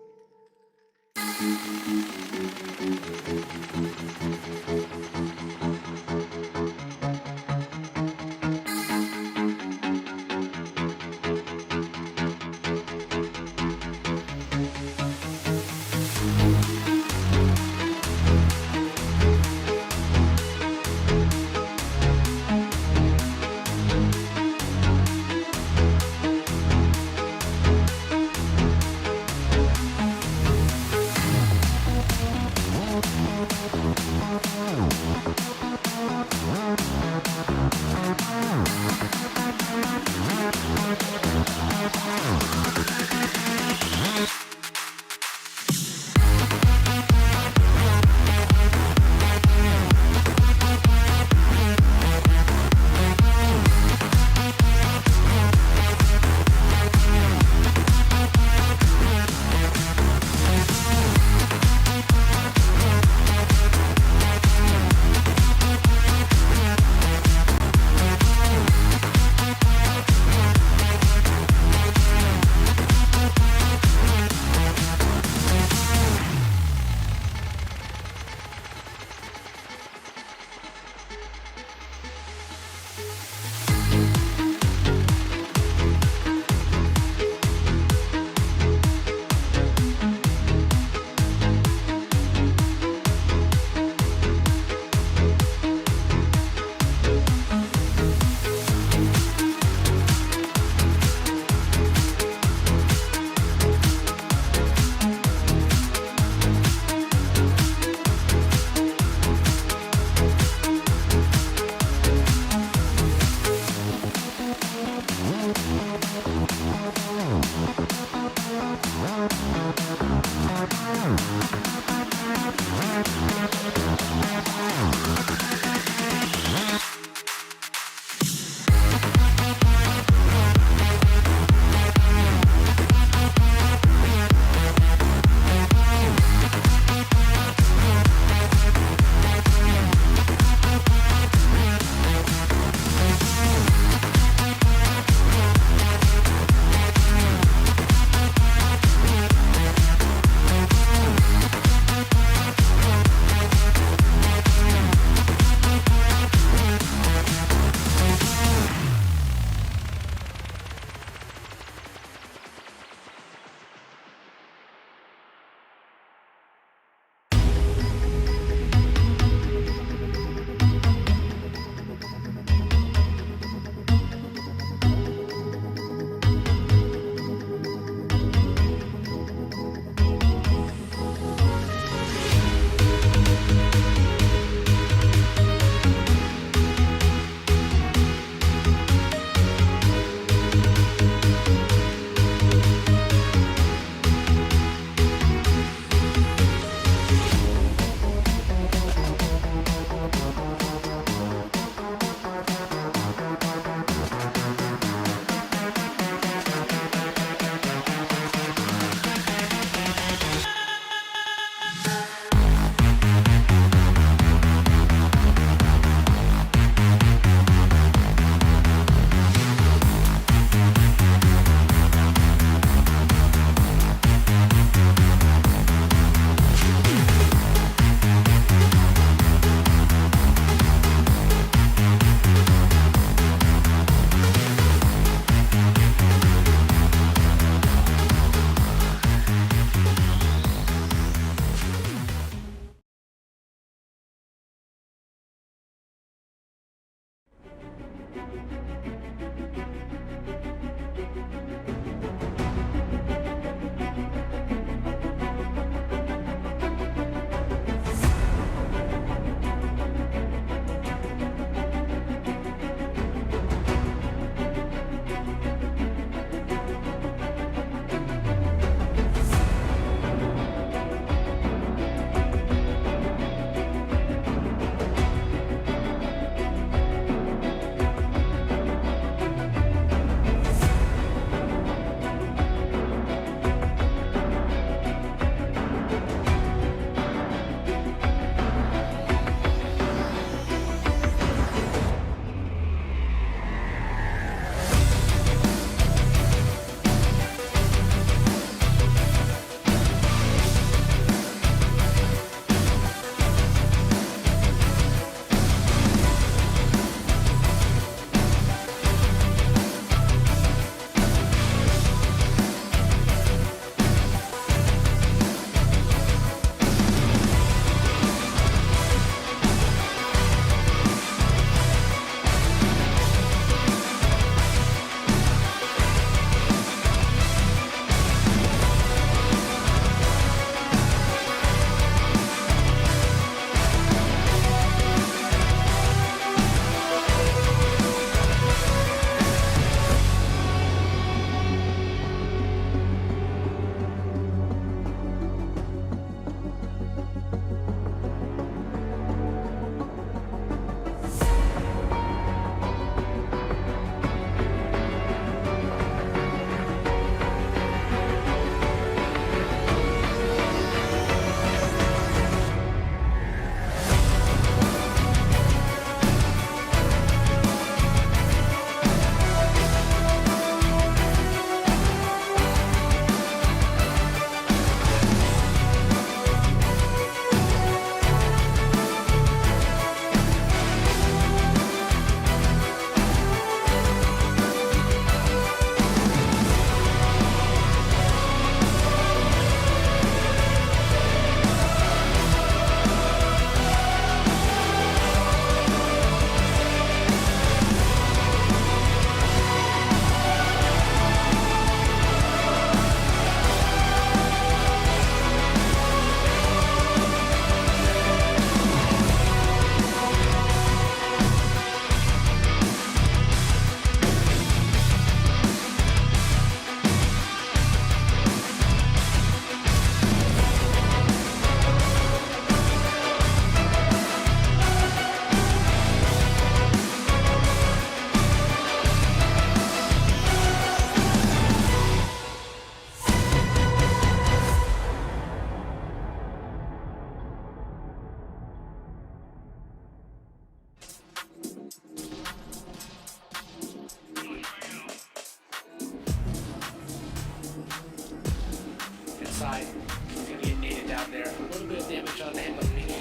side. He's gonna get naded down there. A little bit of damage on him, but Mickey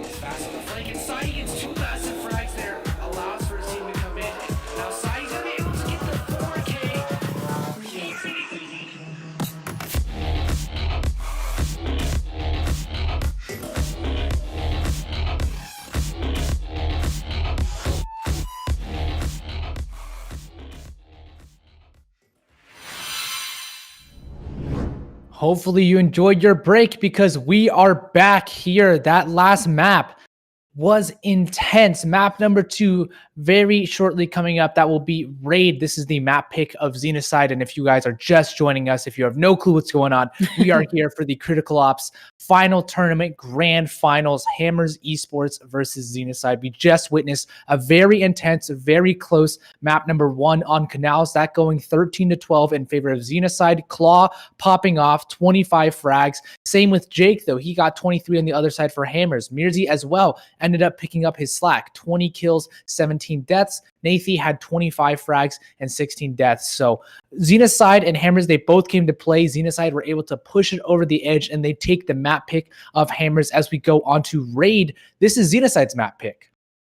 is fast on the flank. And Sai gets 2 massive frags there. Allows for his team to come in. Now Sai's gonna be able to get the 4K. Hopefully you enjoyed your break because we are back here. That last map was intense. Map number 2 very shortly coming up. That will be Raid. This is the map pick of Xenocide. And if you guys are just joining us, if you have no clue what's going on, we are here for the Critical Ops final tournament, grand finals, Hammers Esports versus Xenocide. We just witnessed a very intense, very close map number 1 on Canals. That going 13-12 in favor of Xenocide. Claw popping off 25 frags. Same with Jake though. He got 23 on the other side for Hammers. Mirzi as well ended up picking up his slack. 20 kills, 17 deaths. Nathi had 25 frags and 16 deaths. So Xenocide and Hammers, they both came to play. Xenocide were able to push it over the edge and they take the map pick of Hammers as we go on to Raid. This is Xenocide's map pick.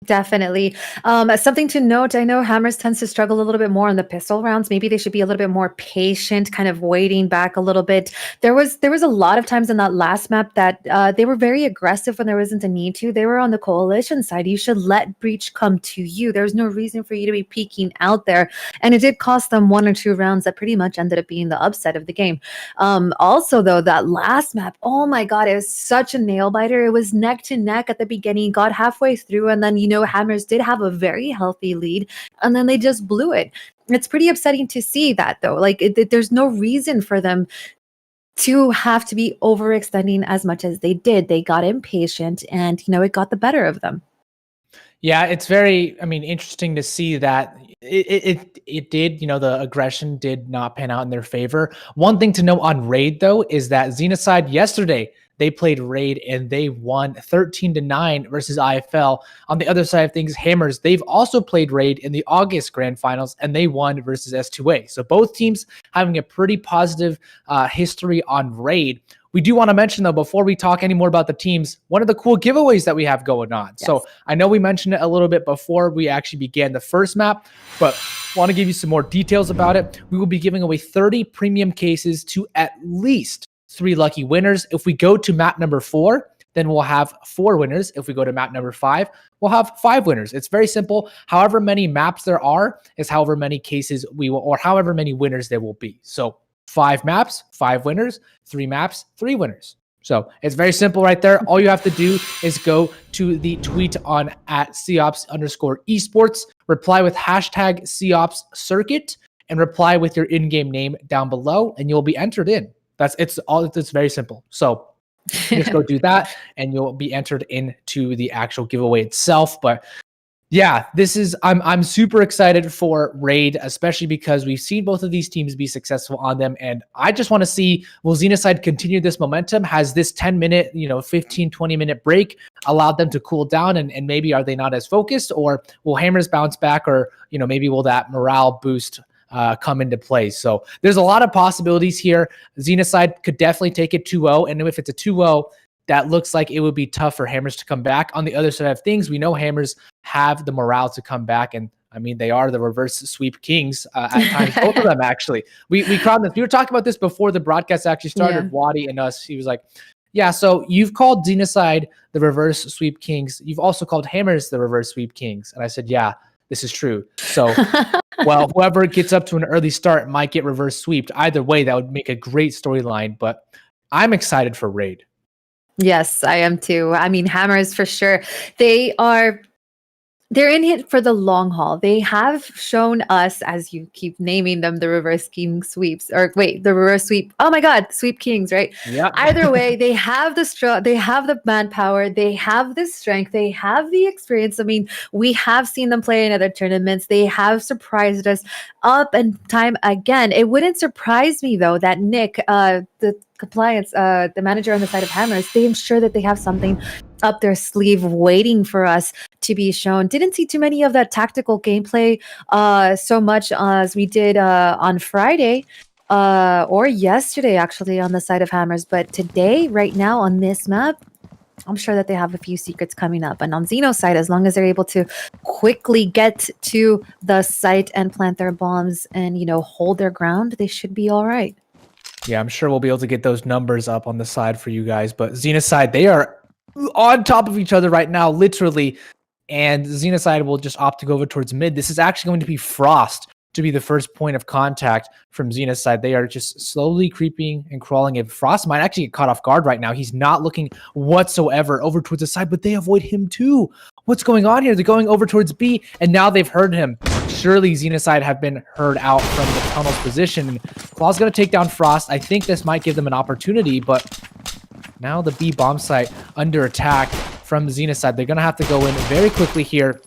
Definitely. Something to note, I know Hammers tends to struggle a little bit more on the pistol rounds. Maybe they should be a little bit more patient, kind of waiting back a little bit. There was a lot of times in that last map that they were very aggressive when there wasn't a need to. They were on the coalition side. You should let Breach come to you. There's no reason for you to be peeking out there. And it did cost them 1 or 2 rounds that pretty much ended up being the upset of the game. Also, though, that last map, oh my God, it was such a nail biter. It was neck to neck at the beginning, got halfway through, and then, Hammers did have a very healthy lead, and then they just blew it. It's pretty upsetting to see that, though. Like, there's no reason for them to have to be overextending as much as they did. They got impatient, and, it got the better of them. Yeah, it's very, interesting to see that it did, the aggression did not pan out in their favor. One thing to note on Raid, though, is that Xenocide yesterday, they played Raid and they won 13-9 versus IFL. On the other side of things, Hammers, they've also played Raid in the August Grand Finals and they won versus S2A. So both teams having a pretty positive history on Raid. We do want to mention, though, before we talk any more about the teams, one of the cool giveaways that we have going on. Yes. So I know we mentioned it a little bit before we actually began the first map, but want to give you some more details about it. We will be giving away 30 premium cases to at least 3 lucky winners. If we go to map number 4, then we'll have 4 winners. If we go to map number 5, we'll have 5 winners. It's very simple. However many maps there are is however many cases we will, or however many winners there will be. So 5 maps, 5 winners, 3 maps, 3 winners. So it's very simple right there. All you have to do is go to the tweet on @COPS_esports, reply with hashtag COPS circuit, and reply with your in-game name down below, and you'll be entered in. It's very simple. So just go do that and you'll be entered into the actual giveaway itself. But yeah, I'm super excited for Raid, especially because we've seen both of these teams be successful on them. And I just want to see, will Xenocide continue this momentum? Has this 10-minute, 15, 20-minute break allowed them to cool down? And maybe are they not as focused, or will Hammers bounce back, or, maybe will that morale boost come into play? So there's a lot of possibilities here. Xenocide could definitely take it 2-0. And if it's a 2-0, that looks like it would be tough for Hammers to come back. On the other side of things, we know Hammers have the morale to come back. And they are the reverse sweep kings at times, both of them actually. We crowned them. We were talking about this before the broadcast actually started. Yeah. Wadi and us, he was like, yeah, so you've called Xenocide the reverse sweep kings. You've also called Hammers the reverse sweep kings. And I said, yeah, this is true. So, well, whoever gets up to an early start might get reverse sweeped. Either way, that would make a great storyline. But I'm excited for Raid. Yes, I am too. Hammers for sure. They're in it for the long haul. They have shown us, as you keep naming them, the reverse king sweeps, the reverse sweep. Oh my God, sweep kings, right? Yeah. Either way, they have they have the manpower, they have the strength, they have the experience. We have seen them play in other tournaments. They have surprised us up and time again. It wouldn't surprise me though that Nick, the compliance, the manager on the side of Hammers, they ensure that they have something up their sleeve waiting for us to be shown. Didn't see too many of that tactical gameplay so much as we did on Friday. or yesterday actually on the side of Hammers, but today, right now on this map, I'm sure that they have a few secrets coming up. And on Xeno's side, as long as they're able to quickly get to the site and plant their bombs and, you know, hold their ground, they should be all right. Yeah, I'm sure we'll be able to get those numbers up on the side for you guys. But Xenocide, they are on top of each other right now, literally. And Xenocide will just opt to go over towards mid. This is actually going to be Frost to be the first point of contact from Xenocide. They are just slowly creeping and crawling. If Frost might actually get caught off guard right now. He's not looking whatsoever over towards the side, but they avoid him too. What's going on here? They're going over towards B, and now they've heard him. Surely Xenocide have been heard out from the tunnel's position. And Claw's going to take down Frost. I think this might give them an opportunity, but now the B bomb site under attack from Xenocide. They're going to have to go in very quickly here.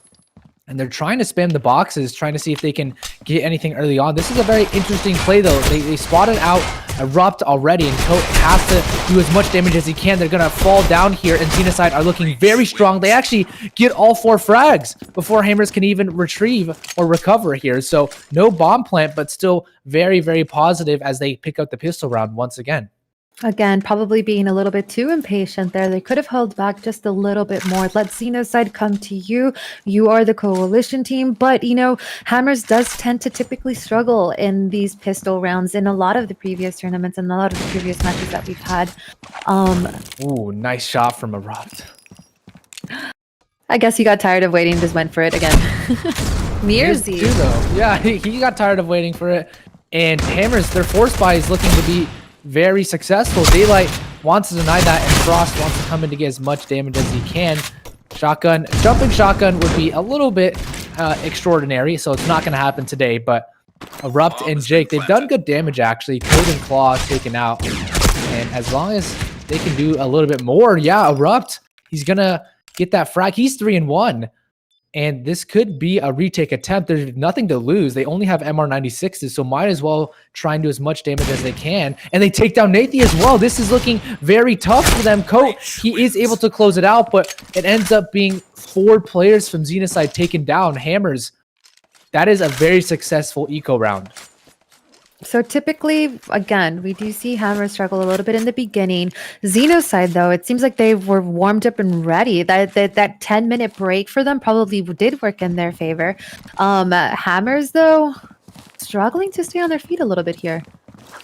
And they're trying to spam the boxes, trying to see if they can get anything early on. This is a very interesting play, though. They spotted out Erupt already, and Coat has to do as much damage as he can. They're going to fall down here, and Xenocide are looking very strong. They actually get all 4 frags before Hammers can even retrieve or recover here. So no bomb plant, but still very, very positive as they pick up the pistol round once again. Again, probably being a little bit too impatient there. They could have held back just a little bit more. Let Xenocide come to you. You are the coalition team. But, you know, Hammers does tend to typically struggle in these pistol rounds in a lot of the previous tournaments and a lot of the previous matches that we've had. Ooh, nice shot from Erupt. I guess he got tired of waiting, just went for it again. Mearsy. Too, though. Yeah, he got tired of waiting for it. And Hammers, their force buy is looking to be very successful. Daylight wants to deny that, and Frost wants to come in to get as much damage as he can. Shotgun, jumping shotgun would be a little bit extraordinary, so it's not going to happen today. But Erupt and Jake, they've done good damage actually. Code and Claw taken out, and as long as they can do a little bit more, yeah, Erupt, he's gonna get that frag. He's 3-1. And this could be a retake attempt. There's nothing to lose. They only have MR96s, so might as well try and do as much damage as they can. And they take down Nathy as well. This is looking very tough for them. Coat, he is able to close it out, but it ends up being 4 players from Xenocide taken down. Hammers, that is a very successful eco round. So typically, again, we do see Hammers struggle a little bit in the beginning. Xenocide, though, it seems like they were warmed up and ready. That 10-minute break for them probably did work in their favor. Hammers, though, struggling to stay on their feet a little bit here.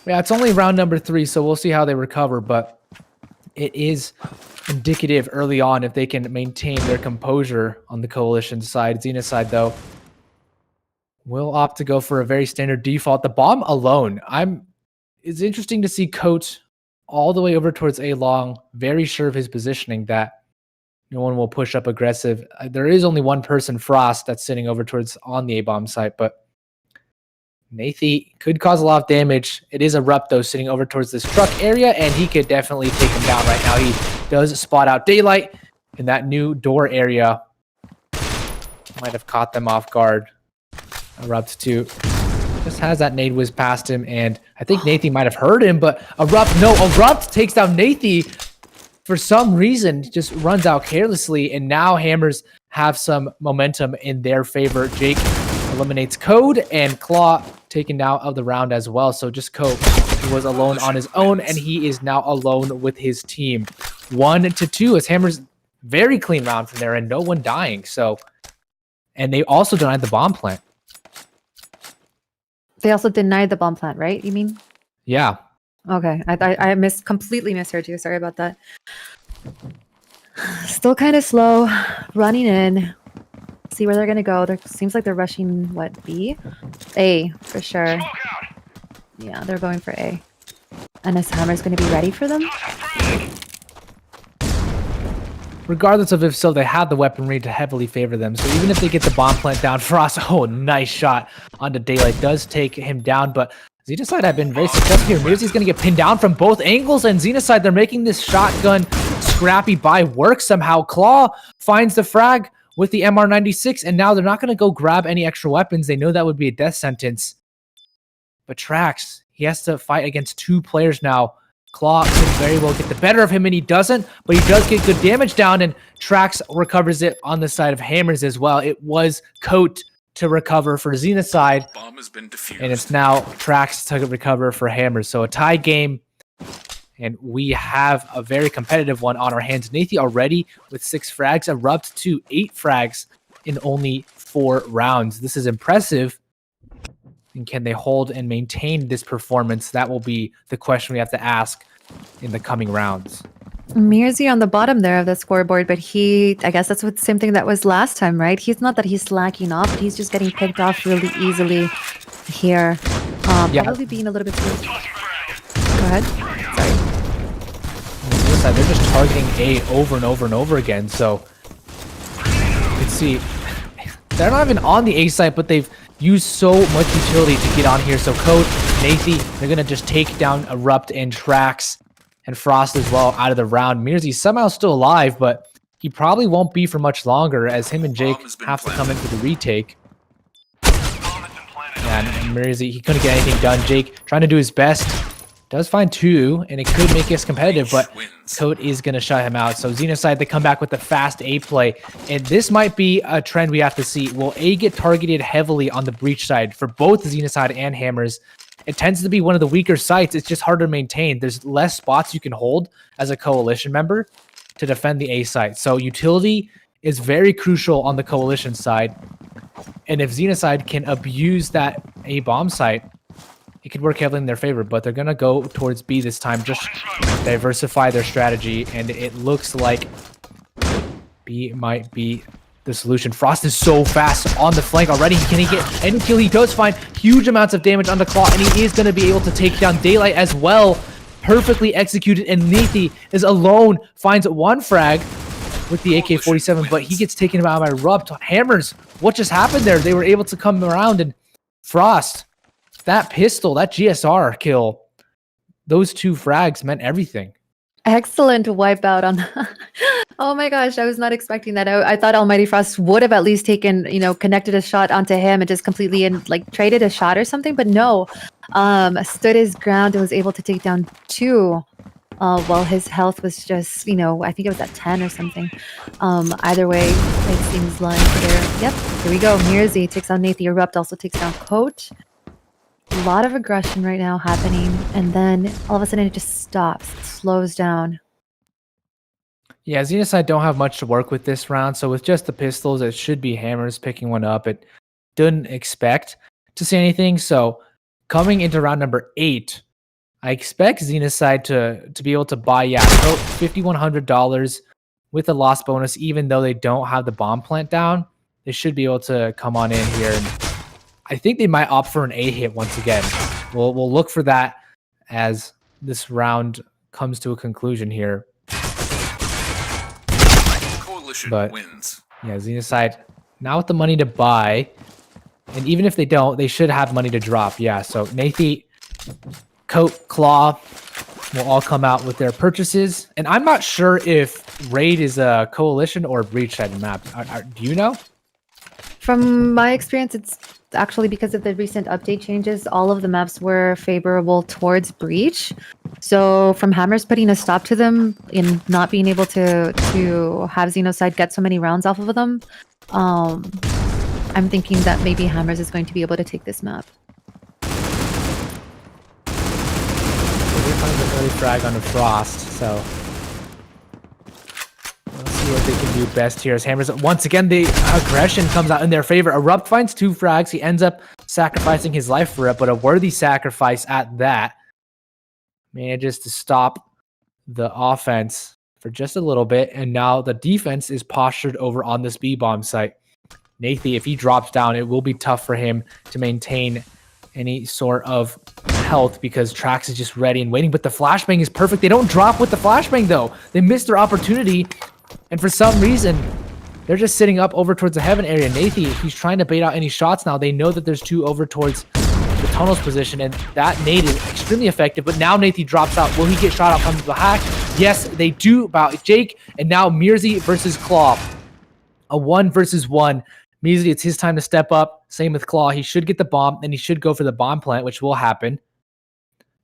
Yeah, it's only round number 3, so we'll see how they recover, but it is indicative early on if they can maintain their composure on the Coalition side. Xenocide, though, will opt to go for a very standard default. The bomb alone, it's interesting to see Coat all the way over towards A long, very sure of his positioning that no one will push up aggressive. There is only one person, Frost, that's sitting over towards on the A-bomb site, but Nathy could cause a lot of damage. It is Erupt, though, sitting over towards this truck area, and he could definitely take him down right now. He does spot out Daylight in that new door area. Might have caught them off guard. Erupt too just has that nade whiz past him, and I think Nathy might have heard him, but Erupt takes down Nathy for some reason, just runs out carelessly, and now Hammers have some momentum in their favor. Jake eliminates Code, and Claw taken out of the round as well. So just Code, who was alone on his own, and he is now alone with his team. 1-2 as Hammers, very clean round from there, and no one dying. So, and they also denied the bomb plant. They also denied the bomb plant, right? You mean? Yeah. Okay, I completely misheard you. Sorry about that. Still kind of slow, running in. See where they're gonna go. There seems like they're rushing what, B? A for sure. Yeah, they're going for A. And is Hammer's gonna be ready for them? Regardless of if so, they have the weaponry to heavily favor them. So even if they get the bomb plant down, Frost, oh, nice shot onto Daylight, does take him down. But Xenocide have been very successful here. Mirzi's going to get pinned down from both angles, and Xenocide, they're making this shotgun scrappy buy work somehow. Claw finds the frag with the MR96, and now they're not going to go grab any extra weapons. They know that would be a death sentence. But Trax, he has to fight against 2 players now. Claw could very well get the better of him, and he doesn't, but he does get good damage down, and Trax recovers it on the side of Hammers as well. It was Coat to recover for Xenocide, Bomb has been defused. and it's now Trax to recover for Hammers. So a tie game, and we have a very competitive one on our hands. Nathy already with 6 frags, Erupt to 8 frags in only 4 rounds. This is impressive. And can they hold and maintain this performance? That will be the question we have to ask in the coming rounds. Mirzi on the bottom there of the scoreboard, but I guess that's what same thing that was last time, right? He's not that he's slacking off, but he's just getting picked off really easily here. Yeah. Probably being a little bit too... Go ahead. Sorry. On the other side, they're just targeting A over and over and over again. So you can see they're not even on the A site, but they've used so much utility to get on here. So Code, Nathy, they're going to just take down Erupt and Trax and Frost as well out of the round. Mirzi's somehow still alive, but he probably won't be for much longer as him and Jake have to come in for the retake. Yeah, and Mirzi, he couldn't get anything done. Jake trying to do his best. Does find 2, and it could make us competitive, but Code is going to shut him out. So Xenocide, they come back with the fast A play, and this might be a trend we have to see. Will A get targeted heavily on the breach side for both Xenocide and Hammers? It tends to be one of the weaker sites. It's just harder to maintain. There's less spots you can hold as a coalition member to defend the A site. So utility is very crucial on the coalition side, and if Xenocide can abuse that A bomb site, it could work heavily in their favor, but they're going to go towards B this time, just diversify their strategy, and it looks like B might be the solution. Frost is so fast on the flank already. Can he get any kill? He does find huge amounts of damage on the Claw, and he is going to be able to take down Daylight as well. Perfectly executed, and Nathy is alone, finds 1 frag with the AK-47, but he gets taken out by Erupt. Hammers, what just happened there? They were able to come around, and Frost, that pistol, that GSR kill, those 2 frags meant everything. Excellent wipeout on Oh my gosh, I was not expecting that. I thought Almighty Frost would have at least taken, connected a shot onto him and just completely traded a shot or something, but no. Stood his ground and was able to take down 2 while his health was just, I think it was at 10 or something. Either way, it seems like they're... Yep, here we go. Mirzi takes on Nathy. Erupt also takes down Coach. A lot of aggression right now happening, and then all of a sudden it just stops. It slows down. Yeah, Xenocide don't have much to work with this round, so with just the pistols, it should be Hammers picking one up. It didn't expect to see anything, so coming into round number 8, I expect Xenocide to be able to buy, $5,100 with a loss bonus, even though they don't have the bomb plant down. They should be able to come on in here, and I think they might opt for an A hit once again. We'll look for that as this round comes to a conclusion here. But wins. Yeah, Xenocide now with the money to buy, and even if they don't, they should have money to drop. Yeah, so Nathy, Coat, Claw will all come out with their purchases, and I'm not sure if Raid is a coalition or a breach side map. Do you know? From my experience, it's actually because of the recent update changes, all of the maps were favorable towards breach. So from Hammers putting a stop to them in not being able to have Xenocide get so many rounds off of them, I'm thinking that maybe Hammers is going to be able to take this map. They find an early frag on the Frost, so let's see what they can do best here as Hammers. Once again, the aggression comes out in their favor. Erupt finds 2 frags. He ends up sacrificing his life for it, but a worthy sacrifice at that. Manages to stop the offense for just a little bit, and now the defense is postured over on this B-bomb site. Nathy, if he drops down, it will be tough for him to maintain any sort of health because Trax is just ready and waiting, but the flashbang is perfect. They don't drop with the flashbang, though. They missed their opportunity, and for some reason, they're just sitting up over towards the heaven area. Nathy, he's trying to bait out any shots now. They know that there's 2 over towards the tunnels position, and that nade is extremely effective, but now Nathy drops out. Will he get shot out from the hack? Yes, they do about Jake, and now Mirzi versus Claw. A 1 versus 1. Mirzi, it's his time to step up. Same with Claw. He should get the bomb, and he should go for the bomb plant, which will happen.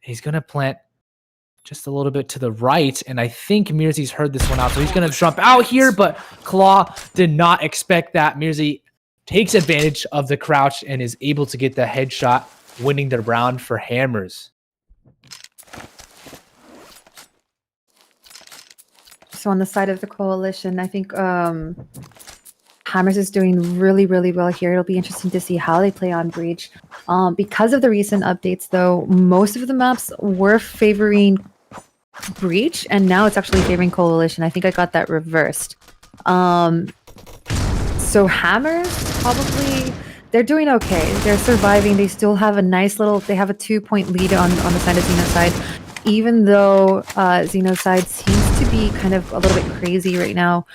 He's going to plant just a little bit to the right, and I think Mirzi's heard this one out, so he's going to jump out here, but Claw did not expect that. Mirzi takes advantage of the crouch and is able to get the headshot, winning the round for Hammers. So on the side of the coalition, I think Hammers is doing really, really well here. It'll be interesting to see how they play on Breach. Because of the recent updates, though, most of the maps were favoring Breach, and now it's actually favoring Coalition. I think I got that reversed. So Hammers, probably, they're doing okay. They're surviving. They still have a nice little, they have a 2-point lead on the side of Xenocide. Even though Xenocide seems to be kind of a little bit crazy right now.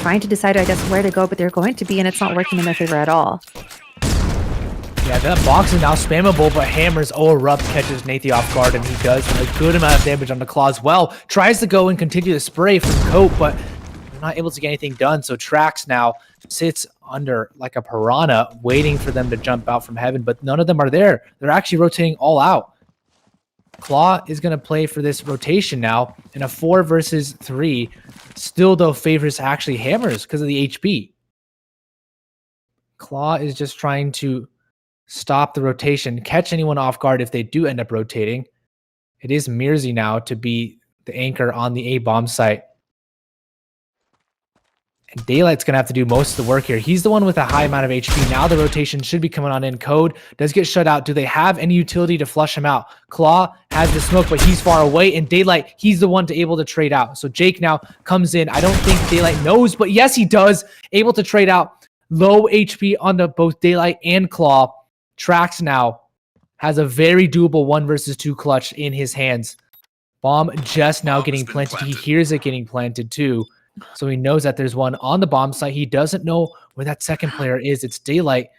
Trying to decide, I guess, where to go, but they're going to be, and it's not working in their favor at all. Yeah, that box is now spammable, but Hammers Erupt catches Nathy off guard, and he does a good amount of damage on the claw as well. Tries to go and continue to spray from Cope, but they're not able to get anything done. So Trax now sits under like a piranha, waiting for them to jump out from heaven, but none of them are there. They're actually rotating all out. Claw is going to play for this rotation now in a 4 versus 3. Still, though, favors actually Hammers because of the HP. Claw is just trying to stop the rotation, catch anyone off guard if they do end up rotating. It is Mirzi now to be the anchor on the A-bomb site. And Daylight's going to have to do most of the work here. He's the one with a high amount of HP. Now the rotation should be coming on in. Code does get shut out. Do they have any utility to flush him out? Claw has the smoke, but he's far away. And Daylight, he's the one to able to trade out. So Jake now comes in. I don't think Daylight knows, but yes, he does. Able to trade out. Low HP on the both Daylight and Claw. Trax now has a very doable 1 versus 2 clutch in his hands. Bomb just now getting planted. He hears it getting planted too. So he knows that there's one on the bomb site. He doesn't know where that second player is. It's Daylight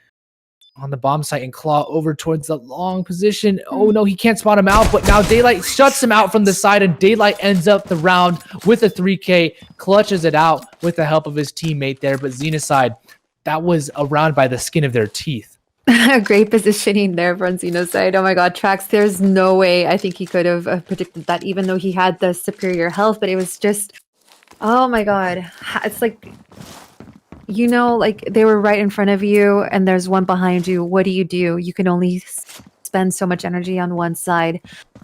on the bomb site and Claw over towards the long position. Oh no, he can't spot him out, but now Daylight shuts him out from the side, and Daylight ends up the round with a 3K, clutches it out with the help of his teammate there. But Xenocide, that was a round by the skin of their teeth. Great positioning there from Xenocide. Oh my god, Trax, there's no way I think he could have predicted that, even though he had the superior health, but it was just, oh my god. It's like, you know, like they were right in front of you and there's one behind you. What do? You can only spend so much energy on one side.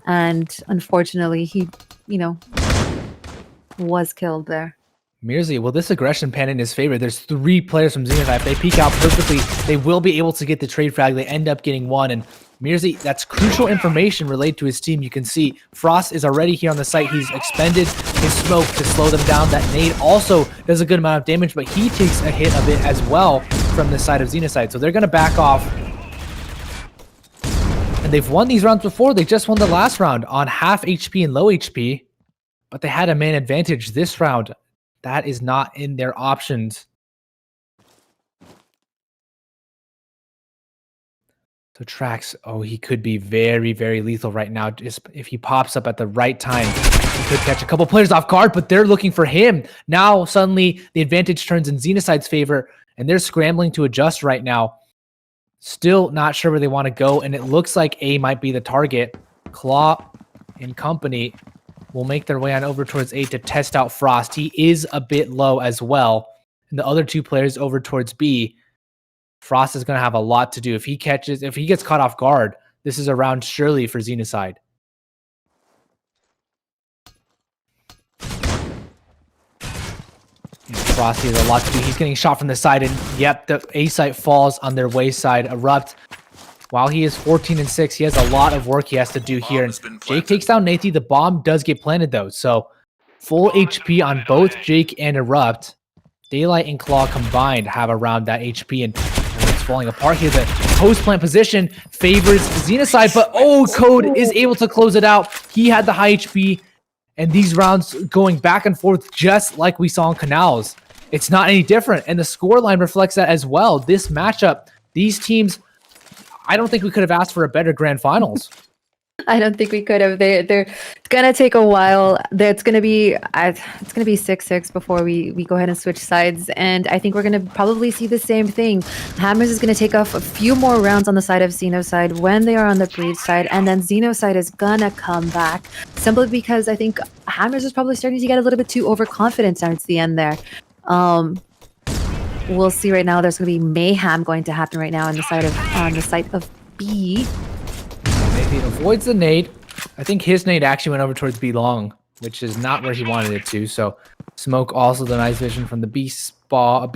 And unfortunately, he, you know, was killed there. Mirzi, well, this aggression pan in his favor. There's 3 players from Xenocide. If they peek out perfectly, they will be able to get the trade frag. They end up getting 1. And Mirzi, that's crucial information related to his team. You can see Frost is already here on the site. He's expended his smoke to slow them down. That nade also does a good amount of damage, but he takes a hit of it as well from the side of Xenocide. So they're going to back off. And they've won these rounds before. They just won the last round on half HP and low HP, but they had a man advantage this round. That is not in their options. So Trax, oh, he could be very, very lethal right now. Just if he pops up at the right time, he could catch a couple players off guard, but they're looking for him. Now, suddenly, the advantage turns in Xenocide's favor, and they're scrambling to adjust right now. Still not sure where they want to go, and it looks like A might be the target. Claw and company will make their way on over towards A to test out Frost. He is a bit low as well. And the other 2 players over towards B. Frost is going to have a lot to do. If he gets caught off guard, this is a round surely for Xenocide. Frosty has a lot to do. He's getting shot from the side, and yep, the A site falls on their way side. Erupt. While he is 14-6, he has a lot of work he has to do here. And Jake takes down Nathy. The bomb does get planted, though. So full HP on both Jake and Erupt. Daylight and Claw combined have around that HP. And it's falling apart here. The post-plant position favors Xenocide. But, oh, Code is able to close it out. He had the high HP. And these rounds going back and forth just like we saw in Canals. It's not any different. And the scoreline reflects that as well. This matchup, these teams, I don't think we could have asked for a better grand finals. I don't think we could have. They're gonna take a while. It's gonna be 6-6 before we go ahead and switch sides, and I think we're gonna probably see the same thing. Hammers is gonna take off a few more rounds on the side of Xenocide when they are on the Breach side, and then Xenocide is gonna come back simply because I think Hammers is probably starting to get a little bit too overconfident towards the end there. we'll see right now. There's going to be mayhem going to happen right now on the side of B. Maybe it avoids the nade. I think his nade actually went over towards B long, which is not where he wanted it to. So smoke also the nice vision from the B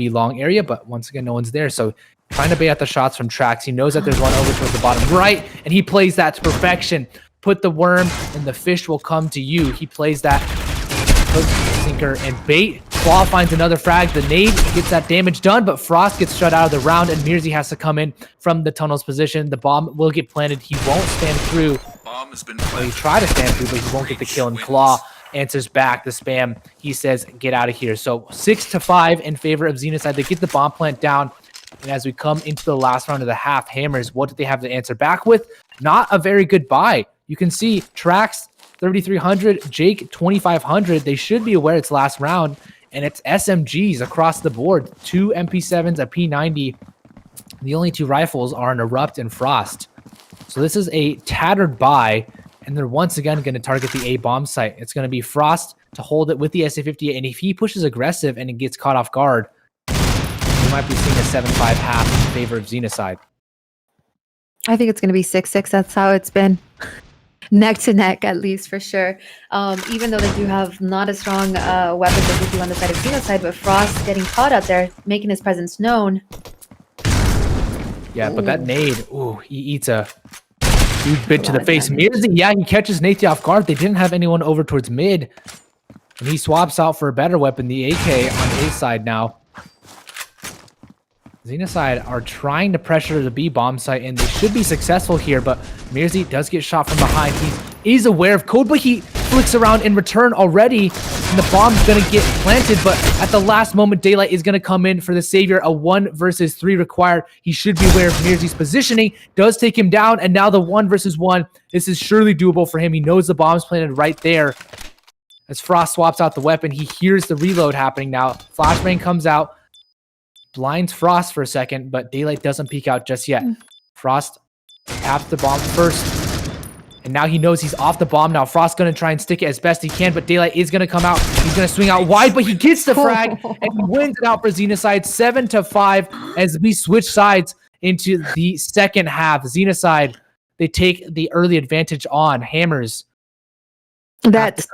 long area, but once again, no one's there. So trying to bait out the shots from Trax. He knows that there's one over towards the bottom right, and he plays that to perfection. Put the worm, and the fish will come to you. He plays that hook, sinker, and bait. Claw finds another frag. The nade gets that damage done, but Frost gets shut out of the round, and Mirzi has to come in from the tunnel's position. The bomb will get planted. He won't stand through. Bomb has been Well, he planted. tried to stand through, but he won't get the kill. And Claw answers back the spam. He says, get out of here. So 6-5 in favor of Xenocide. They get the bomb plant down. And as we come into the last round of the half, Hammers, what did they have to answer back with? Not a very good buy. You can see Trax 3,300, Jake 2,500. They should be aware it's last round. And it's SMGs across the board. 2 MP7s, a P90. The only 2 rifles are an Erupt and Frost. So this is a tattered buy, and they're once again going to target the A bomb site. It's going to be Frost to hold it with the SA-50, and if he pushes aggressive and it gets caught off guard, we might be seeing a 7-5 half in favor of Xenocide. I think it's going to be 6-6. That's how it's been. Neck to neck, at least, for sure. Even though they do have not as strong weapons as they do on the side of Xenocide, but Frost getting caught out there, making his presence known. Yeah, but that nade, ooh, he eats a huge bit to the face. Mirzi, yeah, he catches Nathan off guard. They didn't have anyone over towards mid. And he swaps out for a better weapon, the AK on A side now. Xenocide are trying to pressure the B bomb site, and they should be successful here, but Mirzi does get shot from behind. He is aware of code, but he flicks around in return already, and the bomb's going to get planted, but at the last moment, Daylight is going to come in for the savior. A 1 versus 3 required. He should be aware of Mirzi's positioning, does take him down, and now the 1 versus 1. This is surely doable for him. He knows the bomb's planted right there. As Frost swaps out the weapon, he hears the reload happening now. Flashbang comes out, blinds Frost for a second, but Daylight doesn't peek out just yet. Frost taps the bomb first, and now he knows he's off the bomb. Now Frost's going to try and stick it as best he can, but Daylight is going to come out. He's going to swing out wide, but he gets the frag, and he wins it out for Xenocide 7-5 as we switch sides into the second half. Xenocide, they take the early advantage on Hammers. That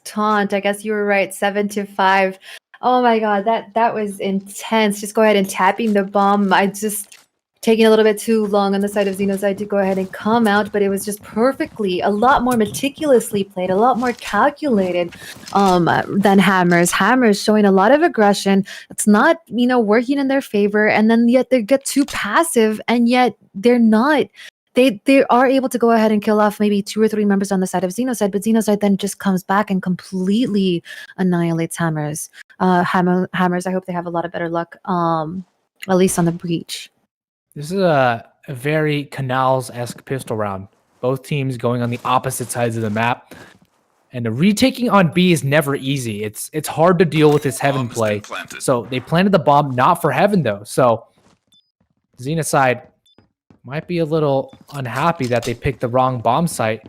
taunt. I guess you were right. 7-5. Oh my god, that was intense. Just go ahead and tapping the bomb. I just taking a little bit too long on the side of Xenocide to go ahead and come out, but it was just perfectly, a lot more meticulously played, a lot more calculated than Hammers. Hammers showing a lot of aggression. It's not, working in their favor, and then yet they get too passive, and yet they're not. They are able to go ahead and kill off maybe 2 or 3 members on the side of Xenocide, but Xenocide then just comes back and completely annihilates Hammers. Hammers, I hope they have a lot of better luck, at least on the breach. This is a very Canals-esque pistol round. Both teams going on the opposite sides of the map. And the retaking on B is never easy. It's hard to deal with this Heaven play. So they planted the bomb not for Heaven, though. So Xenocide might be a little unhappy that they picked the wrong bomb site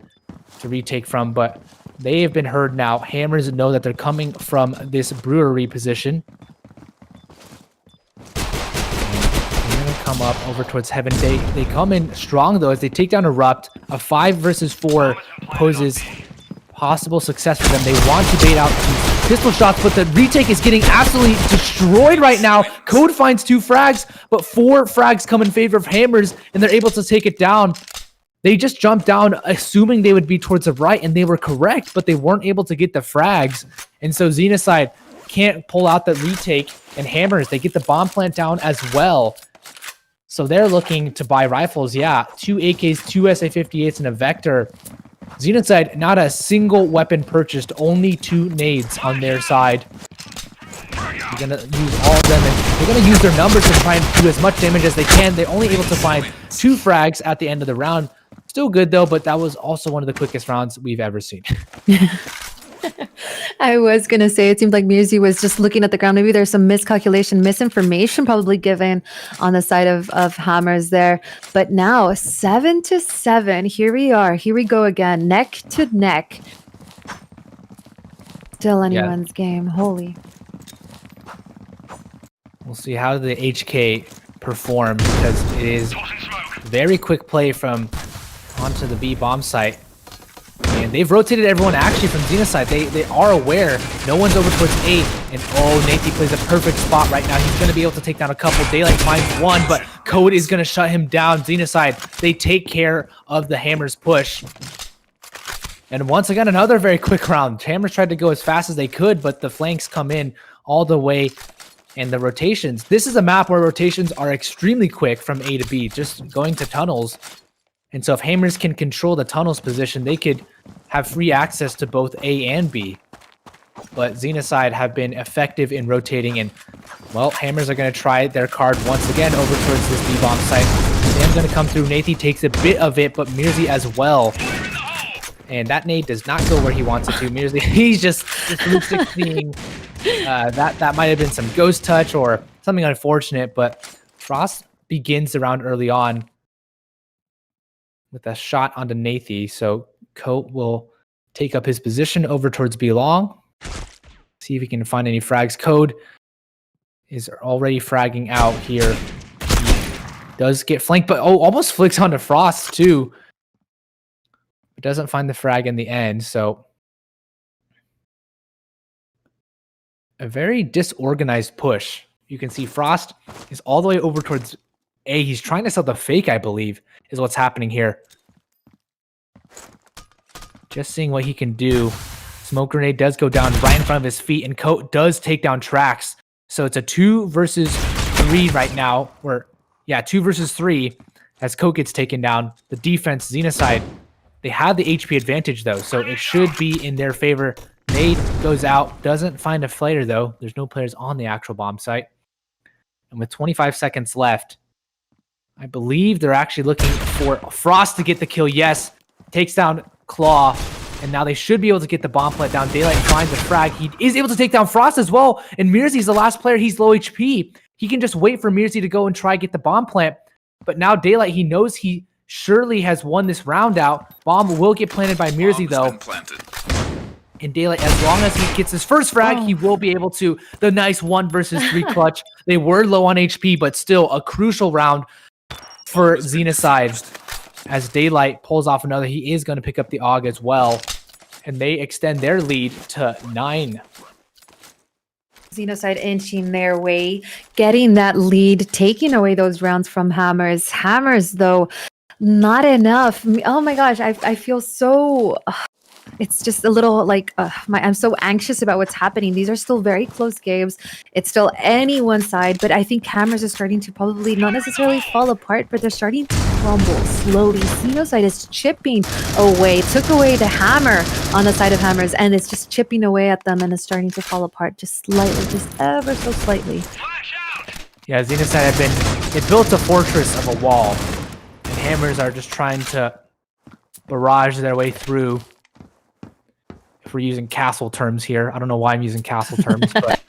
to retake from, but they have been heard now. Hammers know that they're coming from this brewery position. And they're going to come up over towards Heaven. They come in strong, though, as they take down Erupt. A 5 versus 4 poses possible success for them. They want to bait out pistol shots, but the retake is getting absolutely destroyed right now. Code finds 2 frags, but 4 frags come in favor of Hammers, and they're able to take it down. They just jumped down assuming they would be towards the right, and they were correct, but they weren't able to get the frags. And so Xenocide can't pull out the retake, and Hammers, they get the bomb plant down as well. So they're looking to buy rifles. Yeah, 2 AKs, 2 SA-58s, and a Vector. Xenocide, not a single weapon purchased, only 2 nades on their side. They're going to use all of them, and they're going to use their numbers to try and do as much damage as they can. They're only able to find 2 frags at the end of the round. Still good, though, but that was also one of the quickest rounds we've ever seen. I was going to say, it seemed like Mirzi was just looking at the ground. Maybe there's some miscalculation, misinformation probably given on the side of Hammers there. But now, 7-7. Here we are. Here we go again. Neck to neck. Still anyone's game. Holy. We'll see how the HK perform because it is very quick play from onto the B bomb site. And they've rotated everyone actually from Xena's side. They are aware. No one's over towards A. And oh, Nathy plays a perfect spot right now. He's going to be able to take down a couple. Daylight finds one, but Code is going to shut him down. Xena's side, they take care of the Hammers push. And once again, another very quick round. Hammers tried to go as fast as they could, but the flanks come in all the way. And the rotations. This is a map where rotations are extremely quick from A to B, just going to tunnels. And so if Hammers can control the tunnels position, they could have free access to both A and B. But Xena's side have been effective in rotating, and well, Hammers are going to try their card once again over towards this B-bomb site. Sam's going to come through. Nathy takes a bit of it, but Mirzi as well. And that nade does not go where he wants it to. Mirzi, he's just 360ing. That might have been some ghost touch or something unfortunate, but Frost begins the round early on with a shot onto Nathy. So Coat will take up his position over towards B long. See if he can find any frags. Code is already fragging out here. He does get flanked, but oh, almost flicks onto Frost too. But doesn't find the frag in the end, so a very disorganized push. You can see Frost is all the way over towards A. He's trying to sell the fake, I believe, is what's happening here. Just seeing what he can do. Smoke grenade does go down right in front of his feet, and Coat does take down Trax. So it's a 2 versus 3 right now. Or, yeah, 2 versus 3 as Coat gets taken down. The defense, Xena side, they have the HP advantage, though, so it should be in their favor. Nade goes out, doesn't find a fighter, though. There's no players on the actual bomb site. And with 25 seconds left, I believe they're actually looking for Frost to get the kill. Yes, takes down Claw, and now they should be able to get the bomb plant down. Daylight finds a frag. He is able to take down Frost as well, and Mirzi's the last player. He's low HP. He can just wait for Mirzi to go and try get the bomb plant. But now Daylight, he knows he surely has won this round out. Bomb will get planted by Mirzi, though. And Daylight, as long as he gets his first frag, he will be able to. The nice 1 versus 3 clutch. They were low on HP, but still a crucial round for Xena side. As Daylight pulls off another, he is going to pick up the AUG as well. And they extend their lead to 9. Xena side inching their way, getting that lead, taking away those rounds from Hammers. Hammers, though, not enough. Oh my gosh, I feel so... it's just a little like I'm so anxious about what's happening. These are still very close games. It's still anyone's side, but I think Hammers are starting to probably not necessarily fall apart, but they're starting to crumble slowly. Xeno side is chipping away, took away the hammer on the side of Hammers, and it's just chipping away at them, and it's starting to fall apart just slightly, just ever so slightly. Yeah, Xena side have been, they built a fortress of a wall, and Hammers are just trying to barrage their way through. If we're using castle terms here. I don't know why I'm using castle terms, but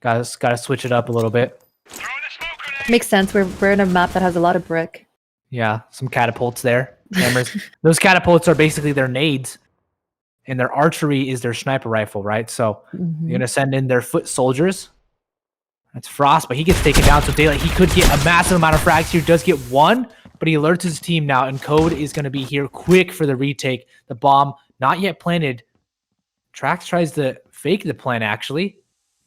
gotta switch it up a little bit. Makes sense. We're in a map that has a lot of brick. Yeah, some catapults there. Hammers. Those catapults are basically their nades, and their archery is their sniper rifle, right? So you're gonna send in their foot soldiers. That's Frost, but he gets taken down. So Daylight, he could get a massive amount of frags here. Does get 1, but he alerts his team now, and Code is gonna be here quick for the retake. The bomb not yet planted. Trax tries to fake the plan, actually.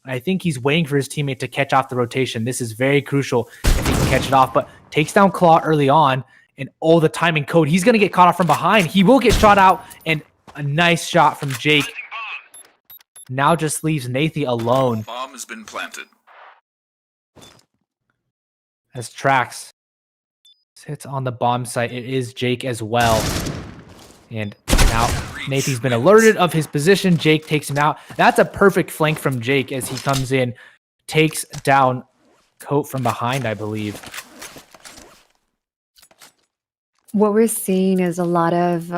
I think he's waiting for his teammate to catch off the rotation. This is very crucial if he can catch it off, but takes down Claw early on, and all the timing Code. He's going to get caught off from behind. He will get shot out, and a nice shot from Jake. Now just leaves Nathy alone. Bomb has been planted. As Trax sits on the bomb site, it is Jake as well. And now Nathy's been alerted of his position. Jake takes him out. That's a perfect flank from Jake as he comes in, takes down Coat from behind, I believe. What we're seeing is a lot of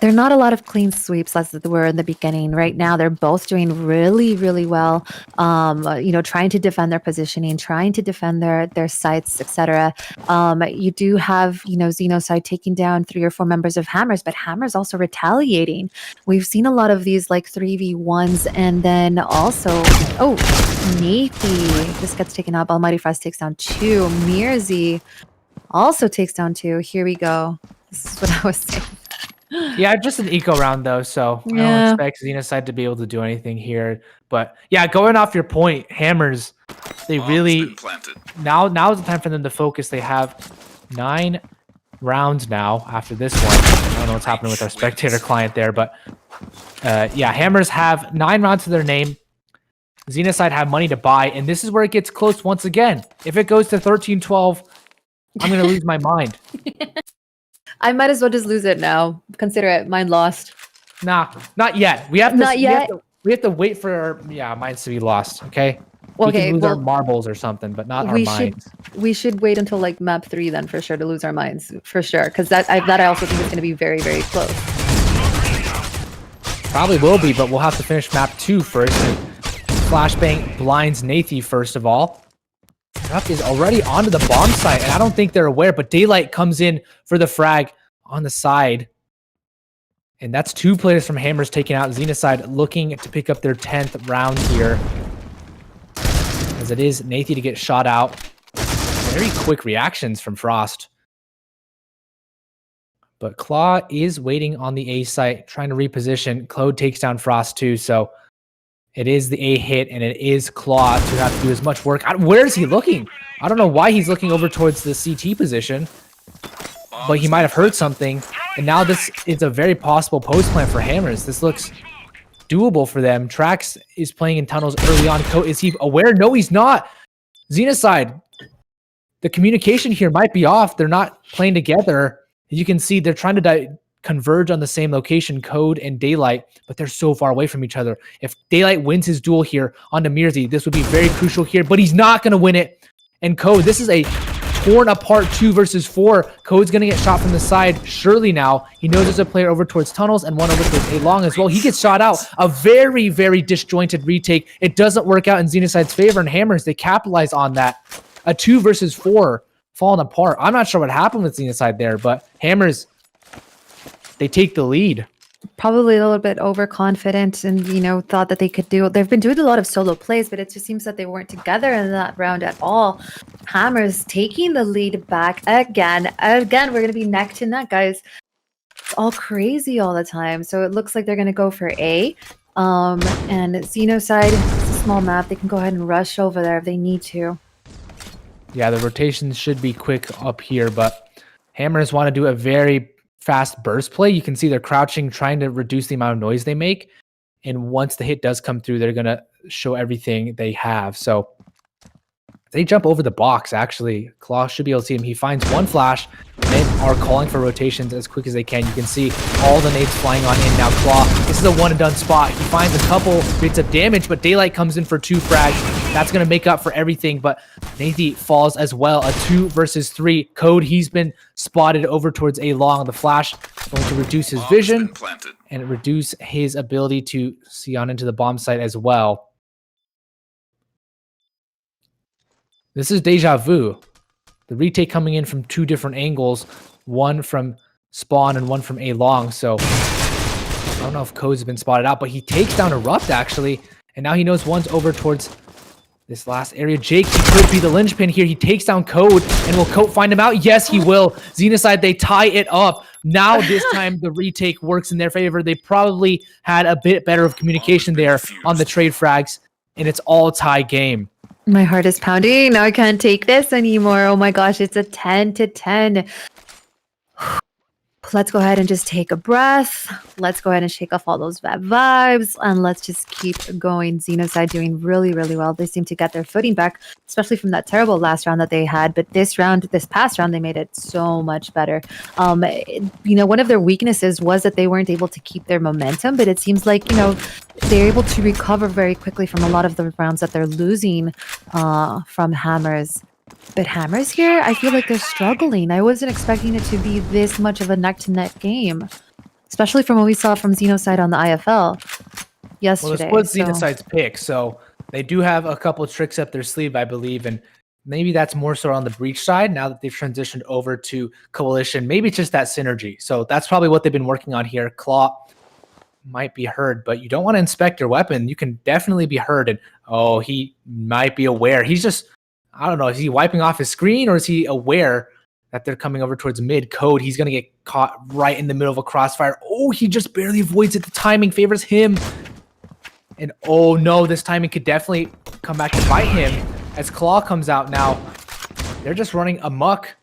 There are not a lot of clean sweeps as there were in the beginning. Right now, they're both doing really, really well. Trying to defend their positioning, trying to defend their sites, etc. You do have, Xenoside taking down 3 or 4 members of Hammers, but Hammers also retaliating. We've seen a lot of these like 3v1s, and then also, Nathy, this gets taken out. Almighty Frost takes down 2. Mirzi also takes down 2. Here we go. This is what I was saying. Yeah, just an eco round though, so I don't expect Xenoside to be able to do anything here. But yeah, going off your point, Hammers, they really now's the time for them to focus. They have 9 rounds now after this one. I don't know what's happening with our spectator client there, but yeah, Hammers have 9 rounds to their name. Xenoside have money to buy, and this is where it gets close once again. If it goes to 13-12, I'm gonna lose my mind. I might as well just lose it now. Consider it mine lost. Nah, not yet. We have to. Not yet. We have to wait for our mines to be lost. Okay. We can lose our marbles or something, but not our mines. We should wait until like map 3 then for sure to lose our mines for sure, because that I also think is going to be very, very close. Probably will be, but we'll have to finish map 2 first. And Flashbang blinds Nathy first of all. Duck is already onto the bomb site, and I don't think they're aware, but Daylight comes in for the frag on the side. And that's 2 players from Hammers taking out. Xenoside looking to pick up their 10th round here. As it is Nathy to get shot out. Very quick reactions from Frost. But Claw is waiting on the A site, trying to reposition. Claude takes down Frost too, so it is the A hit, and it is Claw to have to do as much work. Where is he looking? I don't know why he's looking over towards the CT position, but he might have heard something. And now this is a very possible post plan for Hammers. This looks doable for them. Trax is playing in tunnels early on. Is he aware? No, he's not. Xenoside, the communication here might be off. They're not playing together. You can see they're trying to converge on the same location, Code and Daylight, but they're so far away from each other. If Daylight wins his duel here onto Mirzi, this would be very crucial here, but he's not going to win it. And Code, this is a torn apart 2 versus 4. Code's going to get shot from the side surely now. He knows there's a player over towards tunnels and one over towards A long as well. He gets shot out. A very, very disjointed retake. It doesn't work out in Xenoside's favor, and Hammers, they capitalize on that. A 2 versus 4 falling apart. I'm not sure what happened with Xenoside there, but Hammers, they take the lead. Probably a little bit overconfident and, thought that they could do it. They've been doing a lot of solo plays, but it just seems that they weren't together in that round at all. Hammers taking the lead back again. Again, we're going to be neck to neck, guys. It's all crazy all the time. So it looks like they're going to go for A. And Xenoside, it's a small map. They can go ahead and rush over there if they need to. Yeah, the rotations should be quick up here, but Hammers want to do a very fast burst play. You can see they're crouching, trying to reduce the amount of noise they make. And once the hit does come through, they're going to show everything they have. So they jump over the box, actually. Claw should be able to see him. He finds one flash and are calling for rotations as quick as they can. You can see all the nades flying on in now. Claw, this is a one and done spot. He finds a couple bits of damage, but Daylight comes in for 2 frags. That's going to make up for everything, but Nathy falls as well. A 2 versus 3. Code, he's been spotted over towards A long. The flash going to reduce his vision and reduce his ability to see on into the bomb site as well. This is Deja Vu. The retake coming in from 2 different angles, one from spawn and one from A long. So I don't know if Code's been spotted out, but he takes down Erupt actually. And now he knows one's over towards this last area. Jake, he could be the linchpin here. He takes down Code, and will Code find him out? Yes, he will. Xenoside, they tie it up. Now this time the retake works in their favor. They probably had a bit better of communication there on the trade frags, and it's all tie game. My heart is pounding. Now I can't take this anymore. Oh my gosh, it's a 10-10. Let's go ahead and just take a breath. Let's go ahead and shake off all those bad vibes, and let's just keep going. Xenoside doing really, really well. They seem to get their footing back, especially from that terrible last round that they had. But this past round, they made it so much better. One of their weaknesses was that they weren't able to keep their momentum, but it seems like, they're able to recover very quickly from a lot of the rounds that they're losing from Hammers. But Hammers here, I feel like they're struggling. I wasn't expecting it to be this much of a neck-to-neck game. especially from what we saw from Xenocide on the IFL yesterday. Well, this was Xenocide's pick, so they do have a couple of tricks up their sleeve, I believe, and maybe that's more so on the breach side now that they've transitioned over to Coalition. Maybe it's just that synergy. So that's probably what they've been working on here. Claw might be heard, but you don't want to inspect your weapon. You can definitely be heard, and oh, he might be aware. He's just, I don't know, is he wiping off his screen or is he aware that they're coming over towards mid code? He's going to get caught right in the middle of a crossfire. Oh, he just barely avoids it. The timing favors him. And oh no, this timing could definitely come back to bite him as Claw comes out now. They're just running amok.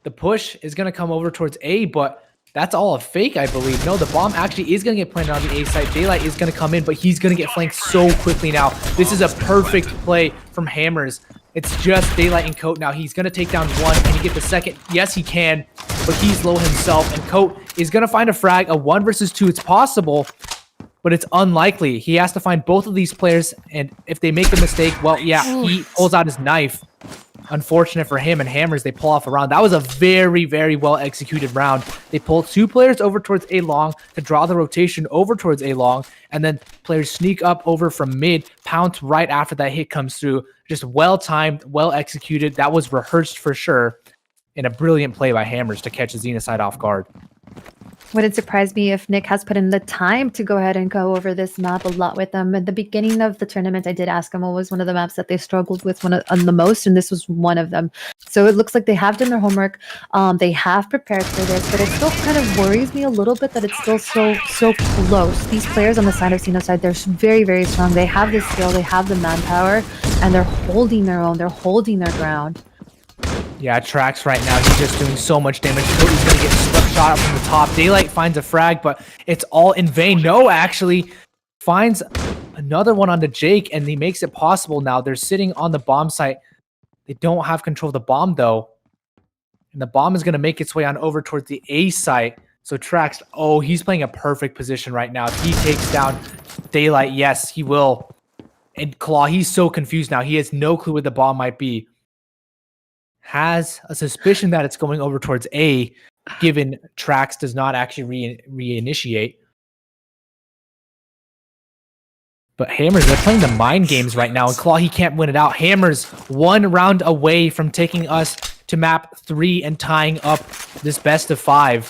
The push is going to come over towards A, but that's all a fake, I believe. No, the bomb actually is going to get planted on the A side. Daylight is going to come in, but he's going to get flanked so quickly now. This is a perfect play from Hammers. It's just Daylight and Coat now. He's going to take down one. Can he get the second? Yes, he can, but he's low himself, and Coat is going to find a frag. A 1 versus 2, it's possible, but it's unlikely. He has to find both of these players, and if they make a mistake, well, yeah, he pulls out his knife. Unfortunate for him and Hammers, they pull off a round. That was a very, very well executed round. They pull 2 players over towards A long to draw the rotation over towards A long, and then players sneak up over from mid, pounce right after that hit comes through. Just well timed, well executed. That was rehearsed for sure, and a brilliant play by Hammers to catch a Xenocide off guard. Wouldn't surprise me if Nick has put in the time to go ahead and go over this map a lot with them. At the beginning of the tournament, I did ask him what was one of the maps that they struggled with on the most, and this was one of them. So it looks like they have done their homework. They have prepared for this, but it still kind of worries me a little bit that it's still so close. These players on the side of Xenocide, they're very, very strong. They have the skill, they have the manpower, and they're holding their own. They're holding their ground. Yeah, Trax right now, he's just doing so much damage. Cody's going to get shot up from the top. Daylight finds a frag, but it's all in vain. No, actually finds another one onto Jake, and he makes it possible now. They're sitting on the bomb site. They don't have control of the bomb, though. And the bomb is going to make its way on over towards the A site. So Trax, oh, he's playing a perfect position right now. If he takes down Daylight, yes, he will. And Claw, he's so confused now. He has no clue where the bomb might be. Has a suspicion that it's going over towards A, given Trax does not actually reinitiate. But Hammers, they're playing the mind games right now, and Claw, he can't win it out. Hammers 1 round away from taking us to map 3 and tying up this best of 5.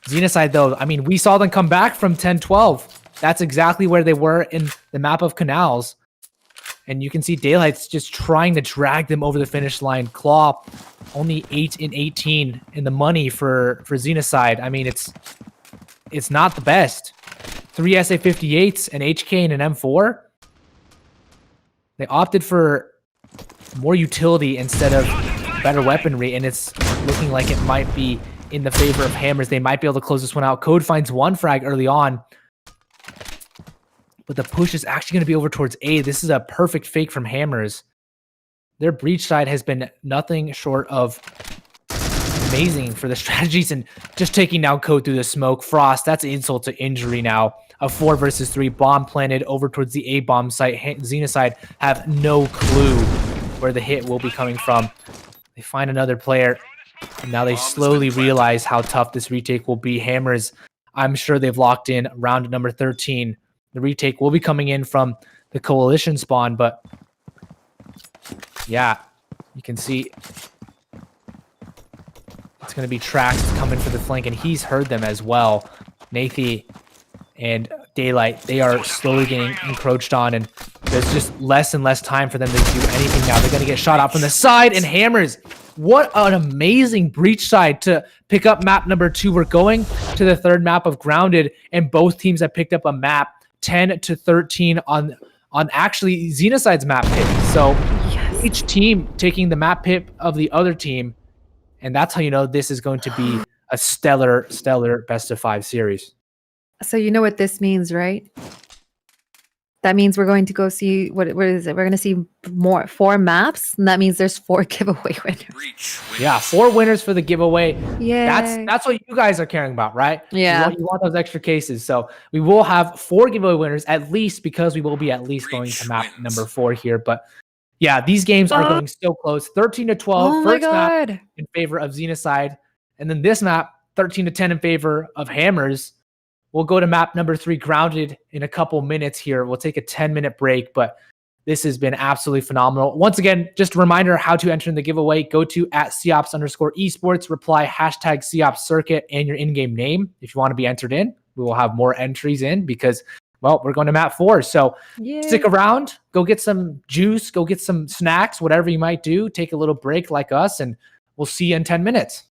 Xenocide, though, I mean, we saw them come back from 10-12. That's exactly where they were in the map of Canals. And you can see Daylight's just trying to drag them over the finish line. Claw, only 8-18 in the money for Xenocide. I mean, it's not the best. 3 SA58s, an HK, and an M4. They opted for more utility instead of better weaponry, and it's looking like it might be in the favor of Hammers. They might be able to close this one out. Code finds 1 frag early on. But the push is actually going to be over towards A. This is a perfect fake from Hammers. Their breach side has been nothing short of amazing for the strategies and just taking down Code through the smoke. Frost, that's insult to injury now. A 4 versus 3 bomb planted over towards the A bomb site. Xenocide have no clue where the hit will be coming from. They find another player, and now they slowly realize how tough this retake will be. Hammers, I'm sure they've locked in round number 13. The retake will be coming in from the Coalition spawn, but yeah, you can see it's going to be Trax coming for the flank, and he's heard them as well. Nathi and Daylight, they are slowly getting encroached on, and there's just less and less time for them to do anything now. They're going to get shot out from the side, and Hammers, what an amazing breach side to pick up map number 2. We're going to the 3rd map of Grounded, and both teams have picked up a map. 10-13 on actually Xenocide's map pick. So yes, each team taking the map pick of the other team, and that's how you know this is going to be a stellar best of 5 series. So you know what this means, right? That means we're going to go see what is it? We're going to see 4 maps, and that means there's 4 giveaway winners. Yeah, 4 winners for the giveaway. Yeah, that's what you guys are caring about, right? Yeah, you want those extra cases. So we will have 4 giveaway winners at least, because we will be at least going to map number 4 here. But yeah, these games are going so close. 13-12, first map in favor of Xenocide, and then this map 13-10 in favor of Hammers. We'll go to map number 3, Grounded, in a couple minutes here. We'll take a 10-minute break, but this has been absolutely phenomenal. Once again, just a reminder how to enter in the giveaway. Go to @Seops_esports, reply #SeopsCircuit and your in-game name if you want to be entered in. We will have more entries in because, well, we're going to map 4. So stick around, go get some juice, go get some snacks, whatever you might do. Take a little break like us, and we'll see you in 10 minutes.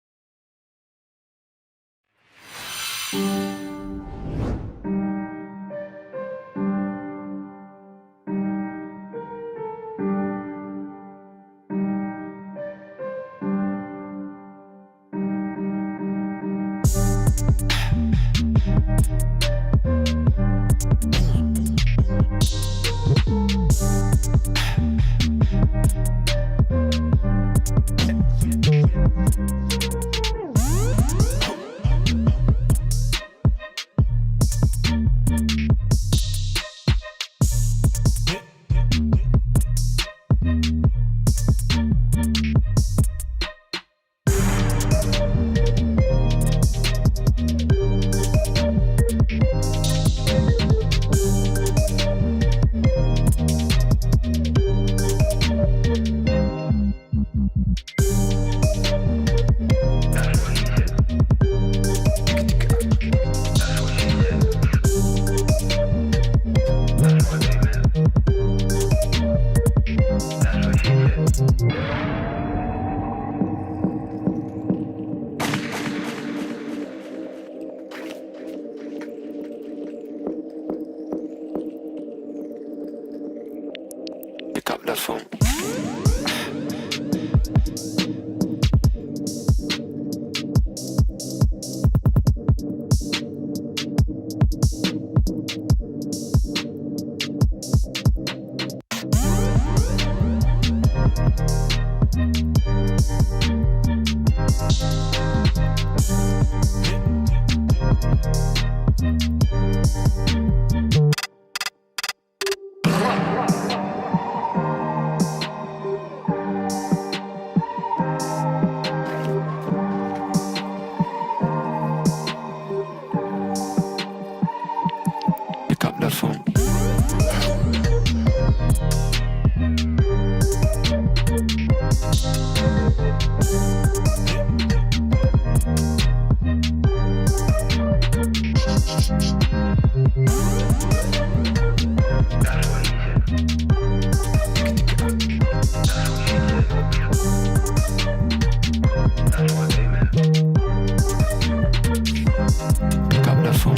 Pick up the phone. Pick up the phone. Pick up the phone.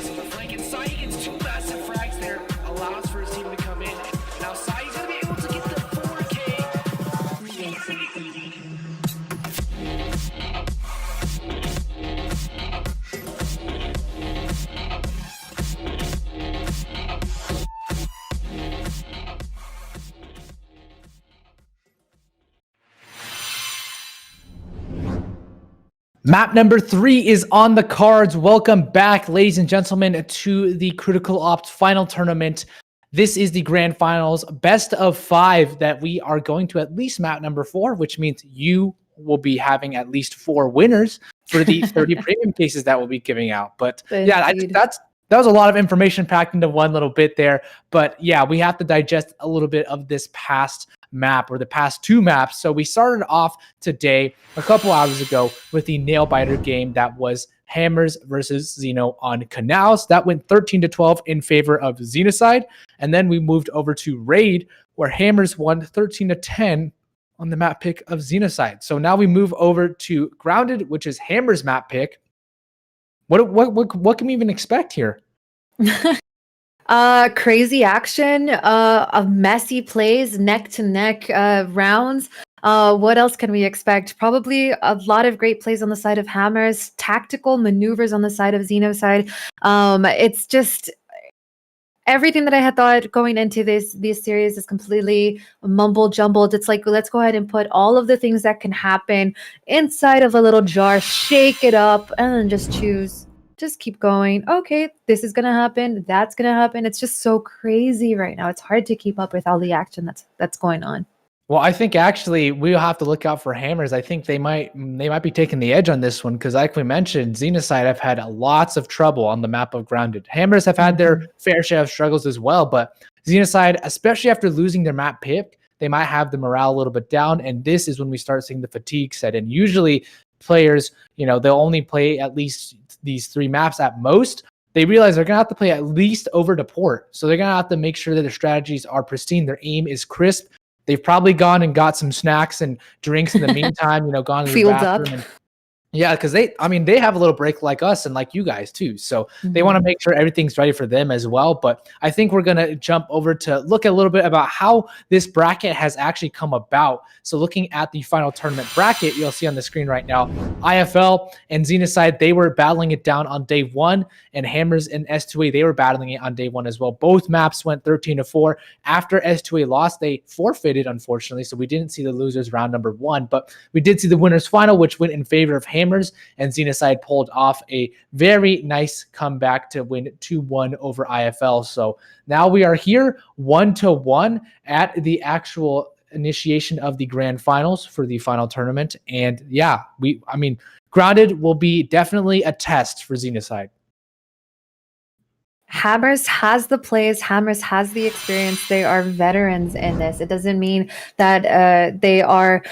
pass on the flank, and Sai gets 2 massive frags there, allows for his team to come in. Now Sai's gonna be able to get the 4K. Map number 3 is on the cards. Welcome back, ladies and gentlemen, to the Critical Ops final tournament. This is the grand finals, best of 5 that we are going to at least map number 4, which means you will be having at least 4 winners for the 30 premium cases that we'll be giving out. But yeah, I think that was a lot of information packed into one little bit there. But yeah, we have to digest a little bit of this past map, or the past 2 maps. So we started off today a couple hours ago with the nail biter game that was Hammers versus Xeno on Canals. That went 13-12 in favor of Xenocide. And then we moved over to Raid, where Hammers won 13-10 on the map pick of Xenocide. So now we move over to Grounded, which is Hammers map pick. What can we even expect here? Crazy action, of messy plays, neck to neck rounds. What else can we expect? Probably a lot of great plays on the side of Hammers, tactical maneuvers on the side of Xenocide. It's just everything that I had thought going into this series is completely mumble jumbled. It's like, let's go ahead and put all of the things that can happen inside of a little jar, shake it up, and then just choose. Just keep going. Okay, this is gonna happen. That's gonna happen. It's just so crazy right now. It's hard to keep up with all the action that's going on. Well, I think actually we'll have to look out for Hammers. I think they might be taking the edge on this one because, like we mentioned, Xenocide have had lots of trouble on the map of Grounded. Hammers have had their fair share of struggles as well, but Xenocide, especially after losing their map pick, they might have the morale a little bit down, and this is when we start seeing the fatigue set in. Usually, players, they'll only play at least these 3 maps at most. They realize they're gonna have to play at least over to port, so they're gonna have to make sure that their strategies are pristine, their aim is crisp. They've probably gone and got some snacks and drinks in the meantime, gone to the bathroom. And, yeah, because they have a little break like us and like you guys too. So they want to make sure everything's ready for them as well. But I think we're going to jump over to look a little bit about how this bracket has actually come about. So looking at the final tournament bracket, you'll see on the screen right now, IFL and Xenocide, they were battling it down on day 1, and Hammers and S2A, they were battling it on day 1 as well. Both maps went 13-4. After S2A lost, they forfeited, unfortunately. So we didn't see the losers round number 1, but we did see the winners final, which went in favor of Hammers, and Xenocide pulled off a very nice comeback to win 2-1 over IFL. So now we are here 1-1 at the actual initiation of the grand finals for the final tournament. And yeah, Grounded will be definitely a test for Xenocide. Hammers has the plays. Hammers has the experience. They are veterans in this. It doesn't mean that they are,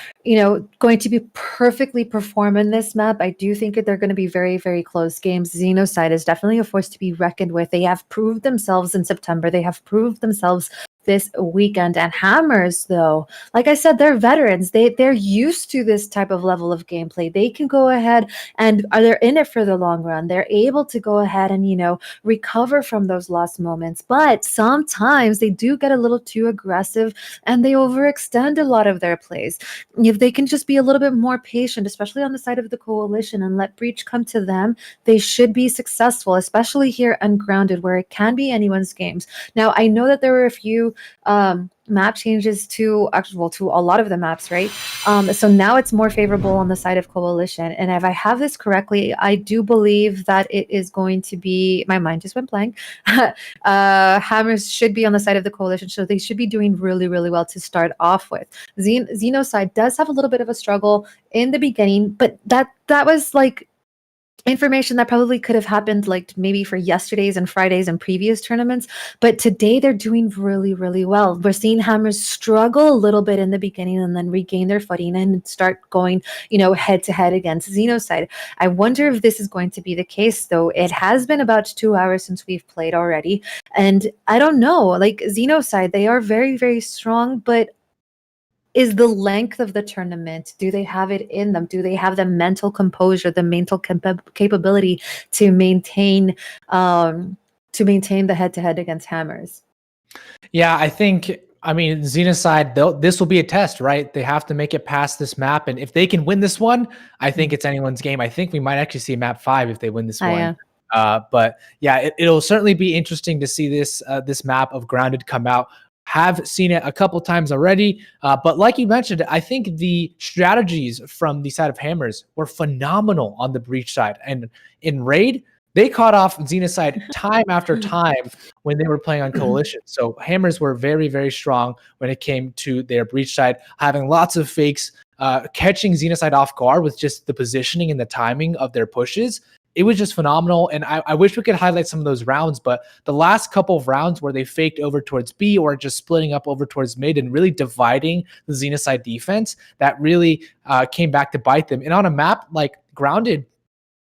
going to be perfectly perform in this map. I do think that they're going to be very, very close games. Xenocide is definitely a force to be reckoned with. They have proved themselves in September. They have proved themselves this weekend. And Hammers, though, like I said, they're veterans. They're used to this type of level of gameplay. They can go ahead and they're in it for the long run. They're able to go ahead and recover from those lost moments. But sometimes they do get a little too aggressive and they overextend a lot of their plays. If they can just be a little bit more patient, especially on the side of the coalition, and let breach come to them, they should be successful, especially here Ungrounded, where it can be anyone's games. Now, I know that there were a few map changes to a lot of the maps, right? So now it's more favorable on the side of coalition. And if I have this correctly, I do believe that it is going to be, my mind just went blank. Hammers should be on the side of the coalition, so they should be doing really, really well to start off with. Xenocide does have a little bit of a struggle in the beginning, but that was like information that probably could have happened like maybe for yesterday's and Friday's and previous tournaments, but today they're doing really, really well. We're seeing Hammers struggle a little bit in the beginning and then regain their footing and start going, head to head against Xenocide. I wonder if this is going to be the case, though. It has been about 2 hours since we've played already, and I don't know, like Xenocide, they are very, very strong, but is the length of the tournament. Do they have it in them? Do they have the mental composure, the mental capability to maintain the head-to-head against Hammers? Yeah, I mean, Xenocide, this will be a test, right? They have to make it past this map. And if they can win this one, I think it's anyone's game. I think we might actually see map 5 if they win this one. But yeah, it'll certainly be interesting to see this map of Grounded come out. Have seen it a couple times already. But like you mentioned, I think the strategies from the side of Hammers were phenomenal on the Breach side. And in Raid, they caught off Xenocide time after time when they were playing on Coalition. So Hammers were very, very strong when it came to their Breach side, having lots of fakes, catching Xenocide off guard with just the positioning and the timing of their pushes. It was just phenomenal, and I wish we could highlight some of those rounds, but the last couple of rounds where they faked over towards B or just splitting up over towards mid and really dividing the Xenocide defense, that really came back to bite them. And on a map like Grounded,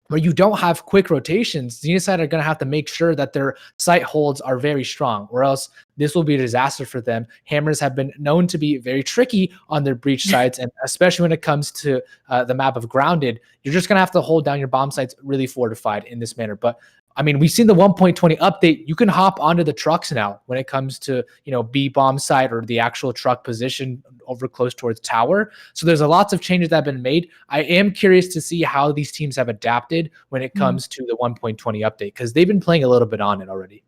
where you don't have quick rotations, Xenocide are going to have to make sure that their site holds are very strong, or else this will be a disaster for them. Hammers have been known to be very tricky on their Breach sites, and especially when it comes to the map of Grounded, you're just going to have to hold down your bomb sites really fortified in this manner. But I mean, we've seen the 1.20 update. You can hop onto the trucks now when it comes to, B bomb site or the actual truck position over close towards tower. So there's lots of changes that have been made. I am curious to see how these teams have adapted when it comes to the 1.20 update, because they've been playing a little bit on it already.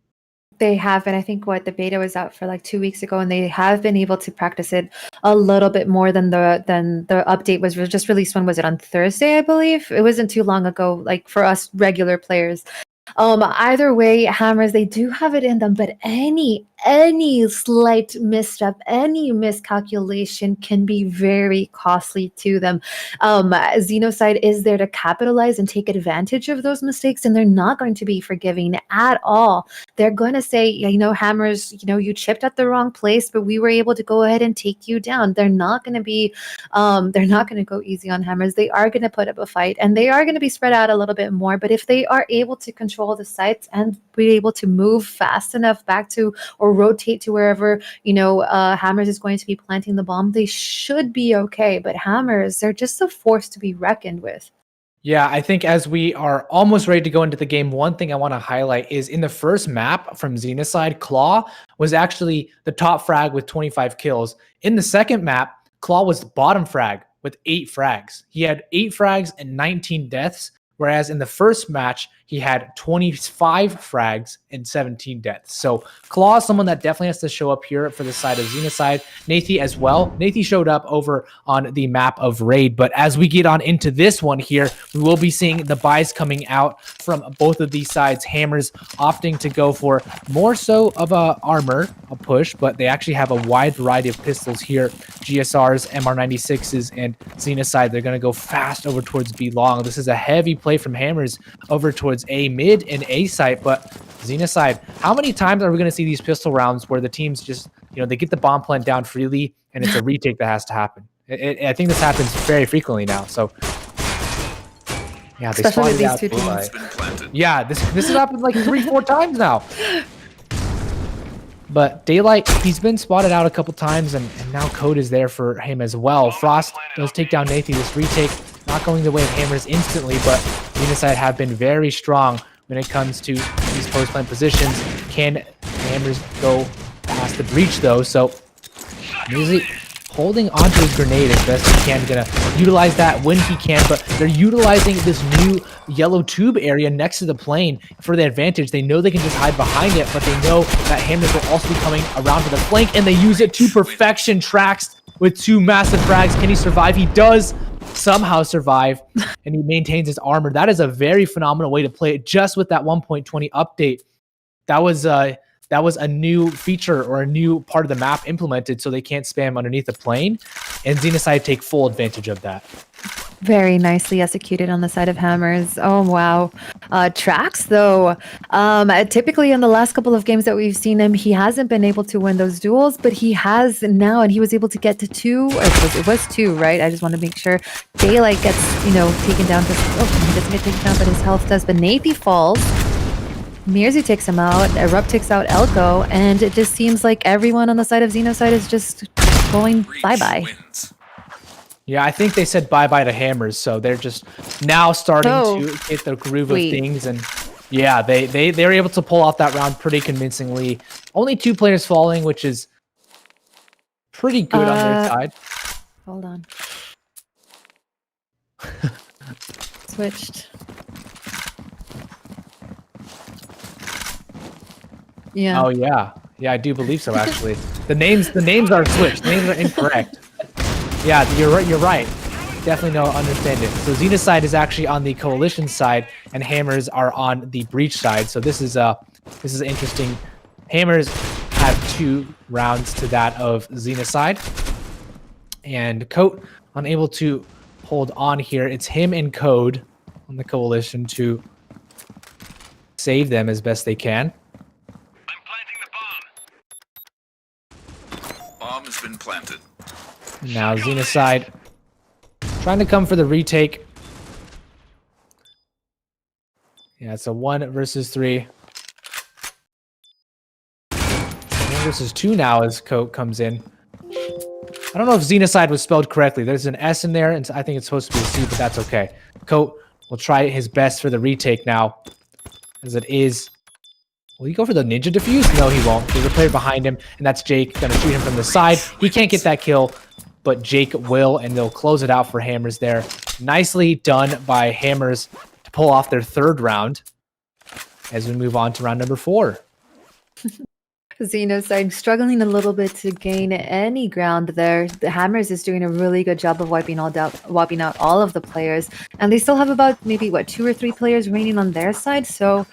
They have, and I think the beta was out for like 2 weeks ago, and they have been able to practice it a little bit more than the update was just released. When was it? On Thursday, I believe. It wasn't too long ago, like for us regular players. Either way, Hammers, they do have it in them, but any slight misstep, any miscalculation can be very costly to them. Xenocide is there to capitalize and take advantage of those mistakes, and they're not going to be forgiving at all. They're going to say, Hammers, you chipped at the wrong place, but we were able to go ahead and take you down. They're not going to be, they're not going to go easy on Hammers. They are going to put up a fight, and they are going to be spread out a little bit more. But if they are able to control the sites and be able to move fast enough back to or rotate to wherever Hammers is going to be planting the bomb, they should be okay. But Hammers, they're just a force to be reckoned with. Yeah, I think as we are almost ready to go into the game, one thing I want to highlight is in the first map from Xenocide, Claw was actually the top frag with 25 kills. In the second map, Claw was the bottom frag with 8 frags. He had 8 frags and 19 deaths, whereas in the first match, he had 25 frags and 17 deaths. So Claw is someone that definitely has to show up here for the side of Xenocide. Nathi as well. Nathi showed up over on the map of Raid. But as we get on into this one here, we will be seeing the buys coming out from both of these sides. Hammers opting to go for more so of a armor, a push, but they actually have a wide variety of pistols here. GSRs, MR96s, and Xenocide. They're going to go fast over towards B long. This is a heavy play from Hammers over towards A mid and A site, but Xenocide, how many times are we going to see these pistol rounds where the teams just, they get the bomb plant down freely and it's a retake that has to happen? I think this happens very frequently now. So yeah, they especially with out these two teams. Yeah, this has happened like 3-4 times now. But Daylight, he's been spotted out a couple times, and now Code is there for him as well. Frost does take down Nathi. This retake not going the way of Hammers instantly, but Xenocide have been very strong when it comes to these post-plant positions. Can Hammers go past the breach, though? So Music holding onto his grenade as best he can, gonna utilize that when he can, but they're utilizing this new yellow tube area next to the plane for the advantage. They know they can just hide behind it, but they know that Hammers will also be coming around to the flank, and they use it to perfection. Trax with 2 massive frags. Can he survive? He does somehow survive, and he maintains his armor. That is a very phenomenal way to play it, just with that 1.20 update. That was a new feature or a new part of the map implemented, so they can't spam underneath the plane, and Xenocide take full advantage of that. Very nicely executed on the side of Hammers. Oh, wow. Trax, though, typically in the last couple of games that we've seen him, he hasn't been able to win those duels, but he has now, and he was able to get to 2. It was 2, right? I just want to make sure. Daylight gets, taken down. He doesn't get taken down, but his health does. But Nathi falls. Mirzi takes him out, Erupt takes out Elko, and it just seems like everyone on the side of Xenocide is just going bye-bye. Yeah, I think they said bye-bye to Hammers, so they're just now starting Oh. to get the groove Wait. of things, and yeah, they were able to pull off that round pretty convincingly. Only 2 players falling, which is pretty good on their side. Hold on. Switched. Yeah. Oh yeah, yeah, I do believe so. Actually, the names are switched. The names are incorrect. Yeah, you're right. You're right. Definitely don't understand it. So Xenocide is actually on the Coalition side, and Hammers are on the Breach side. So this is interesting. Hammers have 2 rounds to that of Xenocide, and Coat unable to hold on here. It's him and Code on the Coalition to save them as best they can. Bomb has been planted. Now Xenocide trying to come for the retake. Yeah, it's a 1 versus 3. 1 versus 2 now as Coat comes in. I don't know if Xenocide was spelled correctly. There's an S in there, and I think it's supposed to be a C, but that's okay. Coat will try his best for the retake now, as it is. Will he go for the ninja defuse? No, he won't. There's a player behind him, and that's Jake. Gonna shoot him from the side. He can't get that kill, but Jake will, and they'll close it out for Hammers there. Nicely done by Hammers to pull off their 3rd round as we move on to round number 4. Xenocide struggling a little bit to gain any ground there. The Hammers is doing a really good job of wiping out all of the players, and they still have about maybe 2 or 3 players remaining on their side. So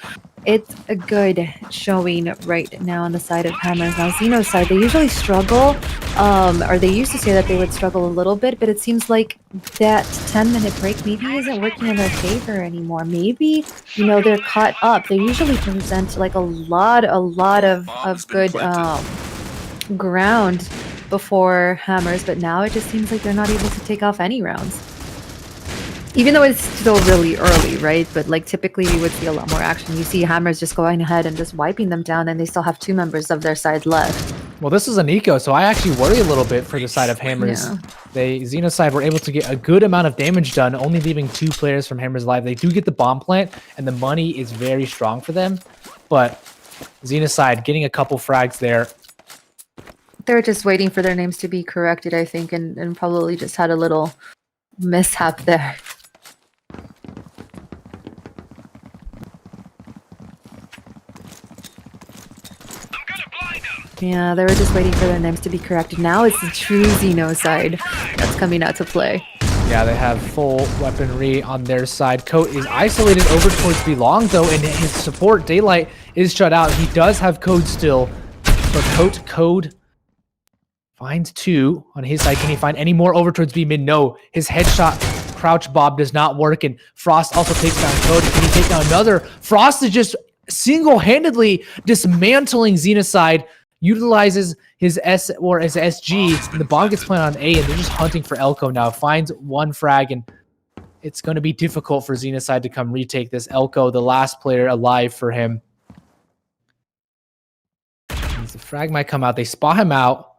it's a good showing right now on the side of Hammers. Now Xenocide, they usually struggle, or they used to say that they would struggle a little bit, but it seems like that 10-minute break maybe isn't working in their favor anymore. Maybe, they're caught up. They usually present like a lot of good ground before Hammers, but now it just seems like they're not able to take off any rounds. Even though it's still really early, right? But like typically we would see a lot more action. You see Hammers just going ahead and just wiping them down, and they still have 2 members of their side left. Well, this is an eco, so I actually worry a little bit for the side of Hammers. Yeah. Xenocide were able to get a good amount of damage done, only leaving 2 players from Hammers alive. They do get the bomb plant, and the money is very strong for them. But Xenocide getting a couple frags there. They're just waiting for their names to be corrected, I think, and probably just had a little mishap there. Yeah, they were just waiting for their names to be corrected. Now it's the true Xenocide that's coming out to play. Yeah, they have full weaponry on their side. Coat is isolated over towards Belong, though, and his support, Daylight, is shut out. He does have Code still, but Code finds 2 on his side. Can he find any more over towards B mid? No. His headshot crouch bob does not work, and Frost also takes down Code. Can he take down another? Frost is just single-handedly dismantling Xenocide, utilizes his S or his SG, and the bomb gets planted on A, and they're just hunting for Elko now. Finds 1 frag, and it's going to be difficult for Xenocide to come retake this. Elko, the last player alive for him. As the frag might come out, they spot him out,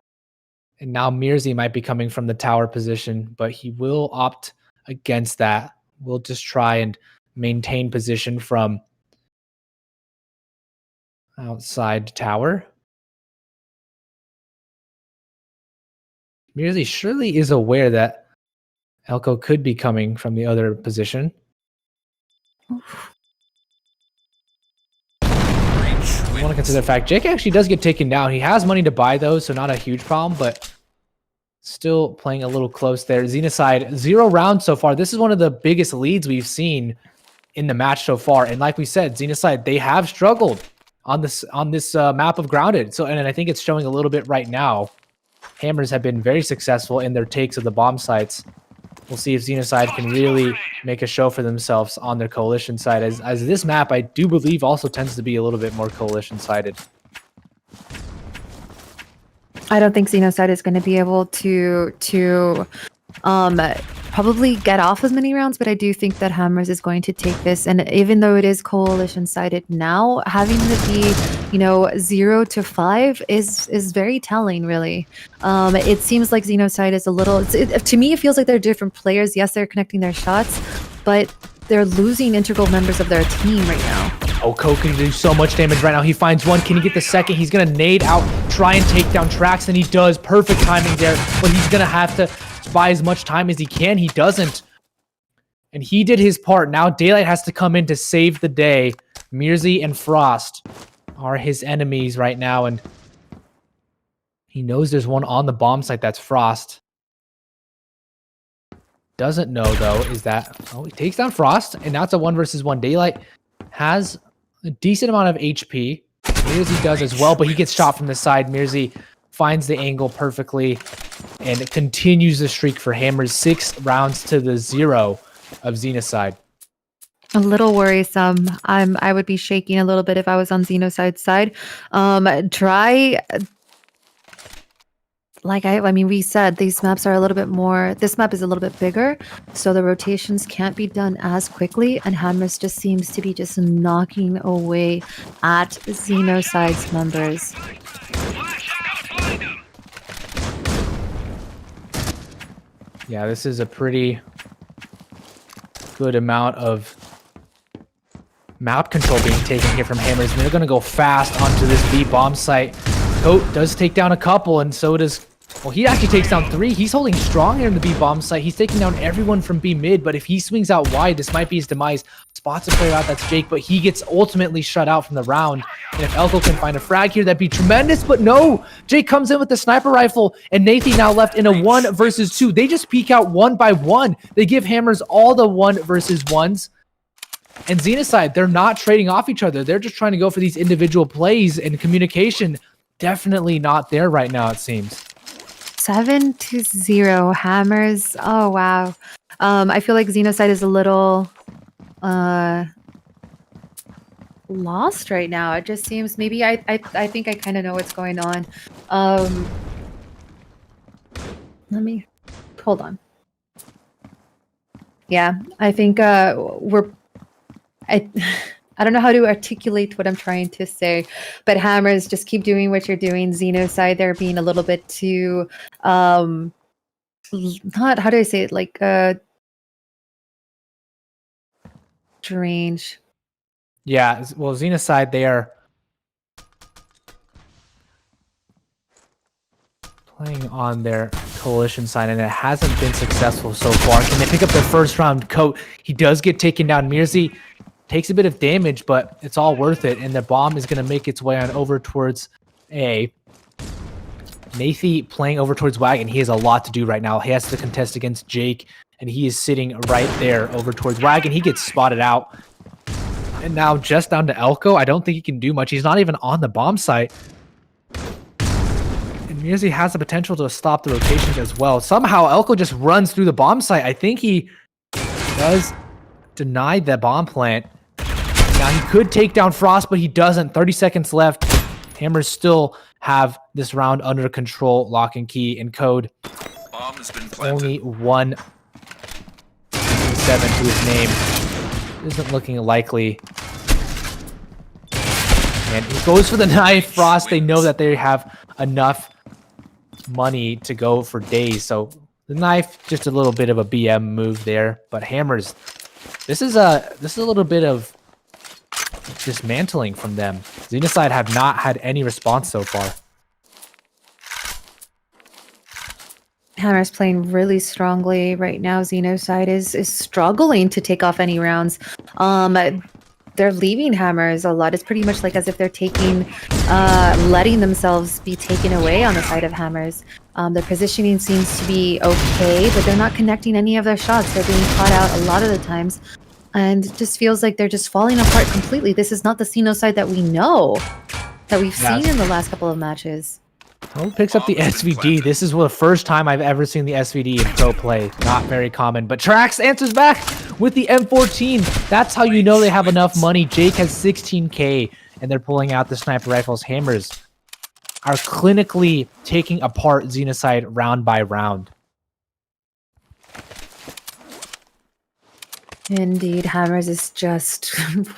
and now Mirzi might be coming from the tower position, but he will opt against that. We'll just try and maintain position from outside tower. Mirzi surely is aware that Elko could be coming from the other position. I want to consider the fact Jake actually does get taken down. He has money to buy those, so not a huge problem, but still playing a little close there. Xenocide, 0 rounds so far. This is one of the biggest leads we've seen in the match so far. And like we said, Xenocide, they have struggled on this map of Grounded. So, and I think it's showing a little bit right now. Hammers have been very successful in their takes of the bomb sites. We'll see if Xenocide can really make a show for themselves on their coalition side, as this map, I do believe, also tends to be a little bit more coalition-sided. I don't think Xenocide is going to be able to probably get off as many rounds, but I do think that Hammers is going to take this. And even though it is coalition-sided now, having to be you know, 0 to 5 is very telling, really. It seems like Xenocide is a little. To me, it feels like they're different players. Yes, they're connecting their shots, but they're losing integral members of their team right now. Oh, Coke can do so much damage right now. He finds one. Can he get the second? He's going to nade out, try and take down Trax, and he does. Perfect timing there, but he's going to have to buy as much time as he can. He doesn't. And he did his part. Now Daylight has to come in to save the day. Mirzi and Frost are his enemies right now, and he knows there's one on the bomb site. That's Frost. Doesn't know, though, is that... Oh, he takes down Frost, and now it's a 1 versus 1. Daylight has a decent amount of HP. Mirzi does as well, but he gets shot from the side. Mirzi finds the angle perfectly, and it continues the streak for Hammers. 6 rounds to the 0 of Xenocide. A little worrisome. I would be shaking a little bit if I was on Xenocide's side. I mean, we said these maps are a little bit more. This map is a little bit bigger, so the rotations can't be done as quickly. And Hammers just seems to be just knocking away at Xenocide's members. Yeah, this is a pretty good amount of map control being taken here from Hammers, and they're going to go fast onto this B bomb site. Coat does take down a couple, and so does... Well, he actually takes down 3. He's holding strong here in the B bomb site. He's taking down everyone from B mid, but if he swings out wide, this might be his demise. Spots a player out, that's Jake, but he gets ultimately shut out from the round. And if Elko can find a frag here, that'd be tremendous, but no! Jake comes in with the sniper rifle, and Nathan now left in a 1 versus 2. They just peek out 1 by 1. They give Hammers all the 1 versus 1s. And Xenocide, they're not trading off each other. They're just trying to go for these individual plays, and communication definitely not there right now, it seems. 7 to 0. Hammers. Oh, wow. I feel like Xenocide is a little lost right now. It just seems maybe I think I kind of know what's going on. Let me hold on. Yeah, I think I don't know how to articulate what I'm trying to say, but Hammers, just keep doing what you're doing. Xenocide, they're being a little bit too, not, how do I say it, like, strange. Yeah, well, Xenocide, they are playing on their coalition side, and it hasn't been successful so far. Can they pick up their first round? Coat, he does get taken down. Mirzi takes a bit of damage, but it's all worth it, and the bomb is going to make its way on over towards A. Nathi playing over towards Wagon. He has a lot to do right now. He has to contest against Jake, and he is sitting right there over towards Wagon. He gets spotted out. And now just down to Elko. I don't think he can do much. He's not even on the bomb site. And Mirzi has the potential to stop the rotations as well. Somehow Elko just runs through the bomb site. I think he does deny the bomb plant. Now he could take down Frost, but he doesn't. 30 seconds left. Hammers still have this round under control. Lock and key and code. Bomb has been planted. Only 1-7 to his name. Isn't looking likely. And he goes for the knife. Frost, they know that they have enough money to go for days. So the knife, just a little bit of a BM move there. But Hammers, this is a little bit of dismantling from them. Xenocide have not had any response so far. Hammer's playing really strongly right now. Xenocide is struggling to take off any rounds. They're leaving Hammers a lot. It's pretty much like as if they're letting themselves be taken away on the side of Hammers. Their positioning seems to be okay, but they're not connecting any of their shots. They're being caught out a lot of the times. And it just feels like they're just falling apart completely. This is not the Xenocide that we know, that we've seen in the last couple of matches. Oh, picks up the SVD. This is the first time I've ever seen the SVD in pro play. Not very common. But Trax answers back with the M14. That's how you know they have enough money. Jake has 16K, and they're pulling out the sniper rifles. Hammers are clinically taking apart Xenocide round by round. Indeed, Hammers is just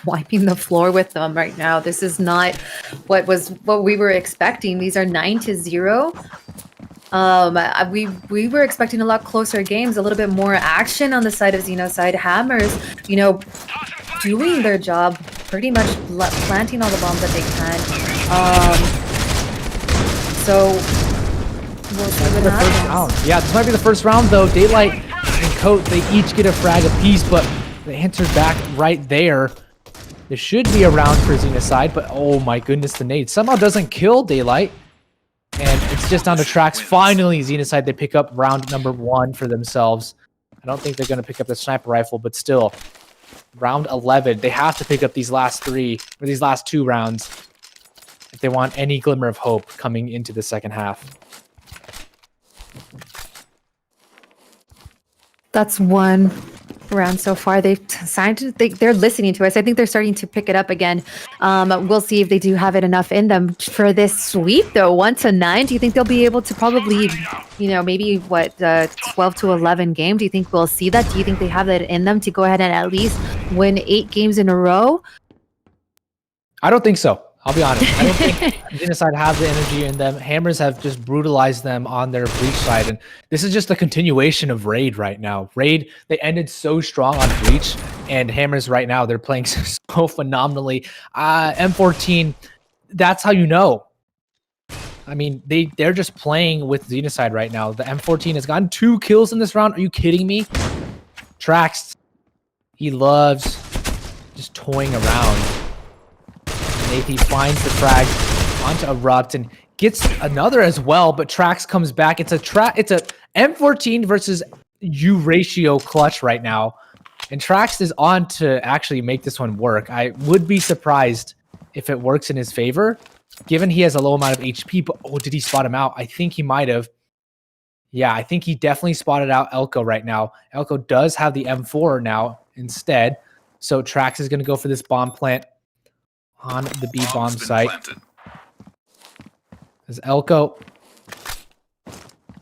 wiping the floor with them right now. This is not what we were expecting. These are 9-0. We were expecting a lot closer games, a little bit more action on the side of Xenocide. Hammers, you know, doing their job, pretty much planting all the bombs that they can. So we'll see what happens. Yeah, this might be the first round though. Daylight and Coat, they each get a frag apiece, but the answer's back right there. There should be a round for Xenocide, but oh my goodness, the nade somehow doesn't kill Daylight. And it's just down to Trax. Finally, Xenocide, they pick up round number 1 for themselves. I don't think they're going to pick up the sniper rifle, but still, round 11. They have to pick up these last 3, or these last 2 rounds if they want any glimmer of hope coming into the second half. That's one round so far. They've signed. They're listening to us. I think they're starting to pick it up again. We'll see if they do have it enough in them for this sweep, though. 1-9. Do you think they'll be able to probably, you know, maybe what 12-11 game? Do you think we'll see that? Do you think they have that in them to go ahead and at least win 8 games in a row? I don't think so. I'll be honest. I don't think Xenocide have the energy in them. Hammers have just brutalized them on their Breach side. And this is just a continuation of Raid right now. Raid, they ended so strong on Breach. And Hammers right now, they're playing so phenomenally. M14, that's how you know. I mean, they're just playing with Xenocide right now. The M14 has gotten 2 kills in this round. Are you kidding me? Trax, he loves just toying around. Nathy finds the frag onto Erupt and gets another as well, but Trax comes back. It's a M14 versus U ratio clutch right now, and Trax is on to actually make this one work. I would be surprised if it works in his favor, given he has a low amount of HP. But oh, did he spot him out? I think he might have. Yeah, I think he definitely spotted out Elko right now. Elko does have the M4 now instead, so Trax is going to go for this bomb plant on the B bomb site. As Elko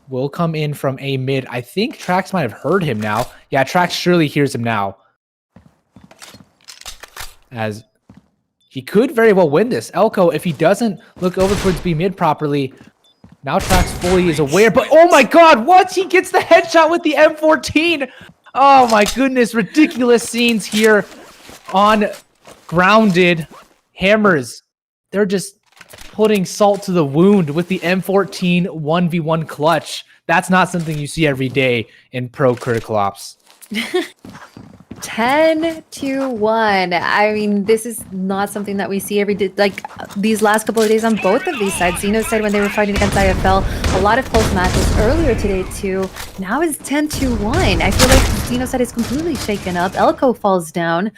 will come in from A mid. I think Trax might have heard him now. Yeah, Trax surely hears him now. As he could very well win this. Elko, if he doesn't look over towards B mid properly, now Trax fully is aware. But oh my god, what? He gets the headshot with the M14. Oh my goodness, ridiculous scenes here on Grounded. Hammers, they're just putting salt to the wound with the M14 1v1 clutch. That's not something you see every day in pro critical ops. 10-1. I mean, this is not something that we see every day. Like these last couple of days on both of these sides. Xenocide, when they were fighting against IFL, a lot of close matches earlier today too. Now it's 10-1. I feel like Xenocide is completely shaken up. Elko falls down,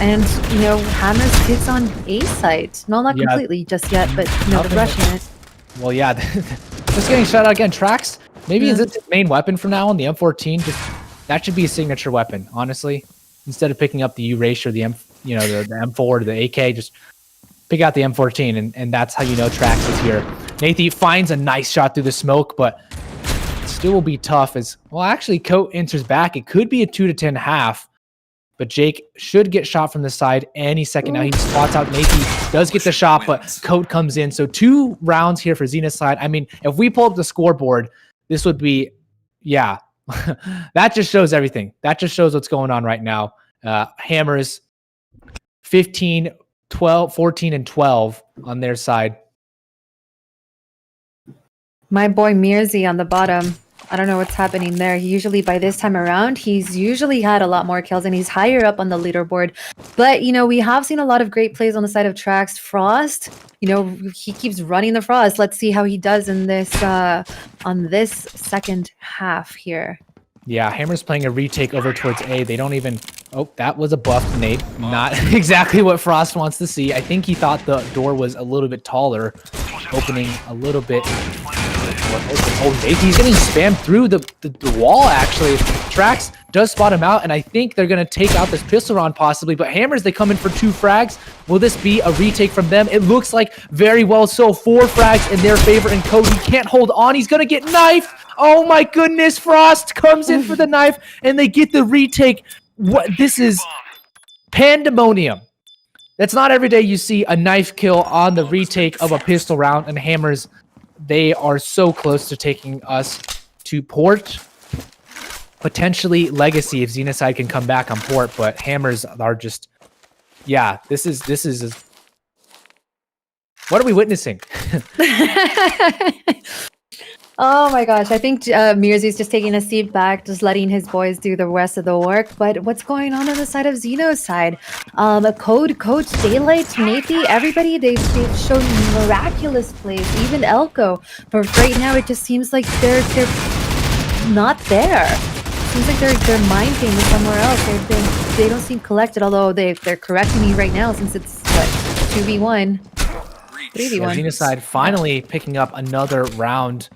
and you know, Hammers hits on A site. No, not completely just yet, but no, they're rushing it. Well, yeah, just getting shot out again. Trax, maybe is this his main weapon from now on? The M14, that should be a signature weapon, honestly. Instead of picking up the U ratio, the the M4 or the AK, just pick out the M14, and that's how you know Trax is here. Nathy finds a nice shot through the smoke, but it still will be tough. As well, actually, Coat enters back. It could be a 2-10 half, but Jake should get shot from the side any second now. He spots out Nathy, does get the shot, but Coat comes in. So 2 rounds here for Xenocide. I mean, if we pull up the scoreboard, this would be, yeah. That just shows everything. That just shows what's going on right now. Hammers 15, 12, 14, and 12 on their side. My boy Mirzi on the bottom. I don't know what's happening there. He usually, by this time around, he's usually had a lot more kills and he's higher up on the leaderboard. But, you know, we have seen a lot of great plays on the side of Trax. Frost, you know, he keeps running the Frost. Let's see how he does in this, on this second half here. Yeah, Hammer's playing a retake over towards A. They don't even... Oh, that was a buffed nade. Not exactly what Frost wants to see. I think he thought the door was a little bit taller, opening a little bit... Oh, he's getting spammed through the wall, actually. Trax does spot him out, and I think they're going to take out this pistol round possibly, but Hammers, they come in for 2 frags. Will this be a retake from them? It looks like very well so. 4 frags in their favor, and Cody can't hold on. He's going to get knifed. Oh my goodness, Frost comes in for the knife, and they get the retake. What? This is pandemonium. That's not every day you see a knife kill on the retake of a pistol round, and Hammers, they are so close to taking us to port. Potentially Legacy if Xenocide can come back on port, but Hammers are just, yeah, this is what are we witnessing? Oh my gosh, I think Mirzi's just taking a seat back, just letting his boys do the rest of the work. But what's going on the side of Xeno's side? Coach, Daylight, Nathy, everybody, they've shown miraculous plays, even Elko. But right now, it just seems like they're not there. Seems like their mind game is somewhere else. They don't seem collected, although they're correcting me right now since it's, what, 2v1? 3v1. Xenocide finally picking up another round.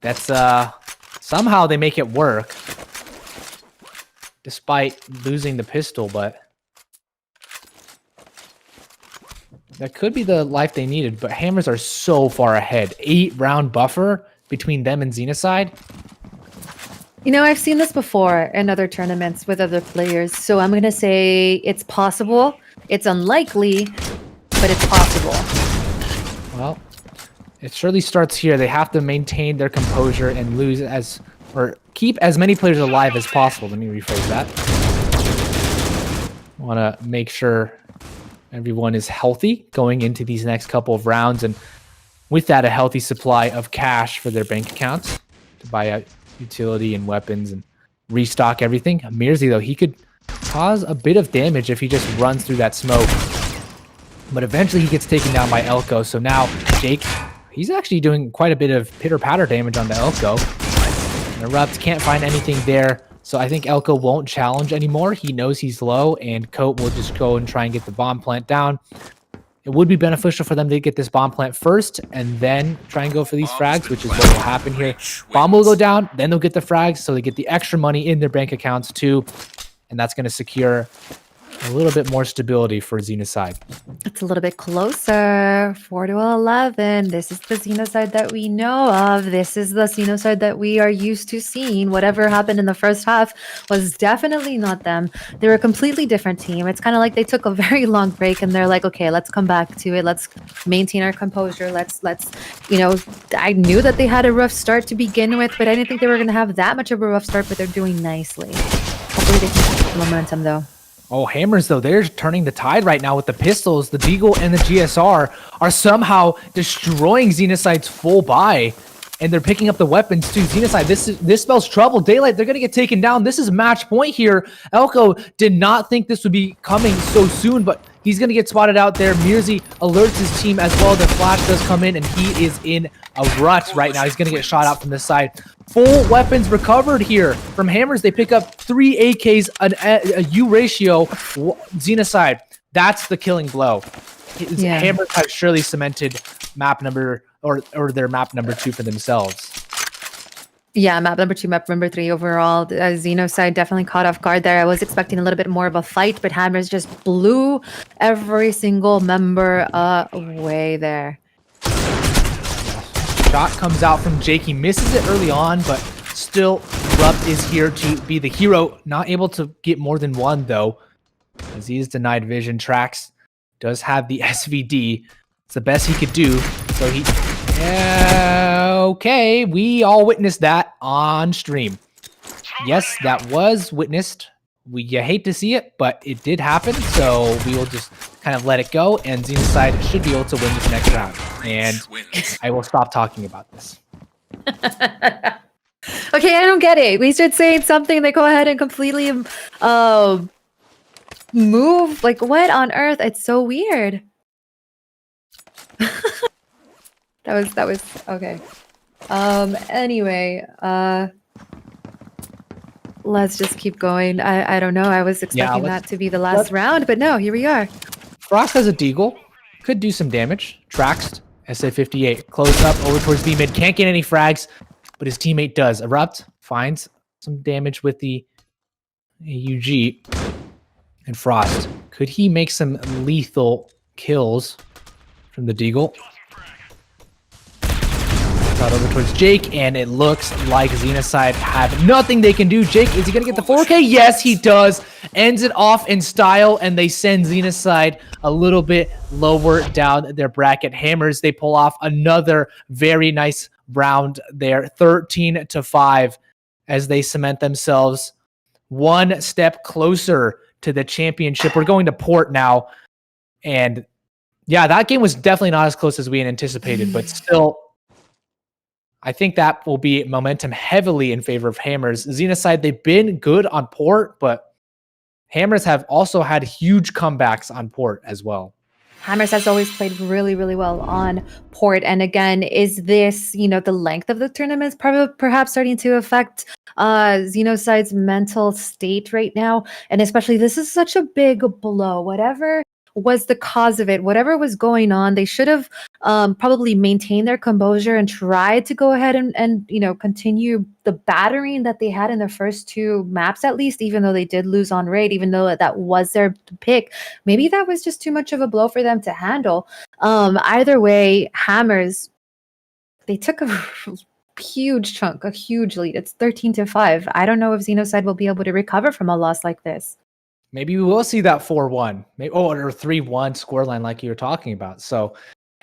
That's somehow they make it work despite losing the pistol, but that could be the life they needed. But Hammers are so far ahead. 8-round buffer between them and Xenocide. You know, I've seen this before in other tournaments with other players, so I'm gonna say it's possible. It's unlikely, but it's possible. Well, it surely starts here. They have to maintain their composure and keep as many players alive as possible. Let me rephrase that. Want to make sure everyone is healthy going into these next couple of rounds, and with that, a healthy supply of cash for their bank accounts to buy out utility and weapons and restock everything. Mirzi, though, he could cause a bit of damage if he just runs through that smoke. But eventually he gets taken down by Elko. So now Jake, he's actually doing quite a bit of pitter-patter damage on the Elko. And Erupt can't find anything there. So I think Elko won't challenge anymore. He knows he's low, and Coat will just go and try and get the bomb plant down. It would be beneficial for them to get this bomb plant first and then try and go for these frags, which is what will happen here. Bomb will go down, then they'll get the frags, so they get the extra money in their bank accounts too. And that's going to secure a little bit more stability for Xenocide. It's a little bit closer. 4-11. This is the Xenocide that we know of. This is the Xenocide that we are used to seeing. Whatever happened in the first half was definitely not them. They were a completely different team. It's kind of like they took a very long break and they're like, okay, let's come back to it. Let's maintain our composure. Let's, you know, I knew that they had a rough start to begin with, but I didn't think they were going to have that much of a rough start, but they're doing nicely. Hopefully they can keep the momentum though. Oh, Hammers, though, they're turning the tide right now with the pistols. The Deagle and the GSR are somehow destroying Xenocide's full buy, and they're picking up the weapons too. Xenocide, this spells trouble. Daylight, they're going to get taken down. This is match point here. Elko did not think this would be coming so soon, but he's going to get spotted out there. Mirzi alerts his team as well. The flash does come in, and he is in a rut right now. He's going to get shot out from this side. Full weapons recovered here from Hammers. They pick up 3 AKs, a U ratio. Xenocide, that's the killing blow. Yeah. Hammers have surely cemented map number or their map number 2 for themselves. Yeah, map number 2, map number 3 overall. Xenocide definitely caught off guard there. I was expecting a little bit more of a fight, but Hammers just blew every single member away there. Shot comes out from Jake. He misses it early on, but still Erupt is here to be the hero. Not able to get more than one, though, as he is denied vision. Trax does have the SVD. It's the best he could do. So he... okay, we all witnessed that on stream. Yes, that was witnessed. You hate to see it, but it did happen. So we will just kind of let it go, and Xenocide should be able to win this next round. And I will stop talking about this. Okay, I don't get it. We start saying something, they go ahead and completely move. Like, what on earth? It's so weird. That was okay. Anyway, let's just keep going. I don't know. I was expecting that to be the last round, but no, here we are. Frost has a Deagle. Could do some damage. Traxed. SA-58. Close up over towards B mid. Can't get any frags, but his teammate does. Erupt finds some damage with the AUG. And Frost. Could he make some lethal kills from the Deagle? Out over towards Jake, and it looks like Xenocide have nothing they can do. Jake, is he going to get the 4K? Yes, he does. Ends it off in style, and they send Xenocide a little bit lower down their bracket. Hammers, they pull off another very nice round there, 13-5, as they cement themselves one step closer to the championship. We're going to Port now, and yeah, that game was definitely not as close as we had anticipated, but still, I think that will be momentum heavily in favor of Hammers. Xenocide, they've been good on Port, but Hammers have also had huge comebacks on Port as well. Hammers has always played really, really well on Port. And again, is this, the length of the tournament is perhaps starting to affect Xenocide's mental state right now? And especially, this is such a big blow. Whatever was the cause of it, whatever was going on, they should have probably maintained their composure and tried to go ahead and continue the battering that they had in their first two maps, at least, even though they did lose on raid, even though that was their pick. Maybe that was just too much of a blow for them to handle. Either way, Hammers, they took a huge chunk, a huge lead. It's 13-5. I don't know if Xenocide will be able to recover from a loss like this. Maybe we will see that 4-1, or 3-1 scoreline like you were talking about. So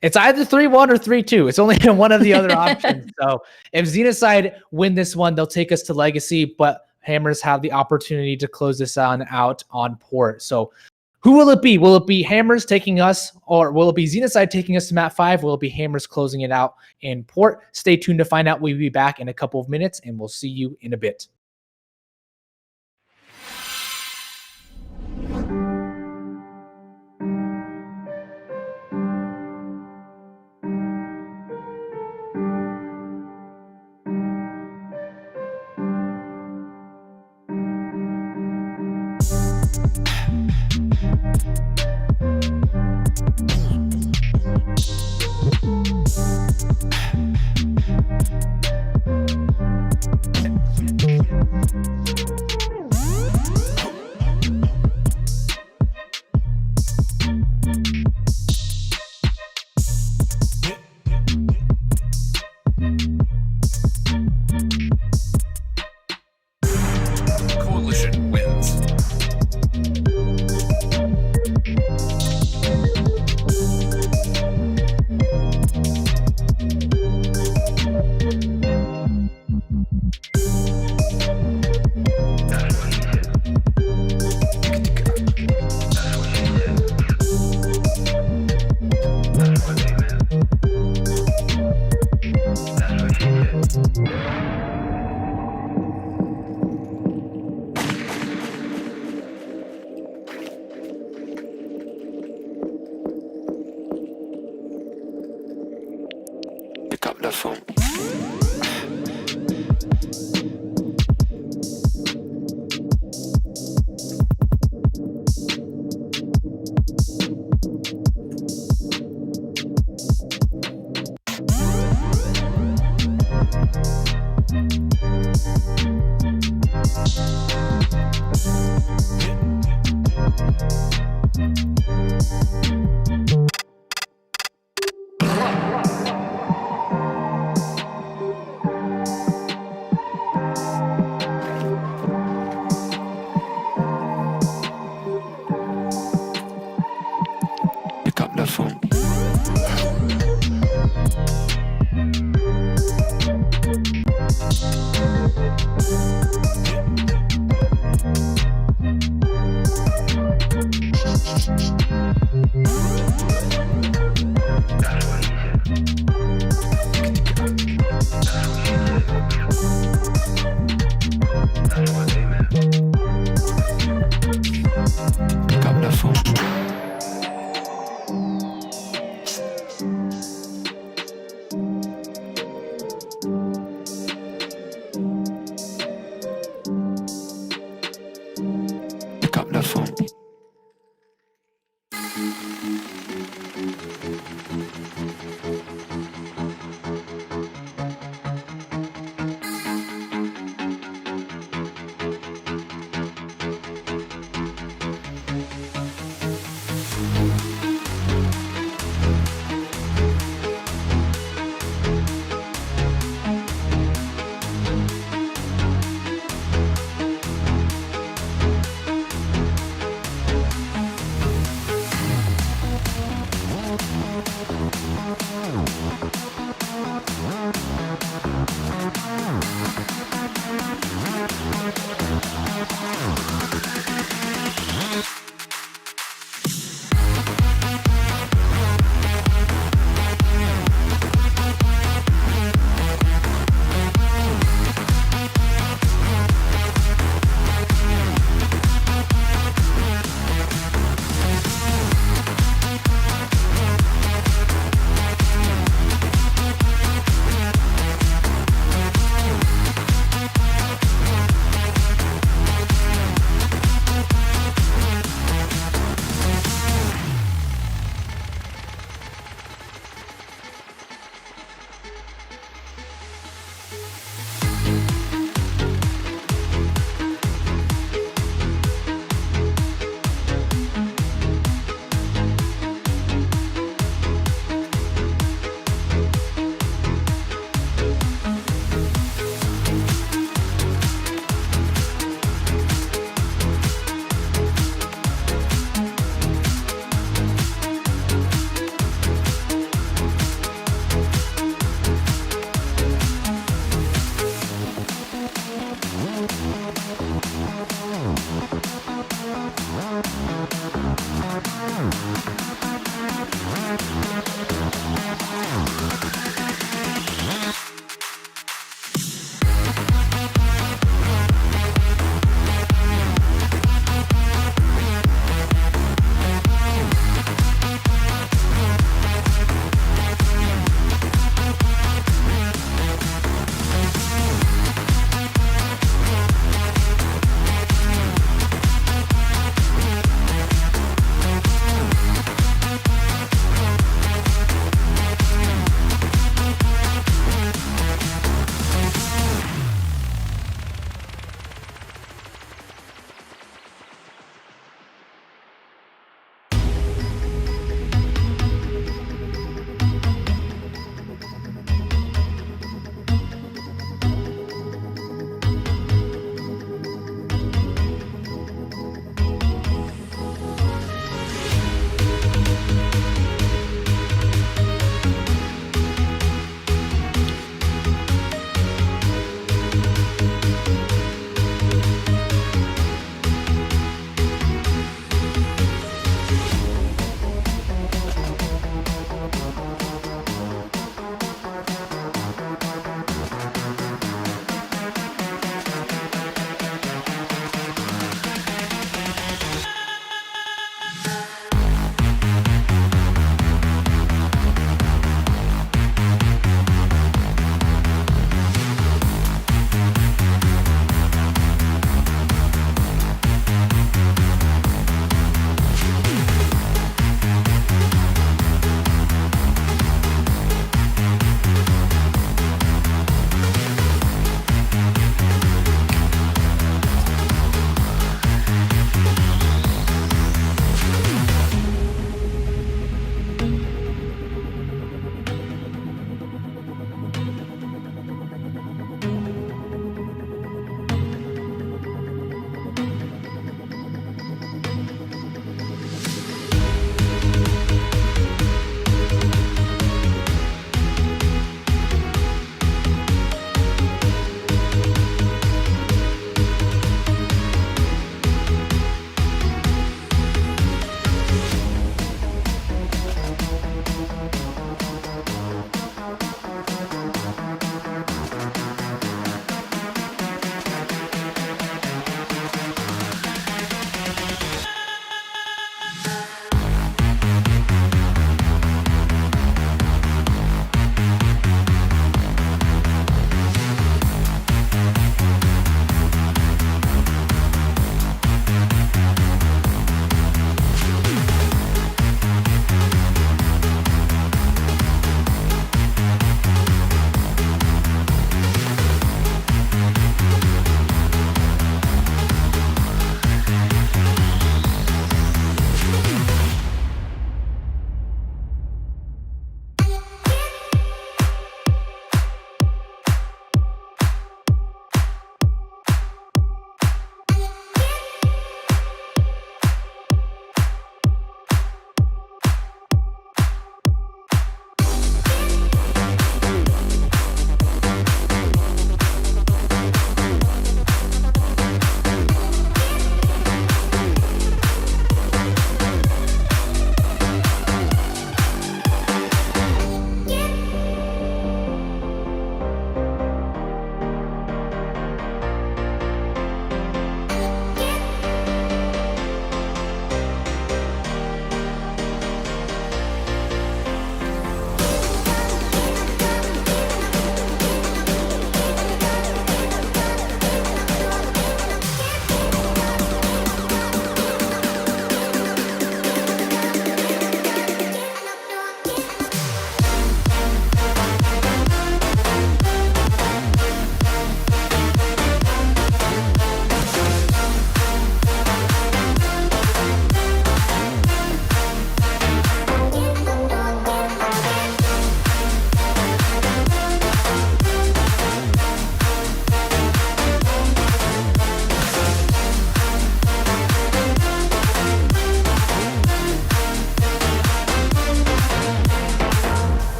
it's either 3-1 or 3-2. It's only one of the other options. So if Xenocide win this one, they'll take us to Legacy, but Hammers have the opportunity to close this out on Port. So who will it be? Will it be Hammers taking us, or will it be Xenocide taking us to map 5? Will it be Hammers closing it out in Port? Stay tuned to find out. We'll be back in a couple of minutes, and we'll see you in a bit. Coalition wins. Pick up the phone. Pick up the phone. Pick up the phone. Pick up the phone.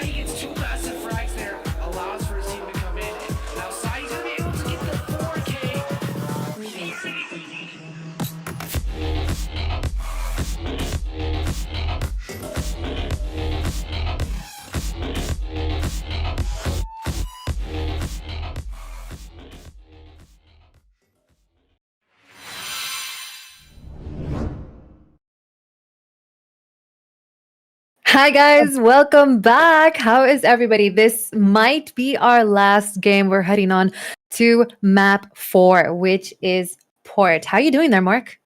he gets 2 massive frags there, allows for his team to come in. Now Sai's gonna be able to get the 4K. Hi guys, welcome back. How is everybody? This might be our last game. We're heading on to map 4, which is Port. How you doing there, Mark?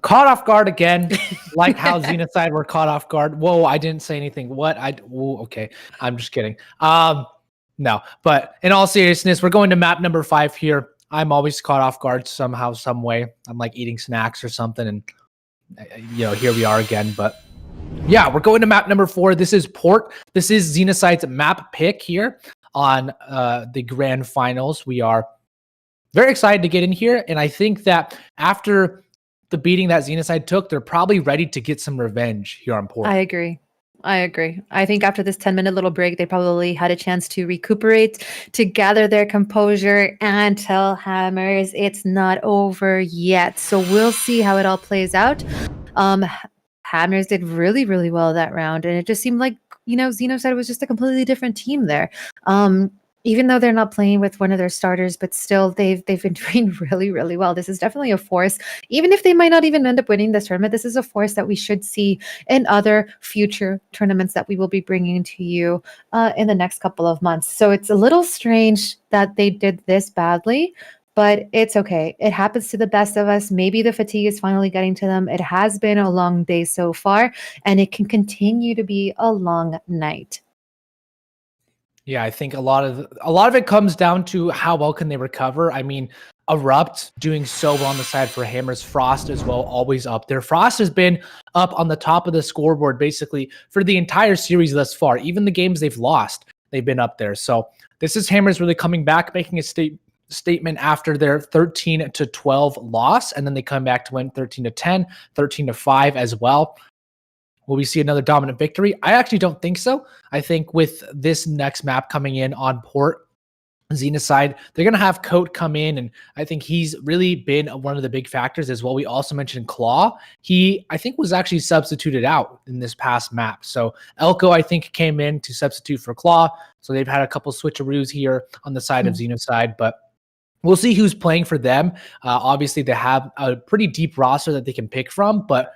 Caught off guard again, like how Xenocide were caught off guard. Whoa, I didn't say anything. What? Whoa, okay, I'm just kidding. No, but in all seriousness, we're going to map number 5 here. I'm always caught off guard somehow, some way. I'm like eating snacks or something, and here we are again. But yeah, we're going to map number 4. This is Port. This is Xenocide's map pick here on the grand finals. We are very excited to get in here, and I think that after the beating that Xenocide took, they're probably ready to get some revenge here on Port. I agree. I think after this 10-minute little break, they probably had a chance to recuperate, to gather their composure, and tell Hammers it's not over yet. So we'll see how it all plays out. Hammers did really, really well that round, and it just seemed like, Xenocide was just a completely different team there. Even though they're not playing with one of their starters, but still they've been doing really, really well. This is definitely a force. Even if they might not even end up winning this tournament, this is a force that we should see in other future tournaments that we will be bringing to you in the next couple of months. So it's a little strange that they did this badly, but it's okay. It happens to the best of us. Maybe the fatigue is finally getting to them. It has been a long day so far, and it can continue to be a long night. Yeah, I think a lot of it comes down to how well can they recover. I mean, Erupt doing so well on the side for Hammers. Frost as well, always up there. Frost has been up on the top of the scoreboard basically for the entire series thus far. Even the games they've lost, they've been up there. So this is Hammers really coming back, making a statement after their 13-12 loss, and then they come back to win 13-10, 13-5 as well. Will we see another dominant victory? I actually don't think so. I think with this next map coming in on Port, Xenocide, they're going to have Coat come in, and I think he's really been one of the big factors as well. We also mentioned Claw. He, I think, was actually substituted out in this past map. So Elko, I think, came in to substitute for Claw. So they've had a couple switcheroos here on the side of Xenocide, but we'll see who's playing for them. Obviously, they have a pretty deep roster that they can pick from, but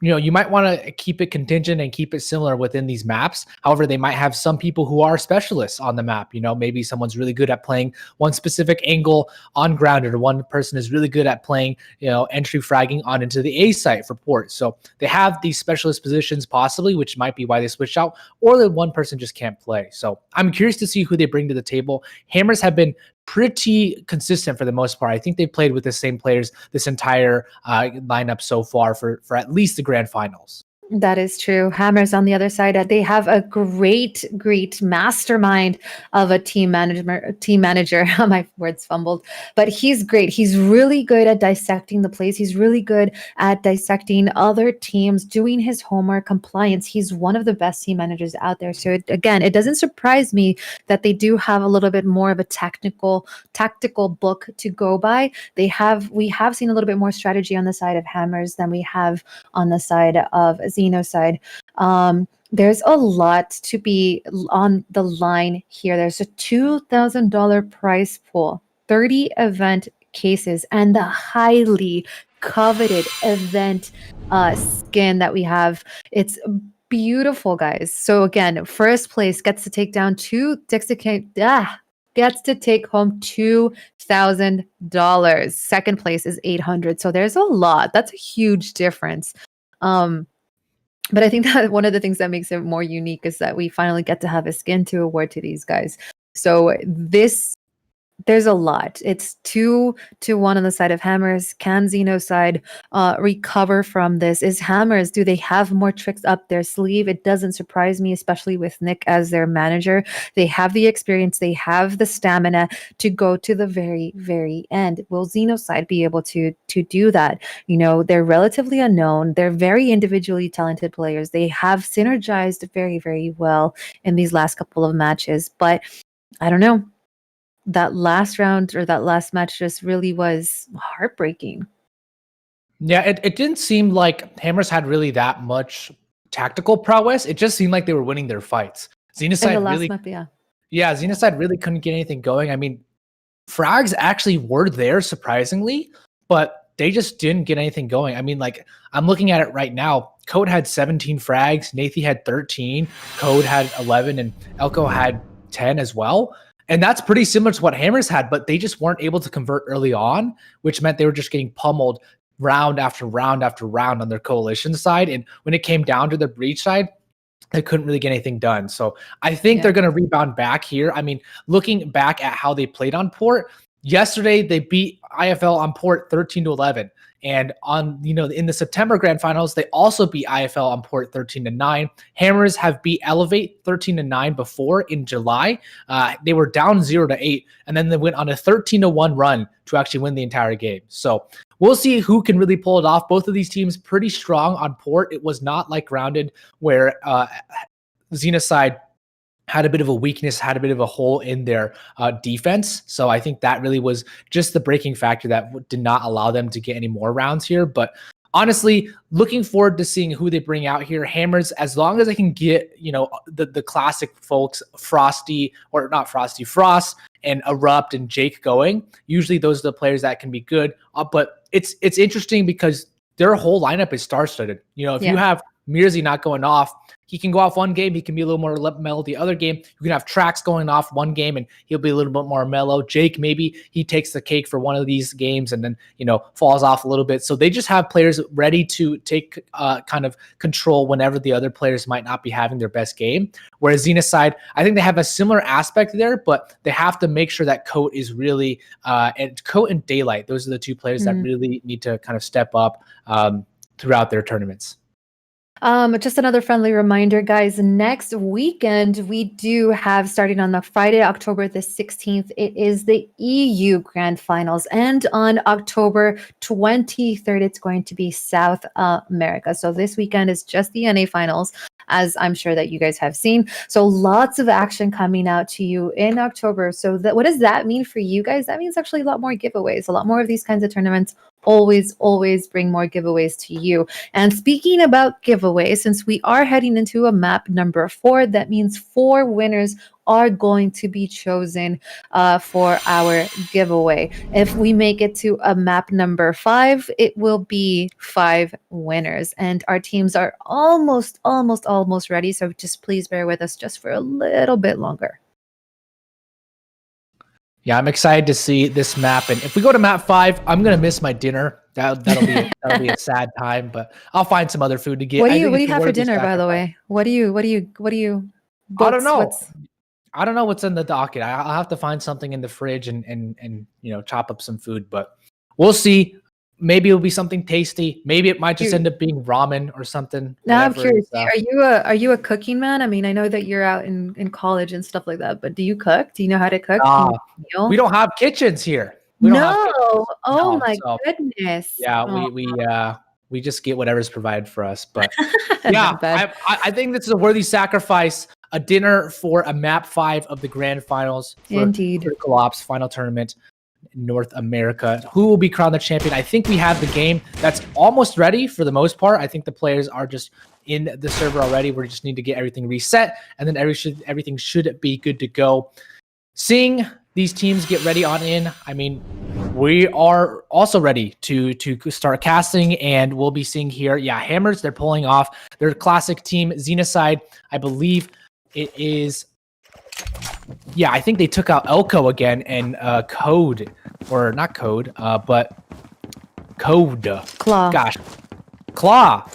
you might want to keep it contingent and keep it similar within these maps. However, they might have some people who are specialists on the map. Maybe someone's really good at playing one specific angle on grounded, or one person is really good at playing, entry fragging on into the A site for Port. So they have these specialist positions possibly, which might be why they switched out, or that one person just can't play. So I'm curious to see who they bring to the table. Hammers have been pretty consistent for the most part. I think they played with the same players this entire lineup so far for at least the grand finals. That is true. Hammers on the other side, they have a great mastermind of a team manager. My words fumbled, but he's great. He's really good at dissecting the plays. He's really good at dissecting other teams, doing his homework, compliance. He's one of the best team managers out there. So it doesn't surprise me that they do have a little bit more of a tactical book to go by. We have seen a little bit more strategy on the side of Hammers than we have on the side of Xenocide. There's a lot to be on the line here. There's a $2,000 prize pool, 30 event cases, and the highly coveted event skin that we have. It's beautiful, guys. So again, first place gets to take home $2,000. Second place is $800. So there's a lot. That's a huge difference. But I think that one of the things that makes it more unique is that we finally get to have a skin to award to these guys. So this There's a lot. It's 2-1 on the side of Hammers. Can Xeno side recover from this? Is Hammers, do they have more tricks up their sleeve? It doesn't surprise me, especially with Nick as their manager. They have the experience, they have the stamina to go to the very, very end. Will Xeno side be able to do that? You know, they're relatively unknown. They're very individually talented players. They have synergized very, very well in these last couple of matches, but I don't know. That last round or that last match just really was heartbreaking. Yeah, it didn't seem like Hammers had really that much tactical prowess. It just seemed like they were winning their fights. In the Xenocide last really, map, yeah. yeah, Xenocide really couldn't get anything going. I mean, frags actually were there surprisingly, but they just didn't get anything going. I mean, like, I'm looking at it right now. Code had 17 frags, Nathi had 13, Code had 11, and Elko had 10 as well. And that's pretty similar to what Hammers had, but they just weren't able to convert early on, which meant they were just getting pummeled round after round after round on their coalition side. And when it came down to the breach side, they couldn't really get anything done. So I think they're going to rebound back here. I mean, looking back at how they played on port, yesterday they beat IFL on port 13-11. And on, you know, in the September grand finals, they also beat IFL on port 13-9. Hammers have beat Elevate 13-9 before in July. They were down 0-8, and then they went on a 13-1 run to actually win the entire game. So we'll see who can really pull it off. Both of these teams pretty strong on port. It was not like Grounded, where Xenocide had a bit of a weakness, had a bit of a hole in their defense. So I think that really was just the breaking factor that did not allow them to get any more rounds here. But honestly, looking forward to seeing who they bring out here. Hammers, as long as they can get, you know, the classic folks, Frost and Erupt and Jake going. Usually those are the players that can be good. But it's interesting because their whole lineup is star-studded. You know, if you have Mirzi not going off, he can go off one game, he can be a little more mellow the other game. You can have Trax going off one game and he'll be a little bit more mellow. Jake, maybe he takes the cake for one of these games and then, you know, falls off a little bit. So they just have players ready to take kind of control whenever the other players might not be having their best game. Whereas Xenocide, I think they have a similar aspect there, but they have to make sure that Coat is really, and Coat and Daylight, those are the two players that really need to kind of step up throughout their tournaments. Just another friendly reminder, guys. Next weekend, we do have, starting on the Friday, October the 16th, it is the EU Grand Finals. And on October 23rd, it's going to be South America. So this weekend is just the NA Finals, as I'm sure that you guys have seen. So lots of action coming out to you in October. So what does that mean for you guys? That means actually a lot more giveaways, a lot more of these kinds of tournaments. Always bring more giveaways to you. And speaking about giveaways, since we are heading into a map number 4, that means 4 winners are going to be chosen for our giveaway. If we make it to a map number 5, it will be 5 winners. And our teams are almost ready. So just please bear with us just for a little bit longer. Yeah, I'm excited to see this map, and if we go to map 5, I'm gonna miss my dinner. That'll be a sad time, but I'll find some other food to get. What do you have for dinner, by the way? What do you? I don't know. I don't know what's in the docket. I'll have to find something in the fridge and you know, chop up some food, but we'll see. Maybe it'll be something tasty. Maybe it might just end up being ramen or something. Now I'm curious. Are you a cooking man? I mean, I know that you're out in college and stuff like that, but do you cook? Do you know how to cook? We don't have kitchens here. Oh my goodness. Yeah, we just get whatever's provided for us. But yeah, I think this is a worthy sacrifice. A dinner for a map 5 of the grand finals. Indeed. Critical Ops final tournament. North America. Who will be crowned the champion? I think we have the game that's almost ready for the most part. I think the players are just in the server already. We just need to get everything reset, and then everything should be good to go. Seeing these teams get ready on in, I mean, we are also ready to start casting, and we'll be seeing here, Hammers, they're pulling off their classic team. Xenocide, I believe it is... Yeah, I think they took out Elko again and Code, or not Code, but Code. Claw. Gosh. Claw.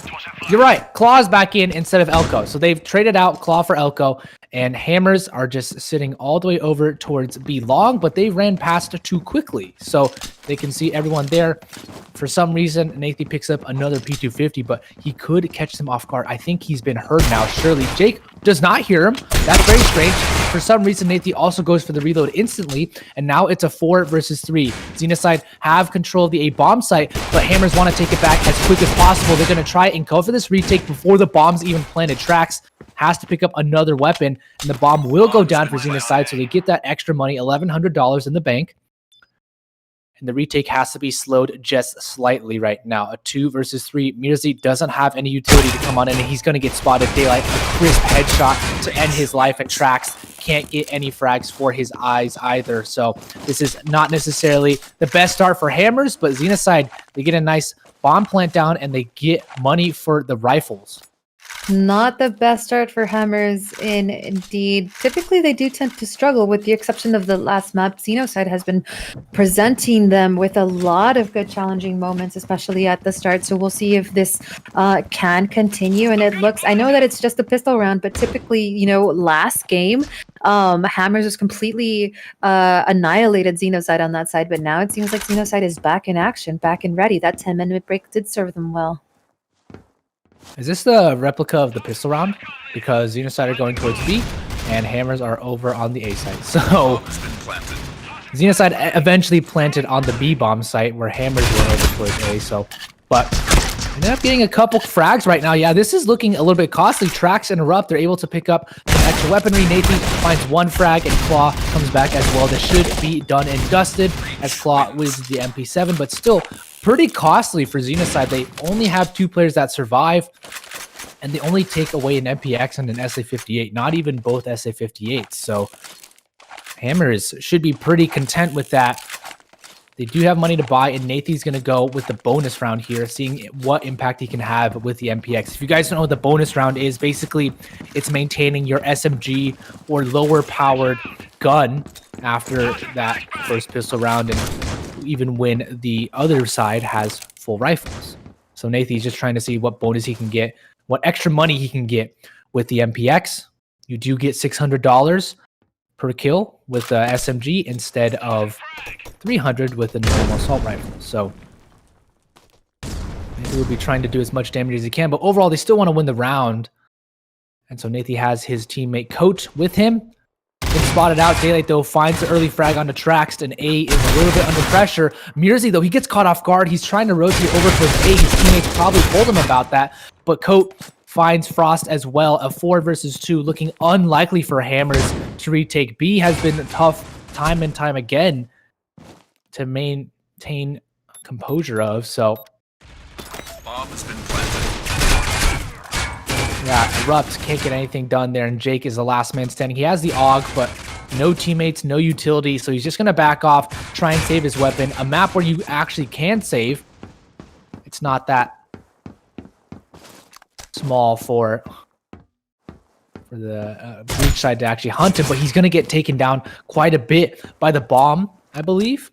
You're right. Claw is back in instead of Elko. So they've traded out Claw for Elko, And Hammers are just sitting all the way over towards B long, but they ran past too quickly. So they can see everyone there. For some reason, Nathy picks up another P250, but he could catch them off guard. I think he's been heard now, surely. Jake does not hear him. That's very strange. For some reason, Nathy also goes for the reload instantly, and now it's a 4 versus 3. Xenocide have control of the A bomb site, but Hammers want to take it back as quick as possible. They're going to try and go for this retake before the bombs even planted. Trax has to pick up another weapon, and the bomb will go down for Xenocide, so they get that extra money, $1,100 in the bank. And the retake has to be slowed just slightly right now. A 2 versus 3. Mirzi doesn't have any utility to come on in, and he's going to get spotted. Daylight, a crisp headshot to end his life, and Trax can't get any frags for his eyes either. So this is not necessarily the best start for Hammers, but Xenocide, they get a nice bomb plant down, and they get money for the rifles. Not the best start for Hammers, indeed. Typically, they do tend to struggle, with the exception of the last map. Xenocide has been presenting them with a lot of good challenging moments, especially at the start. So we'll see if this can continue. And it looks, I know that it's just a pistol round, but typically, you know, last game, Hammers was completely annihilated Xenocide on that side. But now it seems like Xenocide is back in action, back and ready. That 10-minute break did serve them well. Is this the replica of the pistol round? Because Xenocide are going towards B, and Hammers are over on the A site. So Xenocide eventually planted on the B bomb site, where Hammers were over towards A. So, but ended up getting a couple frags right now. Yeah, this is looking a little bit costly. Trax interrupt. They're able to pick up some extra weaponry. Nathan finds one frag, and Claw comes back as well. This should be done and dusted as Claw wins the MP7, but still pretty costly for Xenocide. They only have 2 players that survive, and they only take away an MPX and an SA58, not even both SA58s. So Hammers should be pretty content with that. They do have money to buy, and Nathan's going to go with the bonus round here, seeing what impact he can have with the MPX. If you guys don't know what the bonus round is, basically it's maintaining your SMG or lower powered gun after that first pistol round, and even when the other side has full rifles. So Nathan's just trying to see what bonus he can get, what extra money he can get with the MPX. You do get $600 per kill with the SMG instead of $300 with the normal assault rifle. So Nathan will be trying to do as much damage as he can, but overall they still want to win the round. And so Nathan has his teammate Coach with him. Gets spotted out. Daylight, though, finds the early frag onto Trax, and A is a little bit under pressure. Mirzi, though, he gets caught off guard. He's trying to rotate over towards A. His teammates probably told him about that, but Coat finds Frost as well. A 4 versus 2, looking unlikely for Hammers to retake. B has been tough time and time again to maintain composure of, so Bomb has been planted. yeah, Erupt can't get anything done there, and Jake is the last man standing. He has the AUG, but no teammates, no utility, so he's just going to back off, try and save his weapon. A map where you actually can save. It's not that small for the breach side to actually hunt him, but he's going to get taken down quite a bit by the bomb, I believe.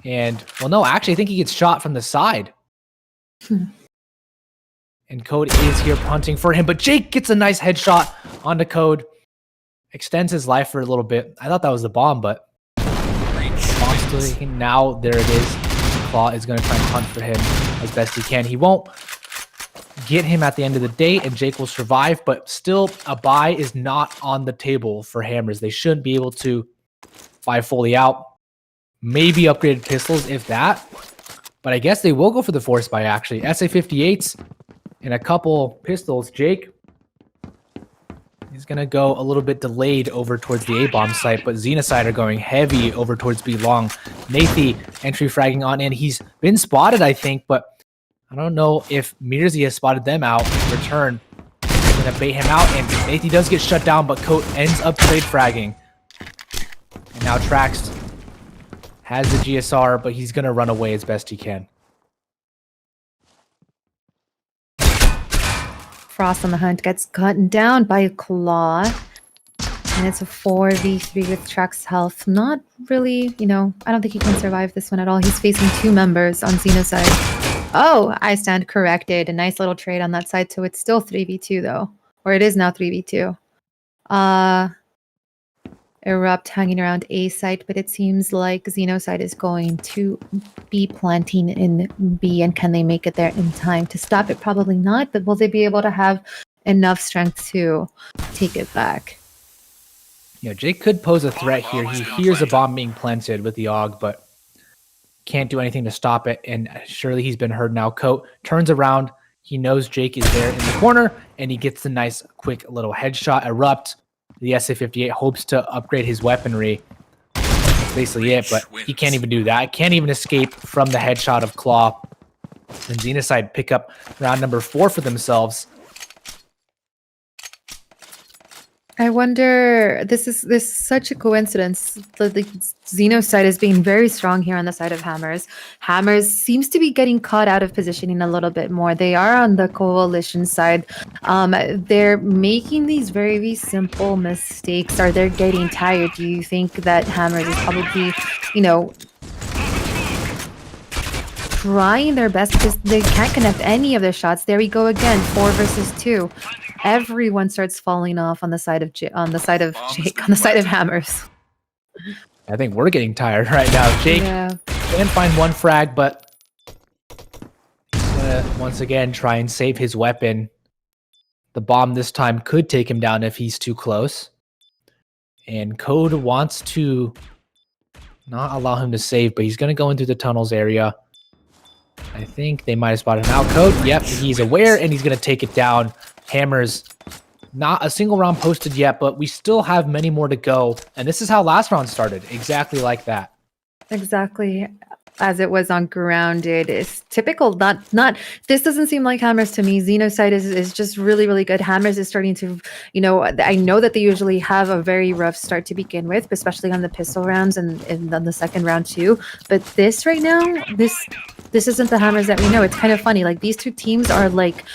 And, well, no, actually, I think he gets shot from the side. And Code is here hunting for him, but Jake gets a nice headshot onto Code. Extends his life for a little bit. I thought that was the bomb, but bomb's still taking. Now there it is. Claw is going to try and hunt for him as best he can. He won't get him at the end of the day, and Jake will survive, but still a buy is not on the table for Hammers. They shouldn't be able to buy fully out. Maybe upgraded pistols, if that. But I guess they will go for the force buy, actually. SA58s and a couple pistols. Jake is going to go a little bit delayed over towards the A-bomb site, but Xenocide are going heavy over towards B long. Nathy entry fragging on in. He's been spotted, I think, but I don't know if Mirzi has spotted them out in return. They're going to bait him out, and Nathy does get shut down, but Coat ends up trade fragging. And now Trax has the GSR, but he's going to run away as best he can. Frost on the hunt gets cut down by a Claw. And it's a 4v3 with Trax health. Not really, you know, I don't think he can survive this one at all. He's facing 2 members on Xenocide. Oh, I stand corrected. A nice little trade on that side, so it's still 3v2 though. Or it is now 3v2. Erupt hanging around A site, but it seems like Xenoside is going to be planting in B, and can they make it there in time to stop it? Probably not, but will they be able to have enough strength to take it back? You know, Jake could pose a threat here. He hears a bomb being planted with the AUG, but can't do anything to stop it, and surely he's been heard now. Coat turns around. He knows Jake is there in the corner, and he gets the nice, quick little headshot. Erupt. The SA-58 hopes to upgrade his weaponry. That's basically it, but he can't even do that. Can't even escape from the headshot of Claw. And Xenoside pick up round number 4 for themselves. I wonder, this is such a coincidence. The Xenoside is being very strong here on the side of Hammers. Hammers seems to be getting caught out of positioning a little bit more. They are on the coalition side. They're making these very simple mistakes. Are they getting tired? Do you think that Hammers is probably, you know, trying their best because they can't connect any of their shots? There we go again, 4 versus 2. Everyone starts falling off on the side of Jake, on the side of Hammers. I think we're getting tired right now. Jake can find one frag, but he's gonna once again try and save his weapon. The bomb this time could take him down if he's too close. And Code wants to not allow him to save, but he's gonna go into the tunnels area. I think they might have spotted him out. Code, yep, he's aware, and he's gonna take it down. Hammers, not a single round posted yet, but we still have many more to go. And this is how last round started, exactly like that. Exactly as it was on Grounded. It's typical. Not. This doesn't seem like Hammers to me. Xenoside is just really good. Hammers is starting to, you know, I know that they usually have a very rough start to begin with, especially on the pistol rounds and on the second round too. But this right now, this isn't the Hammers that we know. It's kind of funny. Like, these two teams are like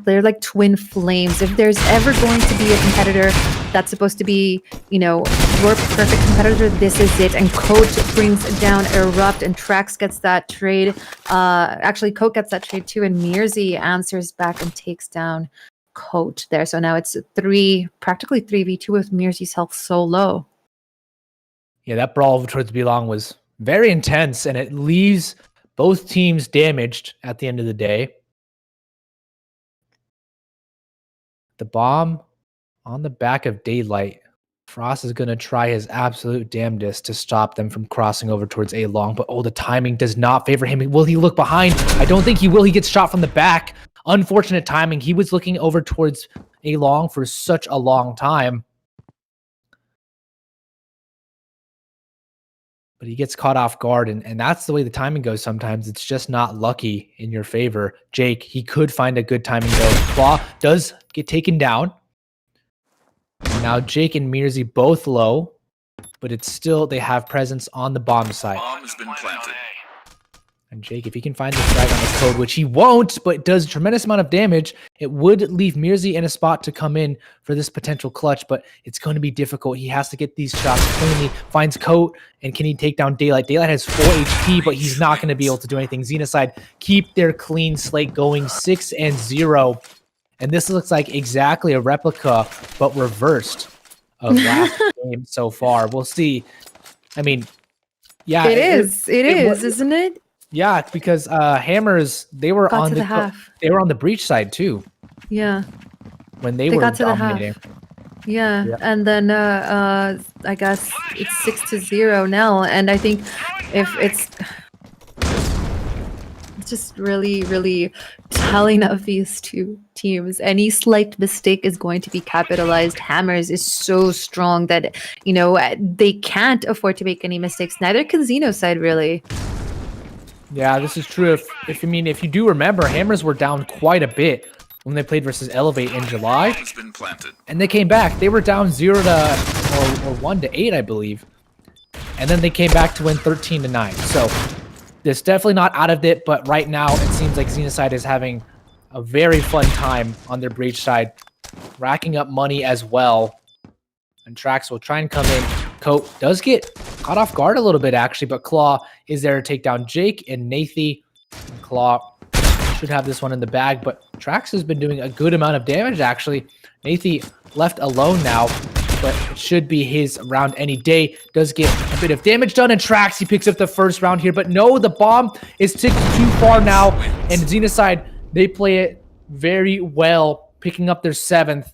they're like twin flames. If there's ever going to be a competitor that's supposed to be, you know, your perfect competitor, this is it. And Coach brings down Erupt, and Trax gets that trade. Actually, Coach gets that trade too, and Mirzi answers back and takes down Coach there. So now it's practically 3v2 with Mirzi's health so low. Yeah, that brawl towards Belong was very intense, and it leaves both teams damaged at the end of the day. The bomb on the back of Daylight. Frost is going to try his absolute damnedest to stop them from crossing over towards A long, but the timing does not favor him. Will he look behind? I don't think he will. He gets shot from the back. Unfortunate timing. He was looking over towards A long for such a long time. But he gets caught off guard, and that's the way the timing goes sometimes. It's just not lucky in your favor. Jake, he could find a good timing though. Claw does get taken down. Now Jake and Mirzi both low, but it's still, they have presence on the bomb site. Bomb has been planted. And Jake, if he can find the frag on the Code, which he won't, but does a tremendous amount of damage, it would leave Mirzi in a spot to come in for this potential clutch, but it's going to be difficult. He has to get these shots cleanly. Finds Coat, and can he take down Daylight? Daylight has 4 HP, but he's not going to be able to do anything. Xenoside keep their clean slate going 6-0. And this looks like exactly a replica, but reversed of last game so far. We'll see. I mean, yeah. It is, isn't it? Yeah, because Hammers, they were on the half. They were on the breach side too. Yeah. When they were got to dominating. the half. Yeah, and then I guess it's 6-0 now, and I think if it's just really telling of these two teams. Any slight mistake is going to be capitalized. Hammers is so strong that, you know, they can't afford to make any mistakes. Neither can Xenoside, really. Yeah, this is true. If you do remember, Hammers were down quite a bit when they played versus Elevate in July. Has been planted. And they came back. They were down 0 to or 1 to 8, I believe. And then they came back to win 13-9. So it's definitely not out of it, but right now it seems like Xenoside is having a very fun time on their breach side, racking up money as well. And Trax will try and come in. Coat does get caught off guard a little bit, actually, but Claw is there to take down Jake and Nathie. And Claw should have this one in the bag, but Trax has been doing a good amount of damage, actually. Nathy left alone now, but it should be his round any day. Does get a bit of damage done, and Trax, he picks up the first round here, but no, the bomb is ticked too far now, and Xenocide, they play it very well, picking up their 7th.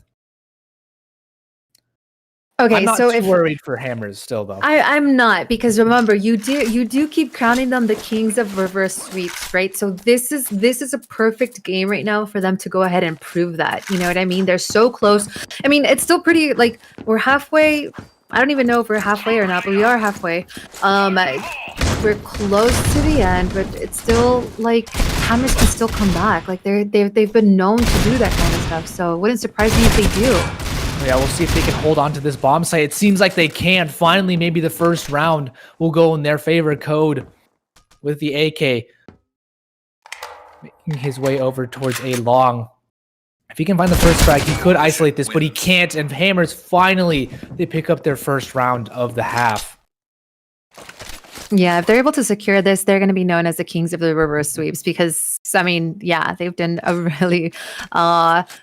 Okay, I'm not so too worried for Hammers still, though. I'm not, because remember, you do keep crowning them the kings of reverse sweeps, right? So this is a perfect game right now for them to go ahead and prove that. You know what I mean? They're so close. I mean, it's still pretty, like, we're halfway. I don't even know if we're halfway or not, but we are halfway. We're close to the end, but it's still like Hammers can still come back. Like they've been known to do that kind of stuff. So it wouldn't surprise me if they do. Yeah, we'll see if they can hold on to this bomb site. It seems like they can. Finally, maybe the first round will go in their favor. Code with the AK making his way over towards a long. If he can find the first frag, he could isolate this, but he can't. And Hammers, finally, they pick up their first round of the half. Yeah, if they're able to secure this, they're going to be known as the kings of the reverse sweeps because, I mean, yeah, they've done a really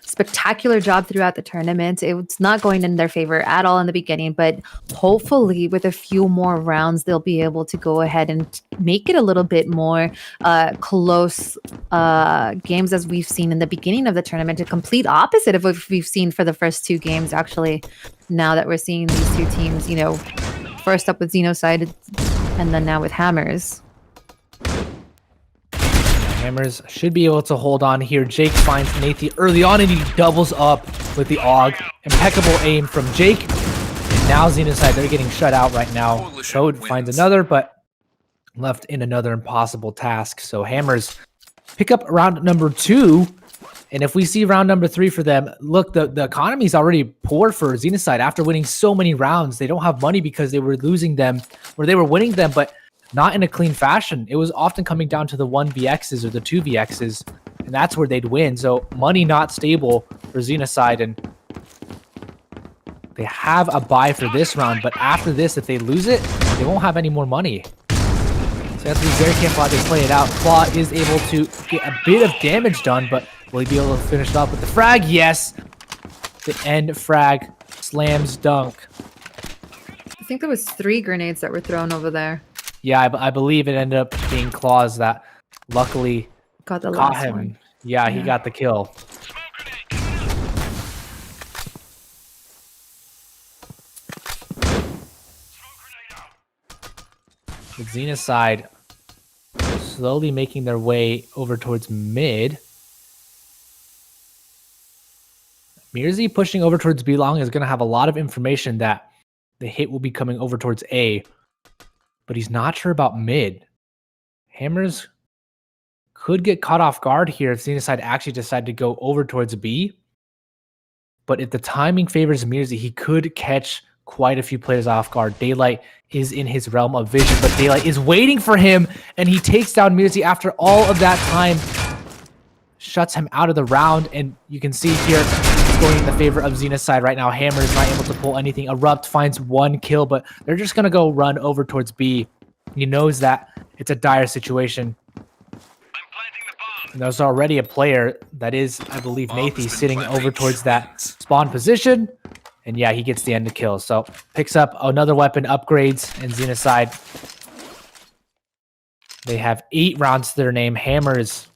spectacular job throughout the tournament. It's not going in their favor at all in the beginning, but hopefully with a few more rounds, they'll be able to go ahead and make it a little bit more close games as we've seen in the beginning of the tournament, a complete opposite of what we've seen for the first 2 games, actually, now that we're seeing these 2 teams, you know, first up with Xenocide, and then now with Hammers. Hammers should be able to hold on here. Jake finds Nathy early on, and he doubles up with the AUG. Impeccable aim from Jake. And now Xenocide, they're getting shut out right now. Code finds another, but left in another impossible task. So Hammers pick up round number 2. And if we see round number 3 for them, look, the economy is already poor for Xenocide. After winning so many rounds, they don't have money because they were losing them, or they were winning them, but not in a clean fashion. It was often coming down to the 1vx's or the 2vx's, and that's where they'd win. So money not stable for Xenocide, and they have a buy for this round, but after this, if they lose it, they won't have any more money. So they have to be very careful how they play it out. Claw is able to get a bit of damage done, but will he be able to finish it off with the frag? Yes. The end frag slams dunk. I think there was 3 grenades that were thrown over there. Yeah, I believe it ended up being Claws that luckily Got the caught last him. one. Yeah, he got the kill. With Xenocide slowly making their way over towards mid. Mirzi pushing over towards B long is going to have a lot of information that the hit will be coming over towards A, but he's not sure about mid. Hammers could get caught off guard here if Xenocide actually decide to go over towards B. But if the timing favors Mirzi, he could catch quite a few players off guard. Daylight is in his realm of vision, but Daylight is waiting for him, and he takes down Mirzi after all of that time. Shuts him out of the round, and you can see here it's going in the favor of Xenocide right now. Hammer is not able to pull anything. Erupt finds 1 kill, but they're just going to go run over towards B. He knows that it's a dire situation. And there's already a player that is, I believe, Nathy, sitting over towards that spawn position. And yeah, he gets the end of kill. So picks up another weapon, upgrades, and Xenocide. They have 8 rounds to their name. Hammers.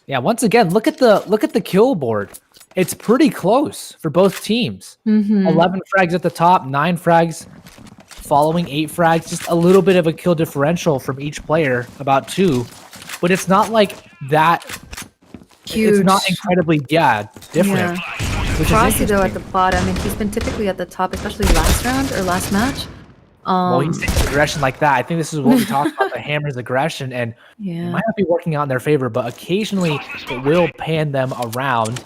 Yeah, once again, look at the kill board. It's pretty close for both teams. 11 frags at the top, 9 frags following 8 frags. Just a little bit of a kill differential from each player, about 2. But it's not like that huge. It's not incredibly, different. Which Frosty, though, at the bottom, and he's been typically at the top, especially last round or last match. Well, he's taking aggression like that. I think this is what we talked about, the Hammer's aggression, and it might not be working out in their favor, but occasionally it will pan them around.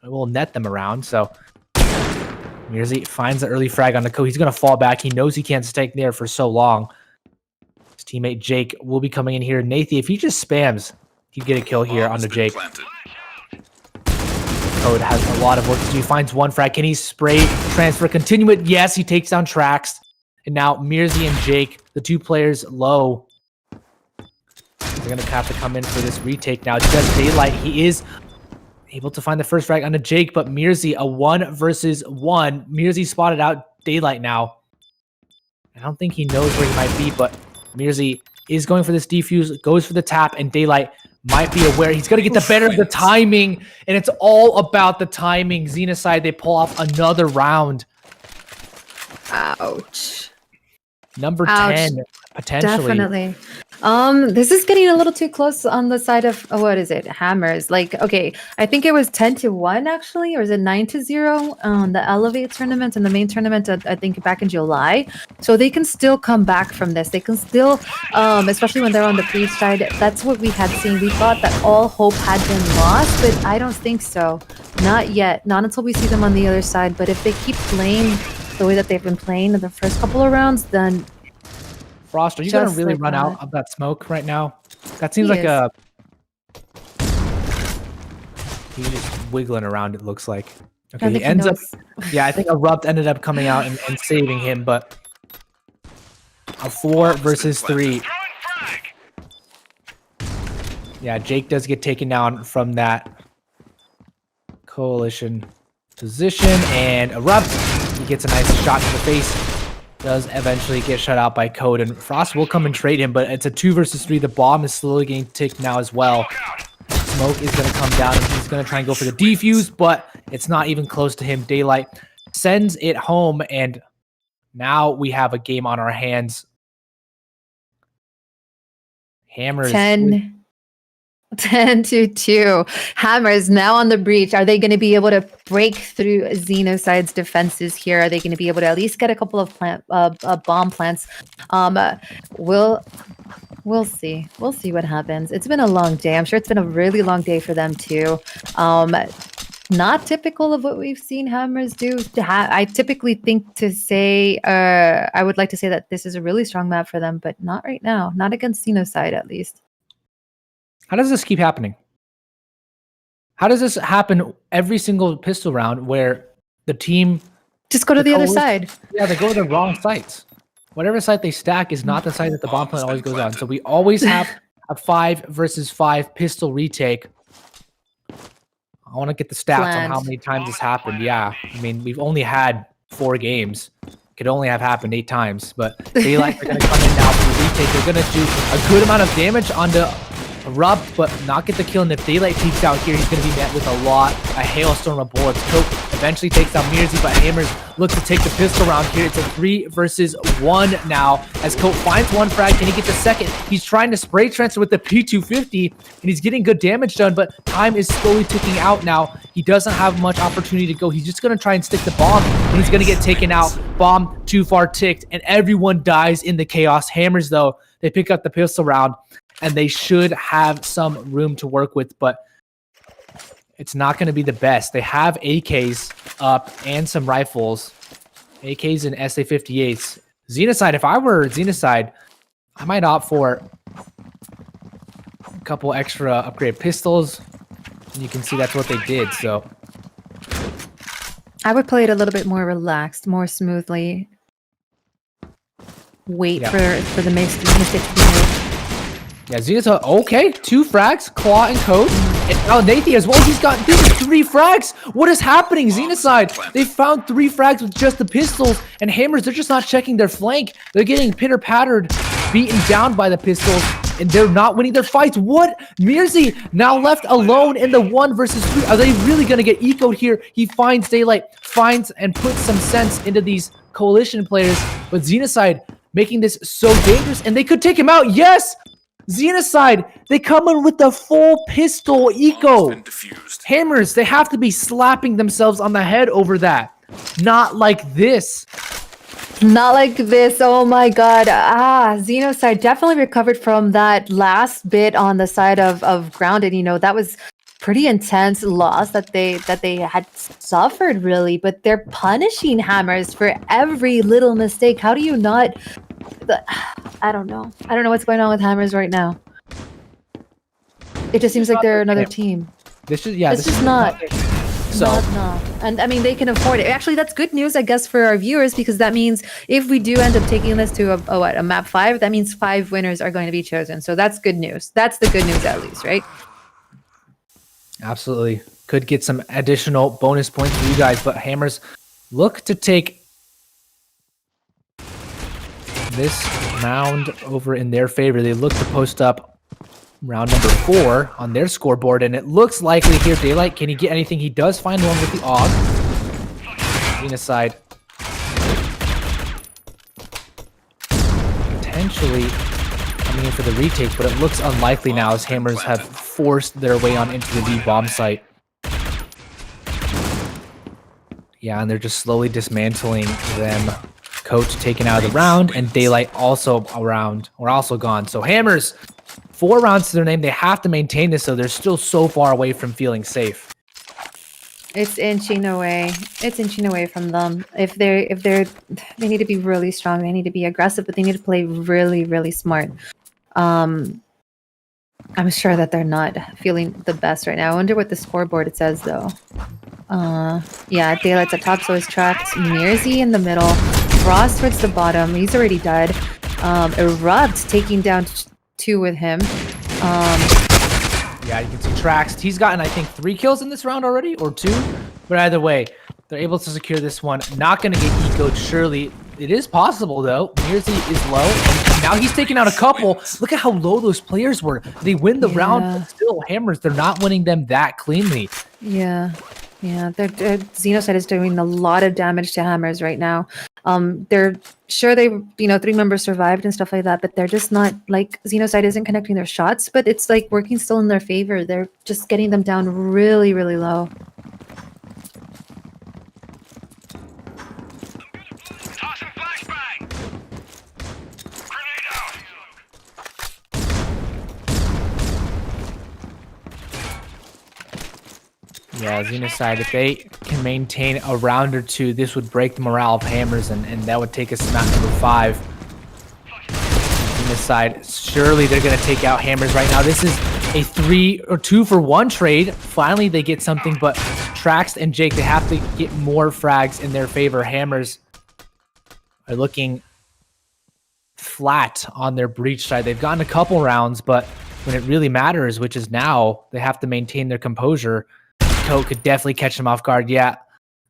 It will net them around, so Mirzi finds the early frag on the He's going to fall back. He knows he can't stay there for so long. His teammate Jake will be coming in here. Nathy, if he just spams, he'd get a kill here onto Jake. Code has a lot of work to do. He finds 1 frag. Can he spray, transfer, continue it? Yes, he takes down Trax. And now Mirzi and Jake, the 2 players low. They're going to have to come in for this retake now. Just Daylight, he is able to find the first frag onto Jake, but Mirzi, a 1 versus 1. Mirzi spotted out Daylight now. I don't think he knows where he might be, but Mirzi is going for this defuse, goes for the tap, and Daylight might be aware. He's going to get the better of the timing, and it's all about the timing. Xenocide, they pull off another round. Ouch. Number Ouch. 10, potentially. Definitely. This is getting a little too close on the side of what is it? Hammers. Like, okay, I think it was 10-1 actually, or is it 9-0 the Elevate tournament and the main tournament, I think back in July. So they can still come back from this. They can still, especially when they're on the breach side. That's what we had seen. We thought that all hope had been lost, but I don't think so. Not yet. Not until we see them on the other side. But if they keep playing the way that they've been playing in the first couple of rounds, then Frost, are you going to Just really like run that. out of that smoke right now? That seems He like is. a... He's just wiggling around, it looks like. I Okay, he think he ends up... knows. Yeah, I think Erupt ended up coming out and saving him, but... A 4 versus 3. Yeah, Jake does get taken down from that coalition position, and Erupt, he gets a nice shot to the face. Does eventually get shut out by Code, and Frost will come and trade him, but it's a 2 versus 3. The bomb is slowly getting ticked now as well. Smoke is going to come down, and he's going to try and go for the defuse, but it's not even close to him. Daylight sends it home, and now we have a game on our hands. Hammers. 10-2. Hammers now on the breach. Are they going to be able to break through Xenocide's defenses here? Are they going to be able to at least get a couple of bomb plants? We'll see. We'll see what happens. It's been a long day. I'm sure it's been a really long day for them too. Not typical of what we've seen Hammers do. I typically think to say, I would like to say that this is a really strong map for them, but not right now. Not against Xenocide, at least. How does this keep happening? How does this happen every single pistol round where the team... Just go to the other side. Yeah, they go to the wrong sites. Whatever site they stack is not the site that the bomb plant always goes on. So we always have a 5 versus 5 pistol retake. I want to get the stats on how many times this happened. Yeah, I mean, we've only had 4 games. Could only have happened 8 times. But Daylight are going to come in now for the retake. They're going to do a good amount of damage onto Erupt, but not get the kill. And if Daylight peeks out here, he's going to be met with a hailstorm of bullets. Coke eventually takes down Mirzi, but Hammers looks to take the pistol round here. It's a 3 versus 1 now. As Coke finds one frag, can he get the second? He's trying to spray transfer with the P250, and he's getting good damage done, but time is slowly ticking out now. He doesn't have much opportunity to go. He's just going to try and stick the bomb, and he's going to get taken out. Bomb too far ticked, and everyone dies in the chaos. Hammers, though, they pick up the pistol round, and they should have some room to work with, but it's not going to be the best. They have AKs up and some rifles. AKs and SA-58s. Xenocide, if I were Xenocide, I might opt for a couple extra upgrade pistols. And you can see that's what they did, so. I would play it a little bit more relaxed, more smoothly. Wait for the mistakes to be made. Yeah, Xenocide, okay, 2 frags, Claw and Code. And now Nathy as well, this is 3 frags. What is happening, Xenocide? They found 3 frags with just the pistols, and Hammers, they're just not checking their flank. They're getting pitter-pattered, beaten down by the pistols, and they're not winning their fights. What? Mirzi now left alone in the 1 versus 3. Are they really going to get ecoed here? He finds Daylight, finds and puts some sense into these coalition players, but Xenocide making this so dangerous, and they could take him out. Yes! Xenocide, they come in with the full pistol eco. Hammers, they have to be slapping themselves on the head over that. Not like this. Not like this. Oh my god. Xenocide definitely recovered from that last bit on the side of Grounded. You know, that was pretty intense loss that they had suffered, really, but they're punishing Hammers for every little mistake. How do you not... I don't know. I don't know what's going on with Hammers right now. It just seems like they're another team. This is not. So No. And I mean, they can afford it. Actually, that's good news, I guess, for our viewers, because that means if we do end up taking this to a map 5, that means 5 winners are going to be chosen. So that's good news. That's the good news, at least, right? absolutely could get some additional bonus points for you guys, but Hammers look to take this round over in their favor. They look to post up round number 4 on their scoreboard, and it looks likely here. Daylight, can he get anything? He does find one with the AUG. Xena side potentially coming in for the retake, but it looks unlikely now as Hammers have forced their way on into the B bomb site. Yeah, and they're just slowly dismantling them. Coach taken out of the round, and Daylight also around, or also gone. So Hammers, 4 rounds to their name. They have to maintain this, so they're still so far away from feeling safe. It's inching away. It's inching away from them. If they need to be really strong. They need to be aggressive, but they need to play really, really smart. I'm sure that they're not feeling the best right now. I wonder what the scoreboard it says though. Yeah, Daylight's at top, so is Tracked. Mirzi in the middle. Frost towards the bottom. He's already dead. Erupt taking down 2 with him. Yeah, you can see Traxed. He's gotten, I think, 3 kills in this round already, or 2. But either way, they're able to secure this one. Not going to get ecoed, surely. It is possible, though. Mirzi is low, and now he's taking out a couple. Look at how low those players were. They win the round, but still, Hammers, they're not winning them that cleanly. Yeah. Xenocide is doing a lot of damage to Hammers right now. They're sure they, 3 members survived and stuff like that, but they're just not, like, Xenocide isn't connecting their shots, but it's like working still in their favor. They're just getting them down really, really low. Tossing flashbang. Grenade out. Yeah, Xenocide, if they can maintain a round or 2, this would break the morale of Hammers, and that would take us to map number 5. Xenocide, surely they're going to take out Hammers right now. This is a 3 or 2 for 1 trade. Finally, they get something, but Trax and Jake, they have to get more frags in their favor. Hammers are looking flat on their breach side. They've gotten a couple rounds, but when it really matters, which is now, they have to maintain their composure. Coat could definitely catch him off guard. Yeah,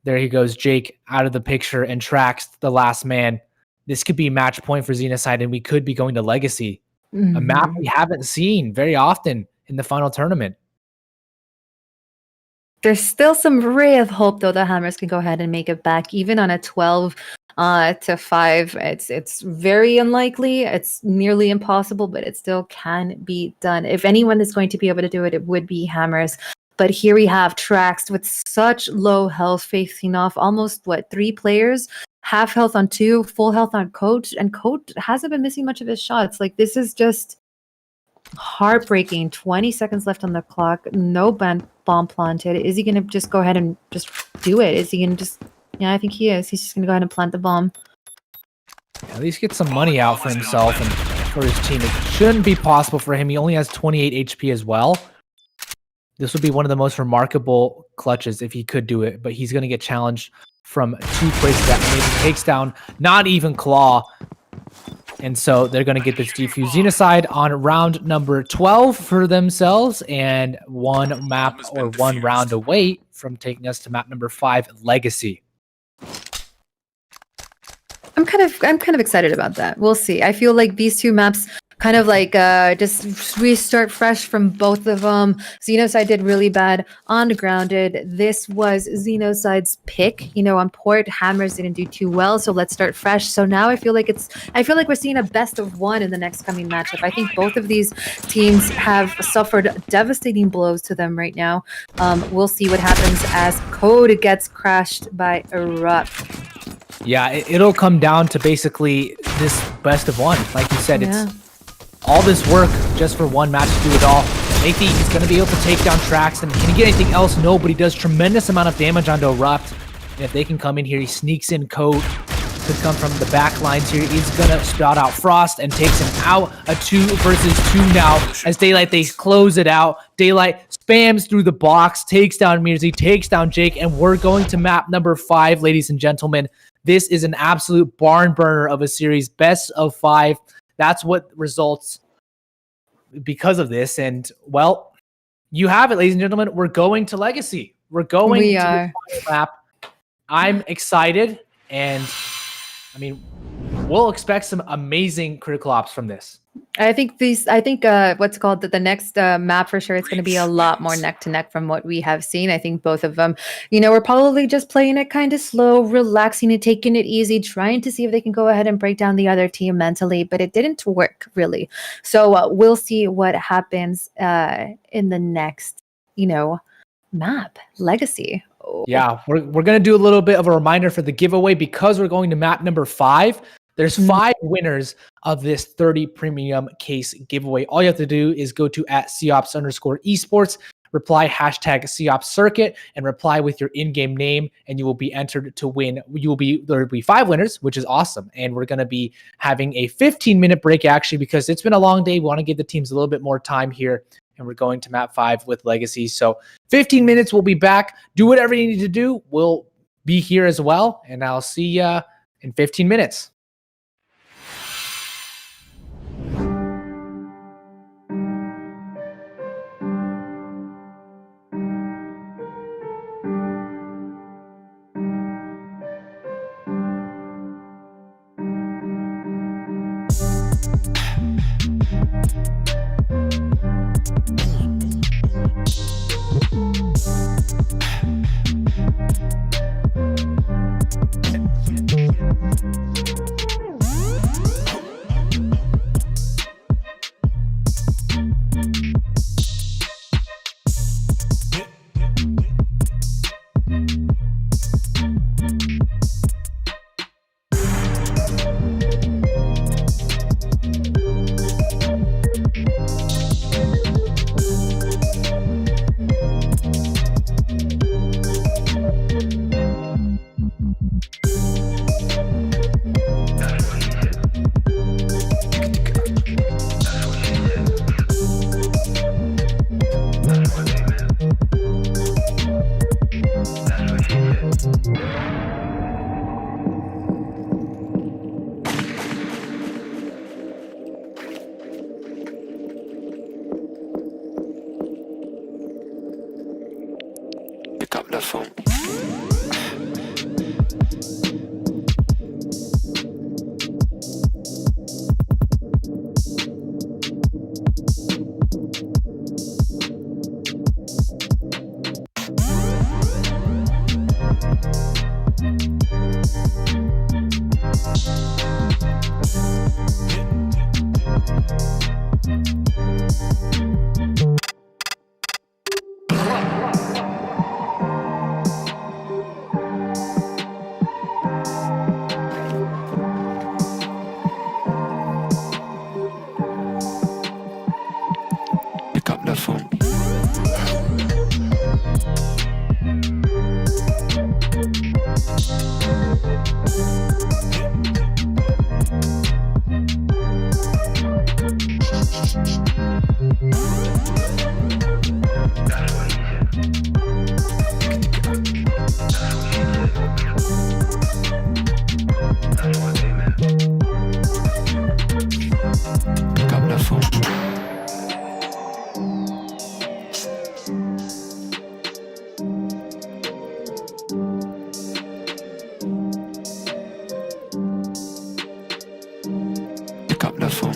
there he goes. Jake out of the picture, and Trax, the last man. This could be a match point for Xenocide, and we could be going to Legacy. A map we haven't seen very often in the final tournament. There's still some ray of hope, though, that Hammers can go ahead and make it back, even on a 12 to 5. It's very unlikely. It's nearly impossible, but it still can be done. If anyone is going to be able to do it, it would be Hammers. But here we have Trax with such low health, facing off almost, 3 players? Half health on 2, full health on Coach, and Coach hasn't been missing much of his shots. Like, this is just heartbreaking. 20 seconds left on the clock. No bomb planted. Is he going to just go ahead and just do it? Is he going to just... Yeah, I think he is. He's just going to go ahead and plant the bomb. At least get some money out for himself and for his team. It shouldn't be possible for him. He only has 28 HP as well. This would be one of the most remarkable clutches if he could do it, but he's going to get challenged from 2 places that maybe takes down not even Claw. And so they're going to get this defuse. Xenocide on round number 12 for themselves, and 1 map or 1 round away from taking us to map number 5, Legacy. I'm kind of excited about that. We'll see. I feel like these 2 maps kind of like just restart fresh from both of them. Xenocide did really bad on Grounded. This was Xenocide's pick. On Port, Hammers didn't do too well, so let's start fresh. So now I feel like we're seeing a best of 1 in the next coming matchup. I think both of these teams have suffered devastating blows to them right now. We'll see what happens as Code gets crashed by Erupt. Yeah, it'll come down to basically this best of 1. Like you said, it's all this work just for 1 match to do it all. Nathy is going to be able to take down Trax, and can he get anything else? No, but he does tremendous amount of damage onto Erupt. And if they can come in here, he sneaks in Code. could come from the back lines here. He's gonna spout out Frost and takes him out. A 2 versus 2 now as Daylight, they close it out. Daylight spams through the box, takes down Mirzi, takes down Jake, and we're going to map number 5, ladies and gentlemen. This is an absolute barn burner of a series, best of 5. That's what results because of this. And well, you have it, ladies and gentlemen. We're going to Legacy. We're going to the final map. I'm excited, and I mean, we'll expect some amazing critical ops from this. I think what's called the next map for sure, it's going to be a lot more neck to neck from what we have seen. I think both of them, we're probably just playing it kind of slow, relaxing and taking it easy, trying to see if they can go ahead and break down the other team mentally, but it didn't work really. So we'll see what happens in the next, map, Legacy. Yeah, we're going to do a little bit of a reminder for the giveaway because we're going to map number 5. There's 5 winners of this 30 premium case giveaway. All you have to do is go to @COPS_esports, reply #COPScircuit, and reply with your in-game name, and you will be entered to win. There will be 5 winners, which is awesome. And we're going to be having a 15-minute break actually because it's been a long day. We want to give the teams a little bit more time here. And we're going to map 5 with Legacy. So 15 minutes, we'll be back. Do whatever you need to do. We'll be here as well. And I'll see you in 15 minutes. Pick up the phone. Pick up the phone. Pick up the phone. Pick up the phone.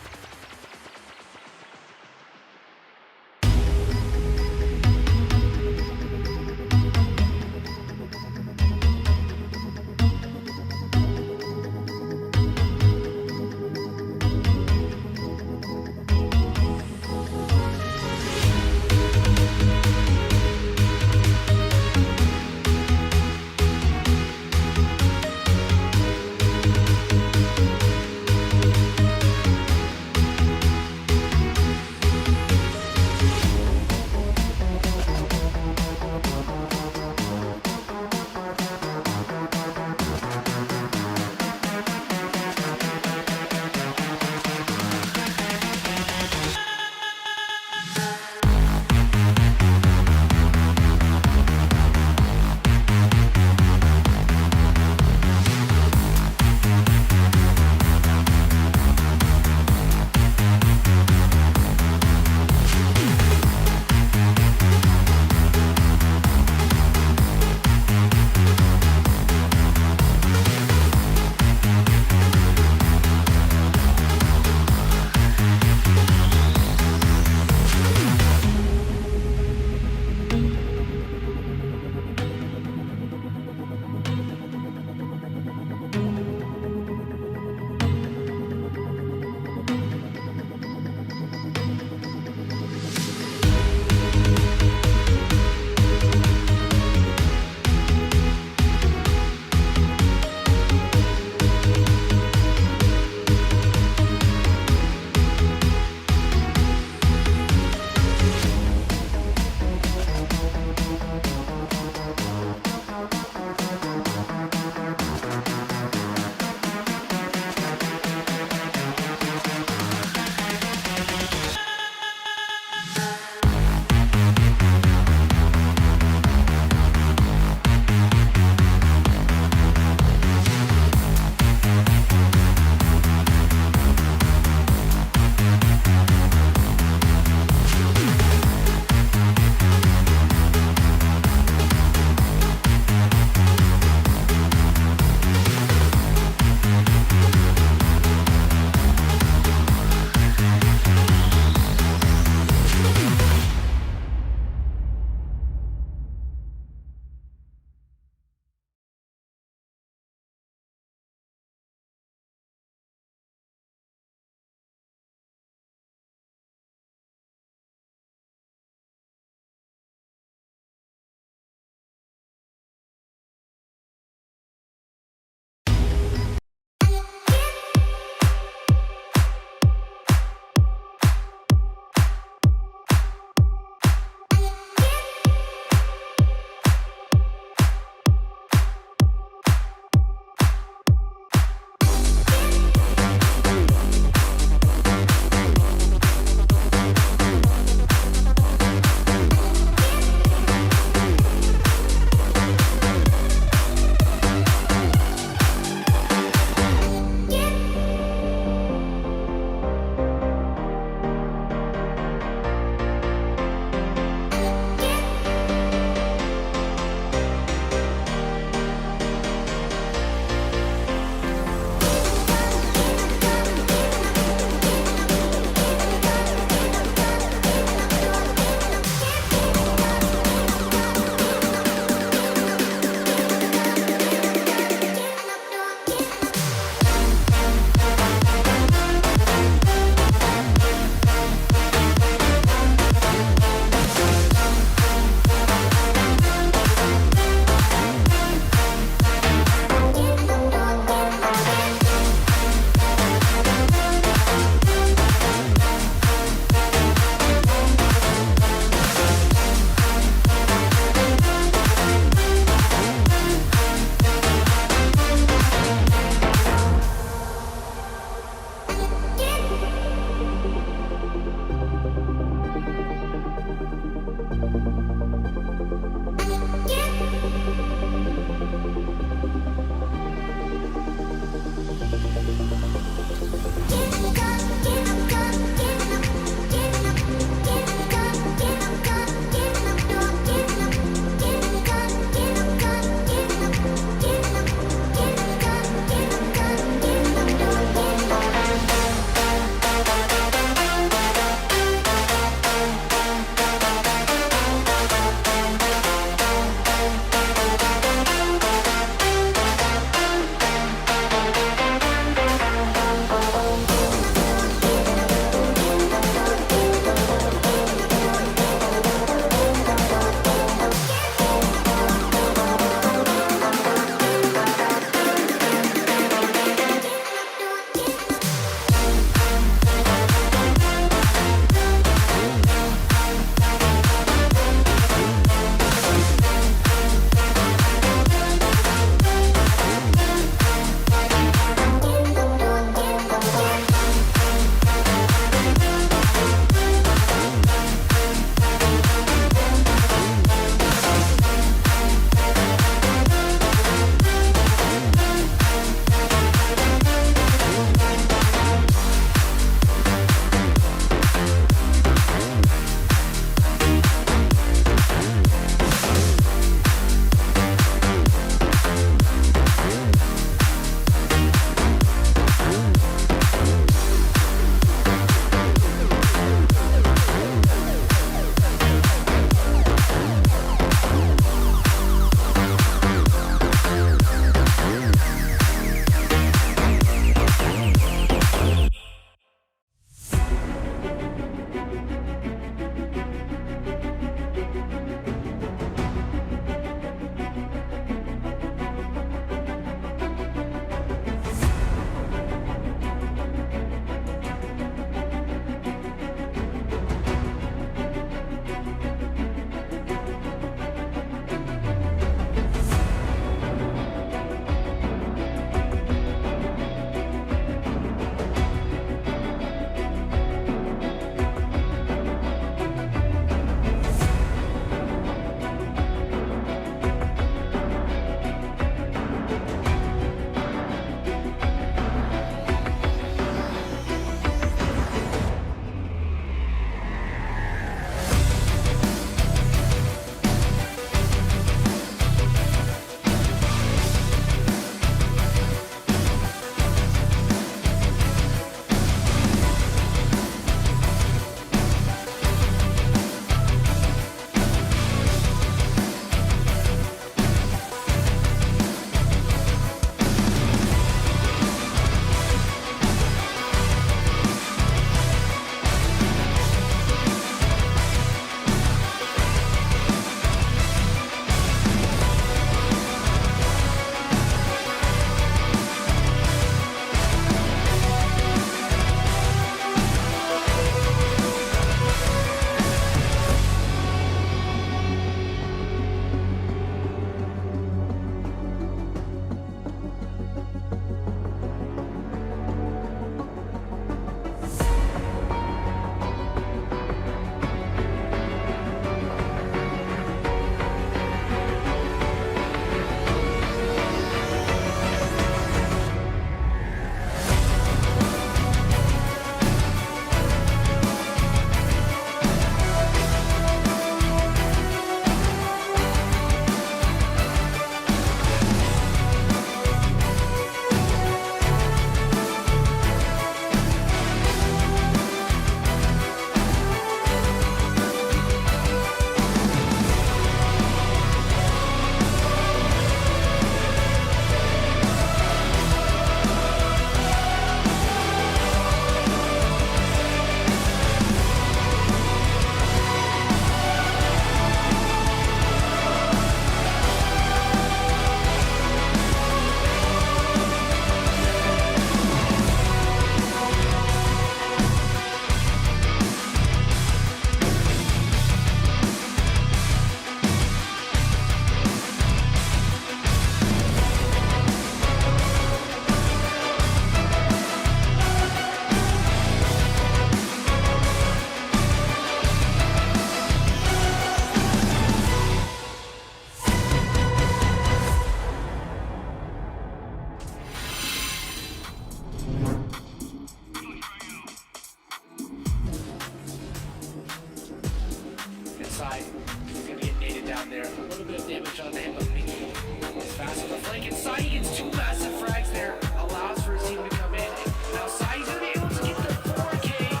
down there. A little bit of damage on the him, but Mickey is fast on the flank. And Sai gets 2 massive frags there. Allows for his team to come in. And now Sai's going to be able to get the 4K.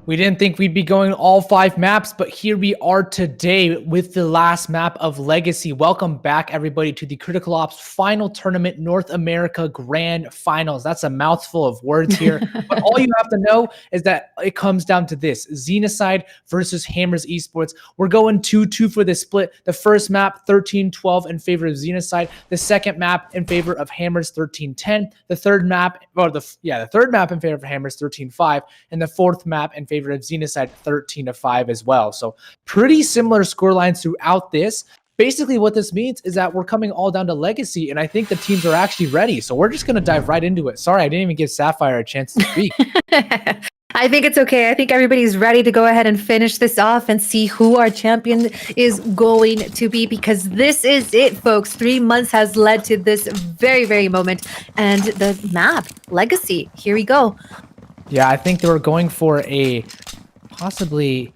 We didn't think we'd be going all 5 maps, but here we are today with the last map of Legacy. Welcome back, everybody, to the Critical Ops Final Tournament North America Grand Finals. That's a mouthful of words here, but all you have to know is that it comes down to this: Xenocide versus Hammers Esports. We're going 2-2 for the split. The first map, 13-12 in favor of Xenocide. The second map in favor of Hammers, 13-10. The third map, the third map in favor of Hammers, 13-5, and the fourth map in favor of Xenocide, 13-5 as well. So pretty similar scorelines throughout this. Basically what this means is that we're coming all down to Legacy, and I think the teams are actually ready. So we're just going to dive right into it. Sorry, I didn't even give Sapphire a chance to speak. I think it's okay. I think everybody's ready to go ahead and finish this off and see who our champion is going to be, because this is it, folks. 3 months has led to this very, very moment. And the map, Legacy, here we go. Yeah, I think they were going for a possibly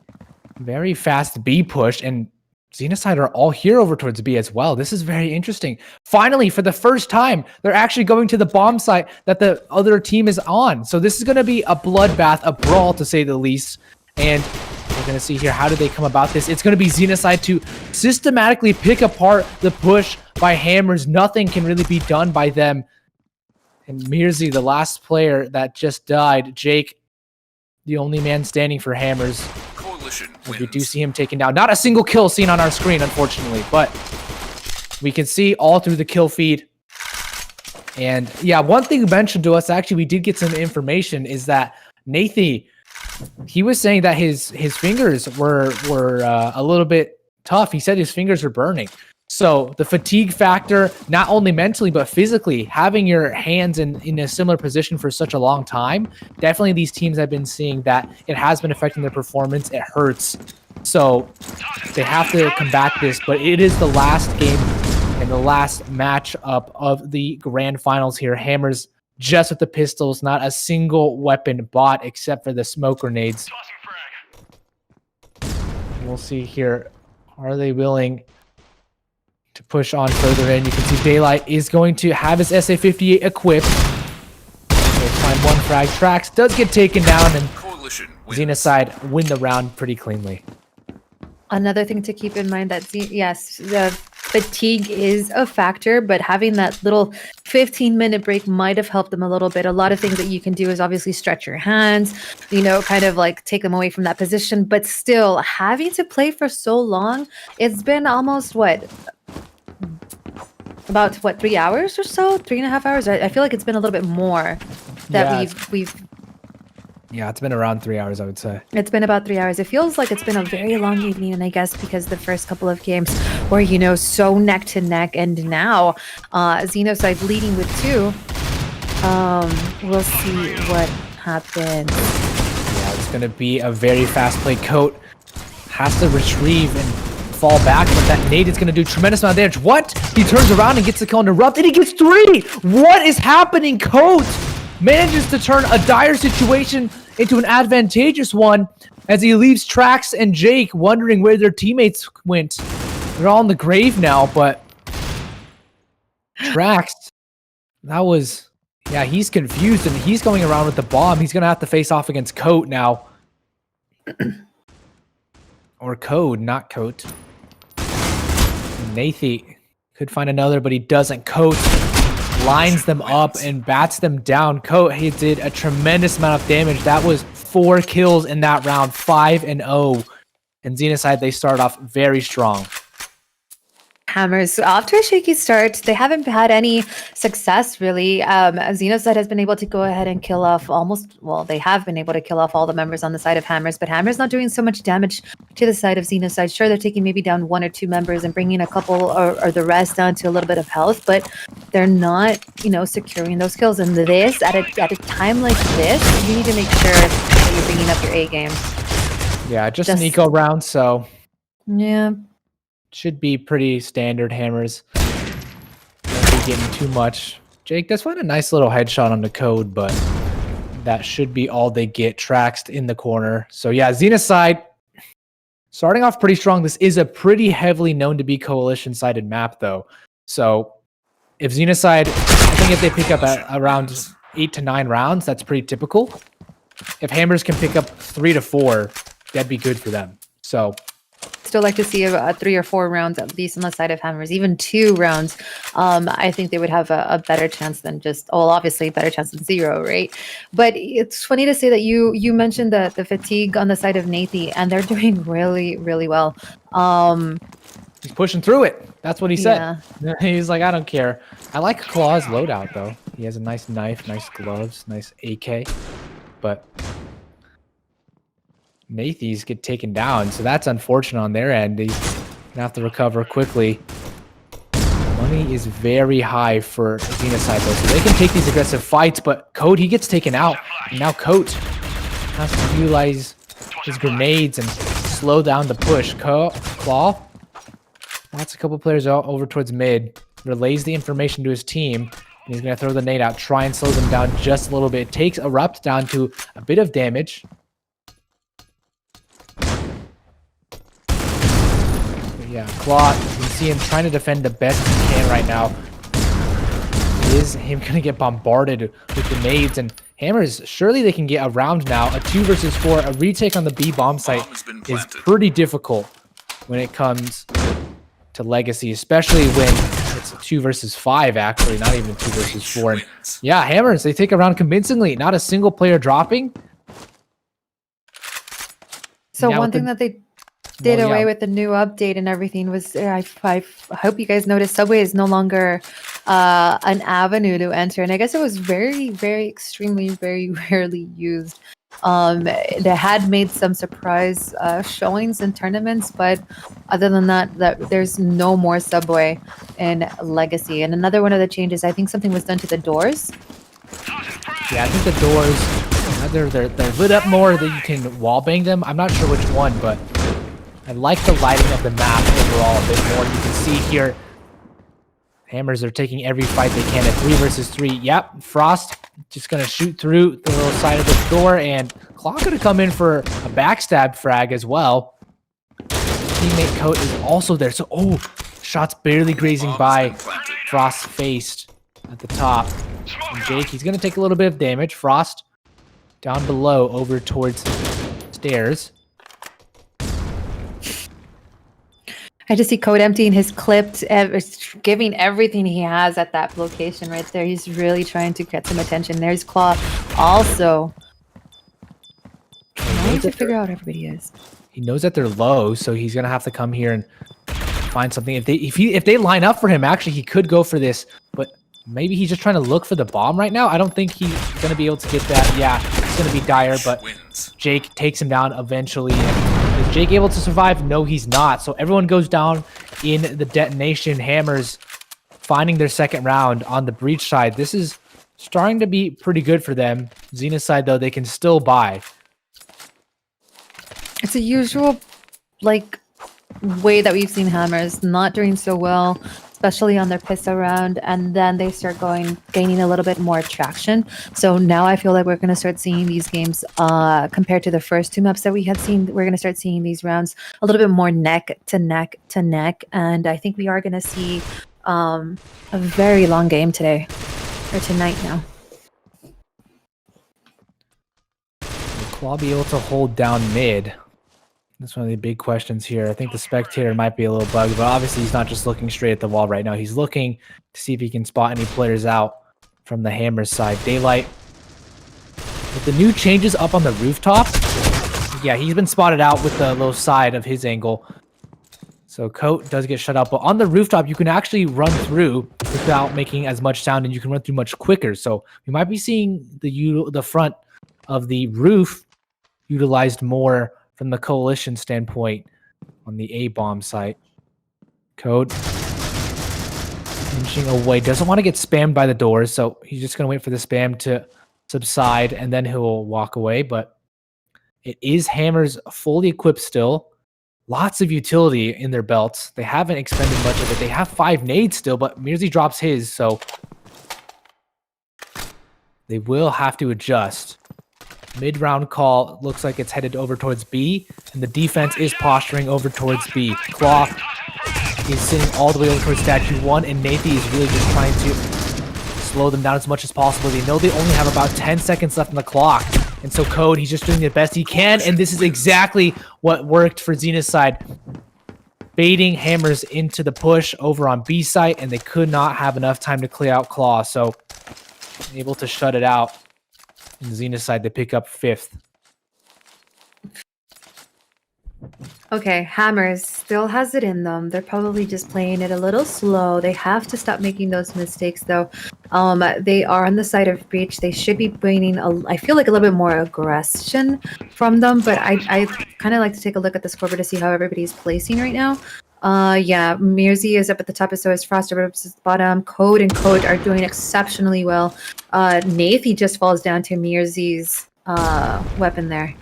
very fast B push, and Xenocide are all here over towards B as well. This is very interesting. Finally, for the first time, they're actually going to the bomb site that the other team is on. So this is going to be a bloodbath, a brawl to say the least. And we're going to see here, how do they come about this? It's going to be Xenocide to systematically pick apart the push by Hammers. Nothing can really be done by them. And Mirzi, the last player that just died, Jake, the only man standing for Hammers. Coalition We do see him taken down. Not a single kill seen on our screen, unfortunately, but we can see all through the kill feed. And yeah, one thing mentioned to us, actually, we did get some information, is that Nathy, he was saying that his fingers were a little bit tough. He said his fingers are burning. So the fatigue factor, not only mentally, but physically, having your hands in a similar position for such a long time, definitely these teams have been seeing that it has been affecting their performance. It hurts. So they have to combat this, but it is the last game and the last matchup of the grand finals here. Hammers just with the pistols, not a single weapon bought except for the smoke grenades. We'll see here. Are they willing to push on further in? You can see Daylight is going to have his SA-58 equipped. We'll find one frag. Trax does get taken down, and Xenocide win the round pretty cleanly. Another thing to keep in mind that, yes, the fatigue is a factor, but having that little 15-minute break might have helped them a little bit. A lot of things that you can do is obviously stretch your hands, kind of like take them away from that position, but still having to play for so long, it's been almost about 3 hours or so, 3.5 hours. I feel like it's been a little bit more that we've Yeah, it's been around 3 hours, I would say. It's been about 3 hours. It feels like it's been a very long evening, and I guess because the first couple of games were, so neck to neck, and now Xenocide leading with 2. We'll see what happens. Yeah, it's going to be a very fast play. Coat has to retrieve and fall back, but that nade is going to do a tremendous amount of damage. What? He turns around and gets the kill on Erupt, and he gets 3! What is happening? Coat manages to turn a dire situation into an advantageous one as he leaves Trax and Jake wondering where their teammates went. They're all in the grave now, but Trax, he's confused, and he's going around with the bomb. He's going to have to face off against Coat now. Or Code, not Coat. Nathy could find another, but he doesn't. Coat lines them up and bats them down. Coat, he did a tremendous amount of damage. That was 4 kills in that round, 5-0. And Xenocide, they start off very strong. Hammers, off to a shaky start. They haven't had any success, really. Xenocide has been able to go ahead and kill off they have been able to kill off all the members on the side of Hammers, but Hammers not doing so much damage to the side of Xenocide. Sure, they're taking maybe down 1 or 2 members and bringing a couple or the rest down to a little bit of health, but they're not, securing those kills. And this, at a time like this, you need to make sure that you're bringing up your A game. Yeah, just an eco round, so Yeah. Should be pretty standard hammers. Don't be getting too much. Jake does find a nice little headshot on the code, but that should be all they get. Traxed in the corner. So yeah, Xenocide starting off pretty strong. This is a pretty heavily known to be coalition-sided map, though. So if Xenocide, I think if they pick up at around 8 to 9 rounds, that's pretty typical. If Hammers can pick up 3 to 4, that'd be good for them. So Still like to see a 3 or 4 rounds at least on the side of Hammers. Even 2 rounds, I think they would have a better chance than just, well, obviously better chance than 0, right? But it's funny to say that you mentioned the fatigue on the side of Nathie, and they're doing really, really well. he's pushing through it. That's what he said. Yeah. He's like, I don't care. I like Claw's loadout, though. He has a nice knife, nice gloves, nice AK. But Nathies get taken down, so that's unfortunate on their end. He's gonna have to recover quickly. Money is very high for Xenocide, though, so they can take these aggressive fights, but Code, he gets taken out. And now Code has to utilize his grenades and slow down the push. Claw, that's a couple players out over towards mid, relays the information to his team, and he's gonna throw the nade out, try and slow them down just a little bit. It takes Erupt down to a bit of damage. Yeah, Claw, you can see him trying to defend the best he can right now. Is him going to get bombarded with grenades, and Hammers, surely they can get a round now. A 2 versus 4, a retake on the B bomb site is pretty difficult when it comes to Legacy, especially when it's a 2 versus 5, actually, not even 2 versus 4. And yeah, Hammers, they take a round convincingly, not a single player dropping. So Now one with thing the- that they did Well, away yeah. with the new update and everything was I hope you guys noticed Subway is no longer an avenue to enter, and I guess it was very, very extremely very rarely used. They had made some surprise showings in tournaments, but other than that, there's no more Subway in Legacy. And another one of the changes, I think something was done to the doors. Yeah, I think the doors, either they're lit up more that you can wallbang them. I'm not sure which one, but I like the lighting of the map overall a bit more. You can see here, Hammers are taking every fight they can at 3 versus 3. Yep, Frost just going to shoot through the little side of the door, and Claw going to come in for a backstab frag as well. Teammate Coat is also there. So, oh, shots barely grazing by Frost's face at the top. And Jake, he's going to take a little bit of damage. Frost down below over towards stairs. I just see Code emptying his clip, giving everything he has at that location right there. He's really trying to get some attention. There's Claw also. Trying to figure out where everybody is. He knows that they're low, so he's gonna have to come here and find something. If they line up for him, actually, he could go for this, but maybe he's just trying to look for the bomb right now. I don't think he's gonna be able to get that. Yeah, it's gonna be dire, but Jake takes him down eventually. Is Jake able to survive? No, he's not. So everyone goes down in the detonation. Hammers finding their second round on the breach side. This is starting to be pretty good for them. Xenocide, though, they can still buy. It's a usual, like, way that we've seen Hammers not doing so well, especially on their pistol round, and then they start gaining a little bit more traction. So now I feel like we're going to start seeing these games compared to the first 2 maps that we had seen. We're going to start seeing these rounds a little bit more neck to neck to neck, and I think we are going to see a very long game today, or tonight now. Will Claw be able to hold down mid? That's one of the big questions here. I think the spectator might be a little bugged, but obviously he's not just looking straight at the wall right now. He's looking to see if he can spot any players out from the Hammer side. Daylight, with the new changes up on the rooftop, yeah, he's been spotted out with the low side of his angle. So Coat does get shut out, but on the rooftop, you can actually run through without making as much sound, and you can run through much quicker. So we might be seeing the front of the roof utilized more from the coalition standpoint on the A-bomb site. Code inching away. Doesn't want to get spammed by the doors, so he's just going to wait for the spam to subside, and then he'll walk away. But it is Hammers fully equipped still. lots of utility in their belts. They haven't expended much of it. They have 5 nades still, but Mirzi drops his, so they will have to adjust. Mid-round call looks like it's headed over towards B, and the defense is posturing over towards B. Claw is sitting all the way over towards statue 1, and Nathie is really just trying to slow them down as much as possible. They know they only have about 10 seconds left on the clock, and so Code, he's just doing the best he can, and this is exactly what worked for Xena's side. Baiting Hammers into the push over on B site, and they could not have enough time to clear out Claw, so able to shut it out. And Xena's side, they pick up 5th. Okay, Hammers still has it in them. They're probably just playing it a little slow. They have to stop making those mistakes, though. They are on the side of Breach. They should be bringing, I feel like, a little bit more aggression from them, but I kind of like to take a look at the scoreboard to see how everybody's placing right now. Yeah, Mirzi is up at the top, so is Frost up at the bottom. Code and Code are doing exceptionally well. Nathie just falls down to Mirzi's weapon there.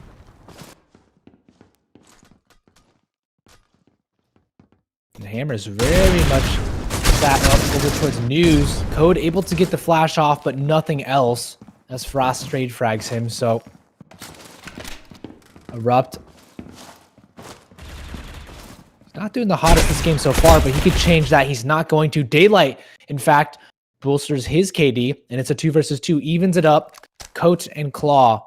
The Hammer's very much sat up over towards News. Code able to get the flash off, but nothing else as Frost trade frags him, so Erupt. He's not doing the hottest this game so far, but he could change that. He's not going to. Daylight, in fact, bolsters his KD, and it's a 2 versus 2. Evens it up. Coat and Claw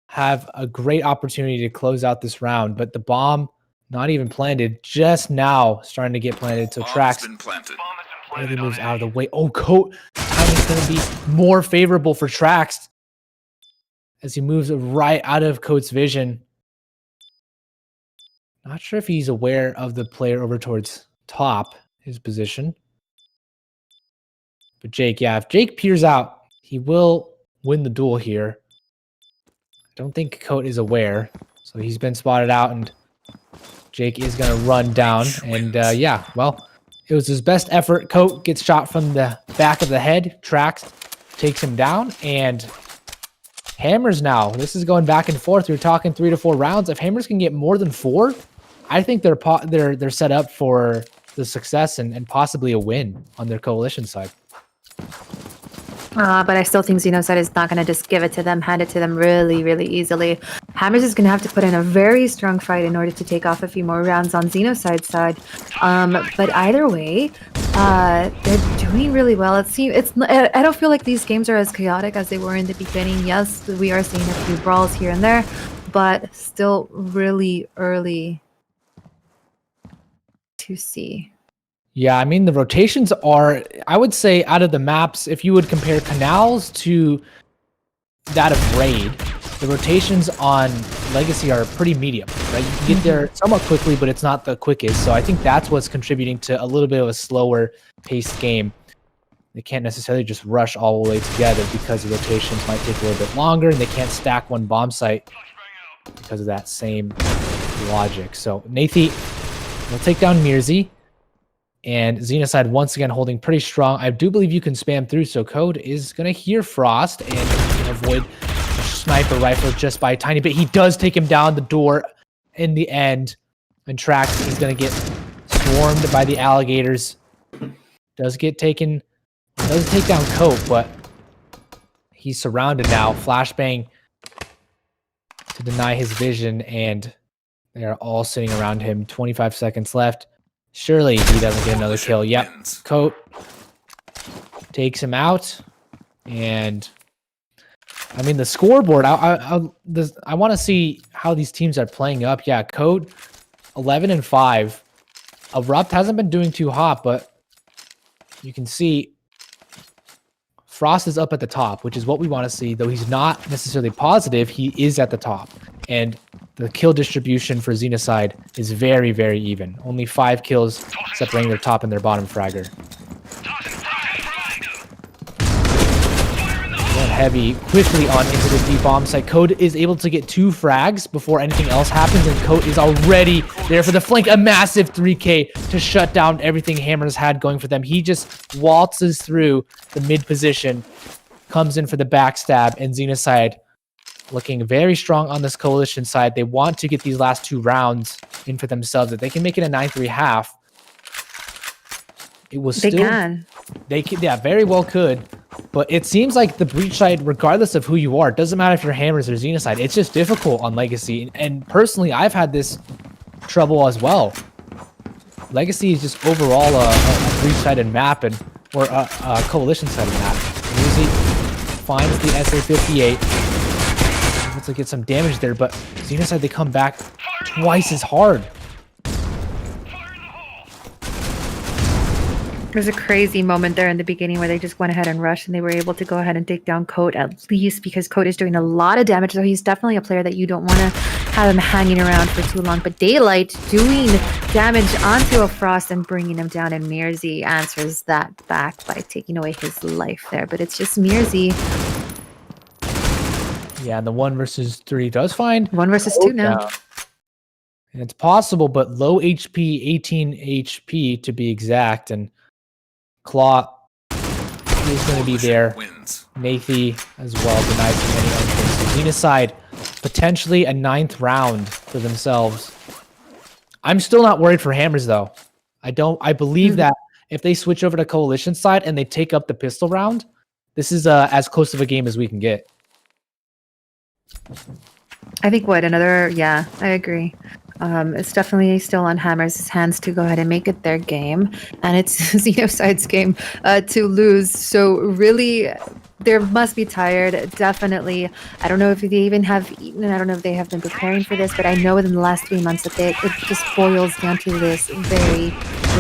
have a great opportunity to close out this round, but the bomb not even planted, just now starting to get planted. So Trax really moves out of the way. Oh, Coat, timing's going to be more favorable for Trax as he moves right out of Coat's vision. Not sure if he's aware of the player over towards top, his position. But Jake, yeah, if Jake peers out, he will win the duel here. I don't think Coat is aware, so he's been spotted out, and Jake is going to run down. And yeah, well, it was his best effort. Coat gets shot from the back of the head. Trax takes him down, and Hammers now. This is going back and forth. We're talking 3 to 4 rounds. If Hammers can get more than 4, I think they're set up for the success and possibly a win on their coalition side. But I still think Xenoside is not going to just give it to them, hand it to them really, really easily. Hammers is going to have to put in a very strong fight in order to take off a few more rounds on Xenoside's side. But either way, they're doing really well. I don't feel like these games are as chaotic as they were in the beginning. Yes, we are seeing a few brawls here and there, but still really early to see. Yeah, I mean, the rotations are, I would say, out of the maps, if you would compare Canals to that of Raid, the rotations on Legacy are pretty medium, right? You can get there somewhat quickly, but it's not the quickest. So I think that's what's contributing to a little bit of a slower paced game. They can't necessarily just rush all the way together because the rotations might take a little bit longer, and they can't stack one bomb site because of that same logic. So Nathie will take down Mirzi. And Xenocide once again holding pretty strong. I do believe you can spam through, so Code is going to hear Frost and can avoid a sniper rifle just by a tiny bit. He does take him down the door in the end. And Trax is going to get swarmed by the alligators. Does take down Code, but he's surrounded now. Flashbang to deny his vision, and they are all sitting around him. 25 seconds left. Surely he doesn't get another kill. Yep. Coat takes him out. And I mean, the scoreboard, I want to see how these teams are playing up. Yeah, Code 11-5. Erupt hasn't been doing too hot, but you can see Frost is up at the top, which is what we want to see. Though he's not necessarily positive, he is at the top. And the kill distribution for Xenocide is very, very even. Only 5 kills separating their top and their bottom fragger. Going heavy quickly on into the D bomb site. Code is able to get 2 frags before anything else happens, and Code is already there for the flank. A massive 3K to shut down everything Hammers had going for them. He just waltzes through the mid position, comes in for the backstab, and Xenocide looking very strong on this coalition side. They want to get these last 2 rounds in for themselves. If they can make it a 9-3 half, it was They still can. they could, yeah, very well could. But it seems like the breach side, regardless of who you are, it doesn't matter if you're Hammers or Xenocide, it's just difficult on Legacy. And personally, I've had this trouble as well. Legacy is just overall a breach-sided map or a coalition-sided map. Muzi finds the SA-58. Able to get some damage there, but Xenocide, they come back twice as hard. There's a crazy moment there in the beginning where they just went ahead and rushed and they were able to go ahead and take down Code, at least because Code is doing a lot of damage. So he's definitely a player that you don't want to have him hanging around for too long. But Daylight doing damage onto a Frost and bringing him down, and Mirzi answers that back by taking away his life there. But it's just Mirzi. Yeah, and the 1 versus 3 does find 1 versus 2 now. down. And it's possible, but low HP, 18 HP to be exact. And Claw is going to be there. Nathi as well, denied from many entrants. Xenocide, potentially a 9th round for themselves. I'm still not worried for Hammers, though. I believe that if they switch over to Coalition side and they take up the pistol round, this is as close of a game as we can get. I think yeah, I agree. It's definitely still on Hammers' hands to go ahead and make it their game, and it's Xenocide's game to lose. So really, they must be tired. Definitely. I don't know if they even have eaten, and I don't know if they have been preparing for this, but I know within the last 3 months that it just boils down to this very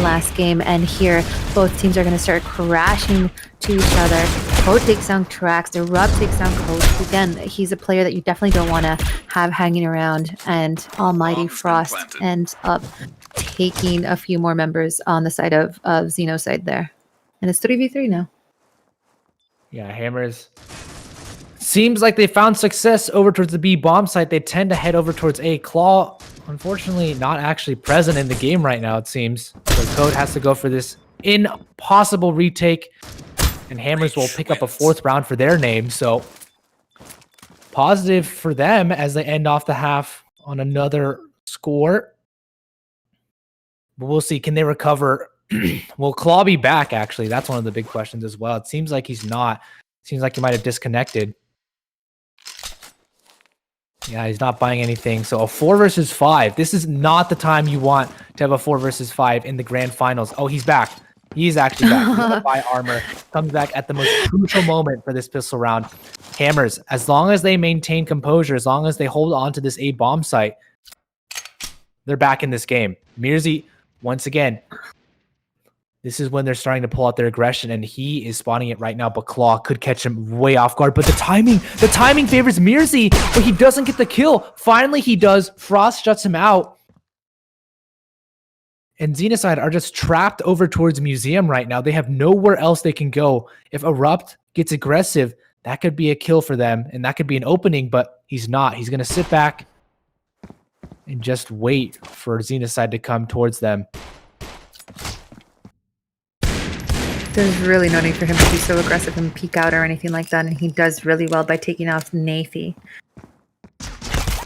last game, and here both teams are going to start crashing to each other. Code takes down Trax, the Rub takes down Code. Again, he's a player that you definitely don't want to have hanging around, and Almighty Frost ends up taking a few more members on the side of Xenocide there. And it's 3v3 now. Yeah, Hammers. Seems like they found success over towards the B bomb site. They tend to head over towards A. Claw, unfortunately, not actually present in the game right now, it seems. So Code has to go for this impossible retake. And Hammers will pick up a 4th round for their name. So positive for them as they end off the half on another score. But we'll see. Can they recover? Will Claw be back, actually? That's one of the big questions as well. It seems like he's not. Seems like he might have disconnected. Yeah, he's not buying anything. So a 4 versus 5. This is not the time you want to have a 4 versus 5 in the grand finals. Oh, he's back. He's actually back. He's gonna buy armor. Comes back at the most crucial moment for this pistol round. Hammers, as long as they maintain composure, as long as they hold on to this A bomb site, they're back in this game. Mirzi, once again, this is when they're starting to pull out their aggression, and he is spotting it right now, but Claw could catch him way off guard. But the timing favors Mirzi, but he doesn't get the kill. Finally, he does. Frost shuts him out. And Xenocide are just trapped over towards Museum right now. They have nowhere else they can go. If Erupt gets aggressive, that could be a kill for them, and that could be an opening, but he's not. He's going to sit back and just wait for Xenocide to come towards them. There's really no need for him to be so aggressive and peek out or anything like that, and he does really well by taking off Nathi.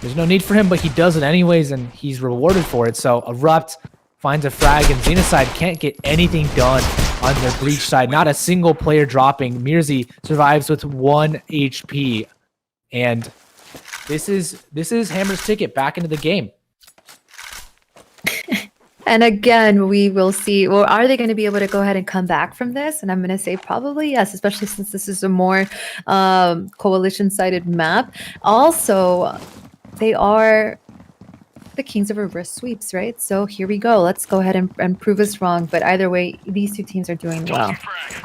There's no need for him, but he does it anyways, and he's rewarded for it. So Erupt finds a frag, and Xenocide can't get anything done on their breach side. Not a single player dropping. Mirzi survives with 1 HP. And this is Hammer's ticket back into the game. And again, we will see, well, are they going to be able to go ahead and come back from this? And I'm going to say probably yes, especially since this is a more coalition-sided map. Also, they are the kings of reverse sweeps, right? So here we go. Let's go ahead and prove us wrong. But either way, these 2 teams are doing well.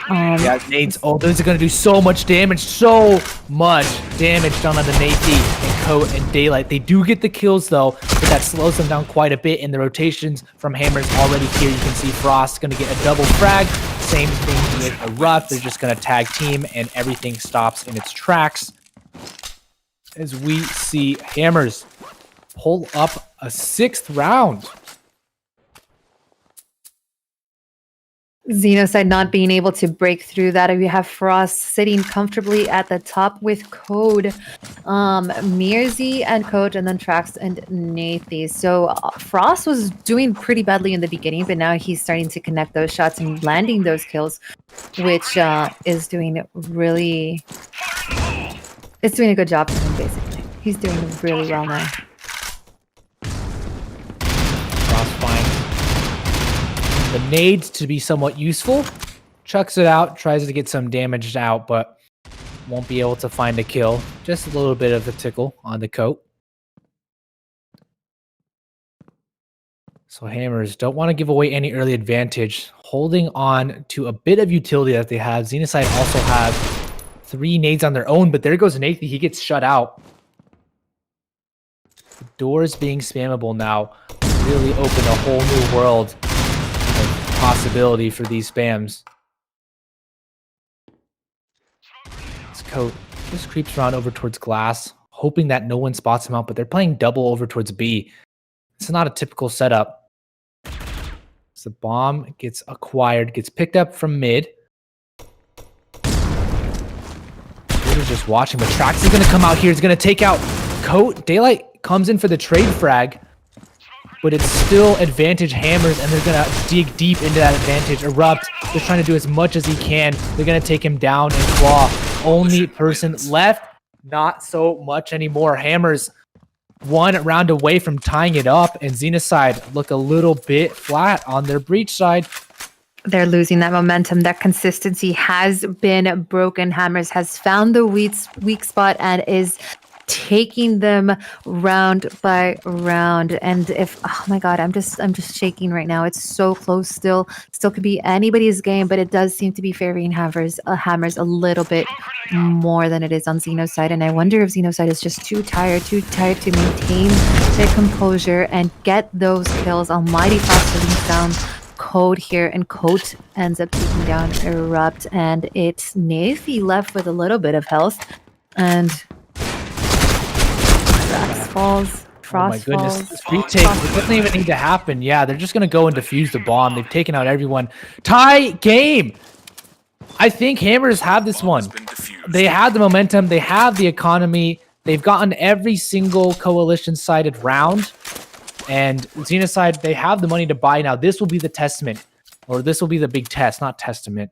Yeah, nades. Oh, those are going to do so much damage. So much damage done on the Nathi and Coat and Daylight. They do get the kills, though, but that slows them down quite a bit. In the rotations from Hammers already here, you can see Frost going to get a double frag. Same thing with Erupt. They're just going to tag team, and everything stops in its tracks. As we see Hammers pull up a 6th round. Xenocide not being able to break through that. We have Frost sitting comfortably at the top with Code, Mirzi and Code, and then Trax and Nathy. So Frost was doing pretty badly in the beginning, but now he's starting to connect those shots and landing those kills, which is doing really. It's doing a good job for him, basically. He's doing really well now. Frost finds the nades to be somewhat useful. Chucks it out, tries to get some damage out, but won't be able to find a kill. Just a little bit of a tickle on the coat. So Hammers don't want to give away any early advantage. Holding on to a bit of utility that they have. Xenocide also have 3 nades on their own, but there goes Nathan. He gets shut out. The doors being spammable now really open a whole new world of possibility for these spams. This coat just creeps around over towards glass, hoping that no one spots him out, but they're playing double over towards B. It's not a typical setup. So the bomb gets acquired, gets picked up from mid. We're just watching, but Trax is going to come out here. He's going to take out Coat. Daylight comes in for the trade frag, but it's still advantage Hammers, and they're going to dig deep into that advantage. Erupt, just trying to do as much as he can. They're going to take him down and claw. Only person left, not so much anymore. Hammers 1 round away from tying it up, and Xenocide look a little bit flat on their breach side. They're losing that momentum. That consistency has been broken. Hammers has found the weak spot and is taking them round by round. And if, oh my god, I'm just shaking right now. It's so close still could be anybody's game, but it does seem to be favoring Hammers a little bit more than it is on Xenocide. And I wonder if Xenocide is just too tired to maintain their composure and get those kills. Almighty Frost release down Code here, and Code ends up taking down Erupt, and it's Nathy left with a little bit of health, and Trax falls. Frost oh my goodness. falls. This retake doesn't even need to happen. Yeah, they're just going to go and defuse the bomb. They've taken out everyone. Tie game! I think Hammers have this one. They have the momentum. They have the economy. They've gotten every single coalition-sided round. And Xenocide, they have the money to buy now. This will be the testament. Or this will be the big test, not testament.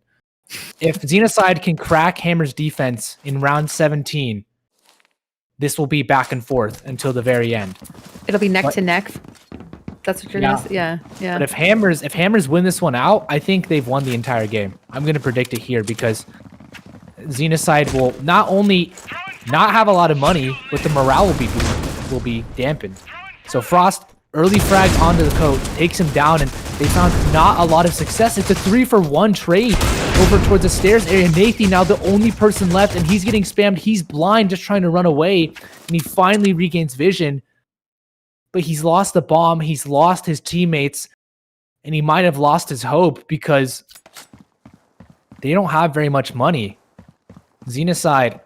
If Xenocide can crack Hammer's defense in round 17, this will be back and forth until the very end. It'll be neck to neck. That's what you're gonna say? Yeah. But if Hammers win this one out, I think they've won the entire game. I'm gonna predict it here because Xenocide will not only not have a lot of money, but the morale will be dampened. So Frost early frag onto the coat, takes him down, and they found not a lot of success. It's a 3-for-1 trade over towards the stairs area. Nathy now the only person left, and he's getting spammed. He's blind, just trying to run away, and he finally regains vision. But he's lost the bomb, he's lost his teammates, and he might have lost his hope because they don't have very much money. Xenocide.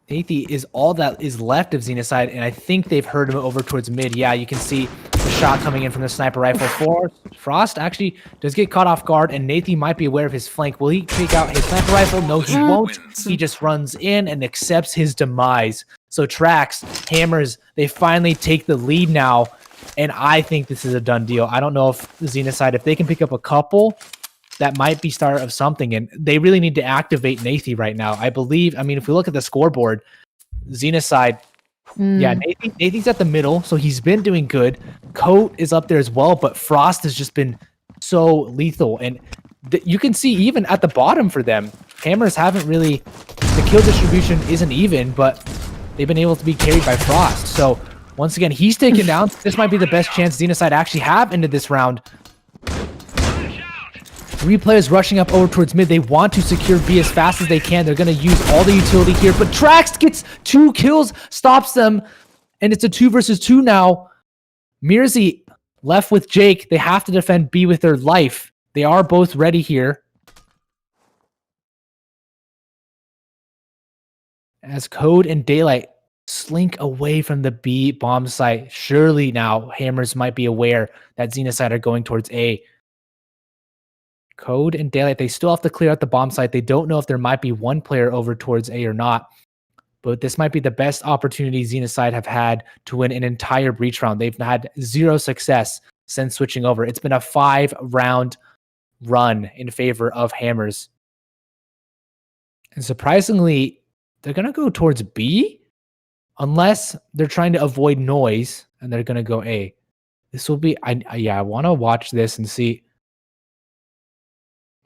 Nathy is all that is left of Xenocide, and I think they've heard him over towards mid. Yeah, you can see the shot coming in from the sniper rifle. Frost actually does get caught off guard, and Nathy might be aware of his flank. Will he take out his sniper rifle? No, he won't. He just runs in and accepts his demise. So Trax, Hammers, they finally take the lead now, and I think this is a done deal. I don't know if Xenocide, if they can pick up a couple, that might be start of something, and they really need to activate Nathy right now. I believe, I mean, if we look at the scoreboard, Xenocide, yeah, Nathy's at the middle, so he's been doing good. Coat is up there as well, but Frost has just been so lethal, and you can see even at the bottom for them, Hammers haven't really, the kill distribution isn't even, but they've been able to be carried by Frost. So once again, he's taken down. This might be the best chance Xenocide actually have into this round. 3 players rushing up over towards mid. They want to secure B as fast as they can. They're going to use all the utility here, but Trax gets 2 kills, stops them, and it's a 2 versus 2 now. Mirzi left with Jake. They have to defend B with their life. They are both ready here. As Code and Daylight slink away from the B bomb site. Surely now Hammers might be aware that Xenocide are going towards A. Code and Daylight, they still have to clear out the bomb site. They don't know if there might be one player over towards A or not. But this might be the best opportunity Xenocide have had to win an entire breach round. They've had 0 success since switching over. It's been a 5-round run in favor of Hammers. And surprisingly, they're going to go towards B unless they're trying to avoid noise and they're going to go A. This will be, I want to watch this and see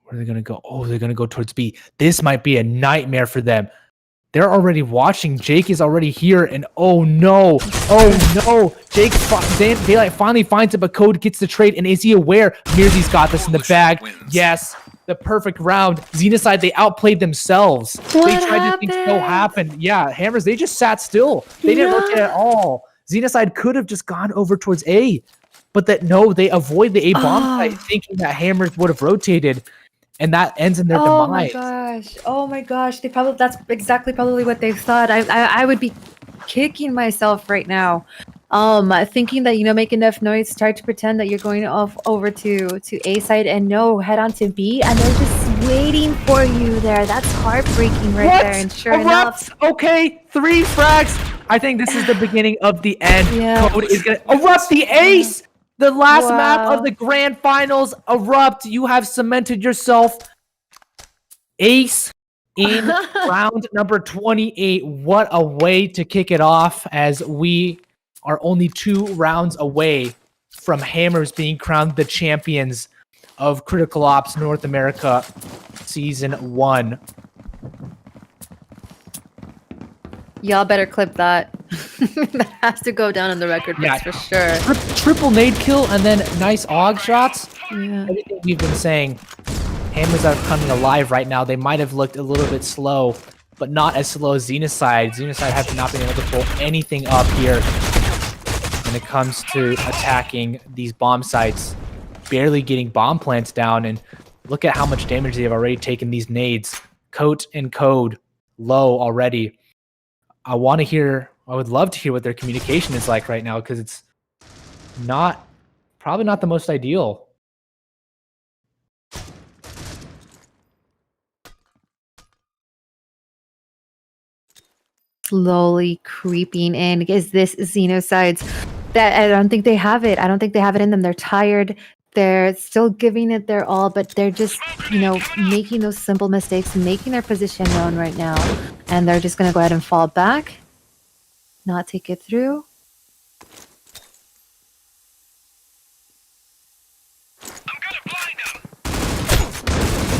where they're going to go. Oh, they're going to go towards B. This might be a nightmare for them. They're already watching. Jake is already here, and oh no. Daylight finally finds it, but Code gets the trade, and is he aware? Mirzi's got this in the bag. Yes, the perfect round. Xenocide, they outplayed themselves. They tried to think so happened. Yeah, Hammers, they just sat still. They didn't look at it at all. Xenocide could have just gone over towards A, but they avoid the A bomb site, thinking that Hammers would have rotated. And that ends in their demise. Oh my gosh. That's exactly probably what they thought. I would be kicking myself right now. Thinking that, make enough noise, start to pretend that you're going over to A side, and no, head on to B, and they're just waiting for you there. That's heartbreaking right there. And sure enough. Okay, 3 frags. I think this is the beginning of the end. Yeah. Code is gonna erupt the ace. The last map of the grand finals, Erupt. You have cemented yourself ace in round number 28. What a way to kick it off, as we are only 2 rounds away from Hammers being crowned the champions of Critical Ops North America Season 1. Y'all better clip that. That has to go down in the record books for sure. Triple nade kill and then nice AUG shots. Yeah. Everything we've been saying. Hammers are coming alive right now. They might have looked a little bit slow, but not as slow as Xenocide. Xenocide have not been able to pull anything up here when it comes to attacking these bomb sites. Barely getting bomb plants down, and look at how much damage they have already taken these nades. Coat and Code low already. I would love to hear what their communication is like right now, because it's probably not the most ideal. Slowly creeping in is this Xenocide's that I don't think they have it. I don't think they have it in them. They're tired. They're still giving it their all, but they're just, making those simple mistakes, making their position known right now. And they're just going to go ahead and fall back, not take it through.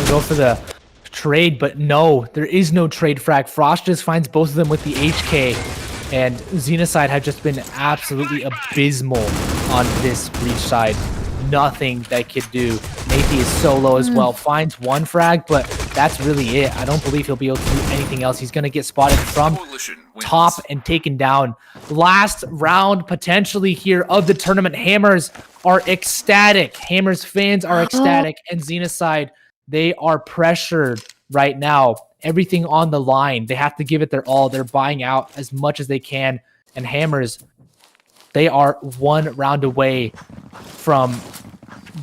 Go for the trade, but no, there is no trade frag. Frost just finds both of them with the HK, and Xenocide have just been absolutely abysmal on this breach side. Nothing they could do. Nathy is so low as well. Finds 1 frag, but that's really it. I don't believe he'll be able to do anything else. He's going to get spotted from top and taken down. Last round potentially here of the tournament. Hammers are ecstatic. Hammers fans are ecstatic, and Xenocide, they are pressured right now. Everything on the line. They have to give it their all. They're buying out as much as they can. And Hammers, they are 1 round away from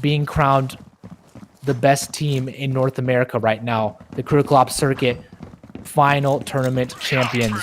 being crowned the best team in North America right now. The Critical Ops Circuit final tournament champions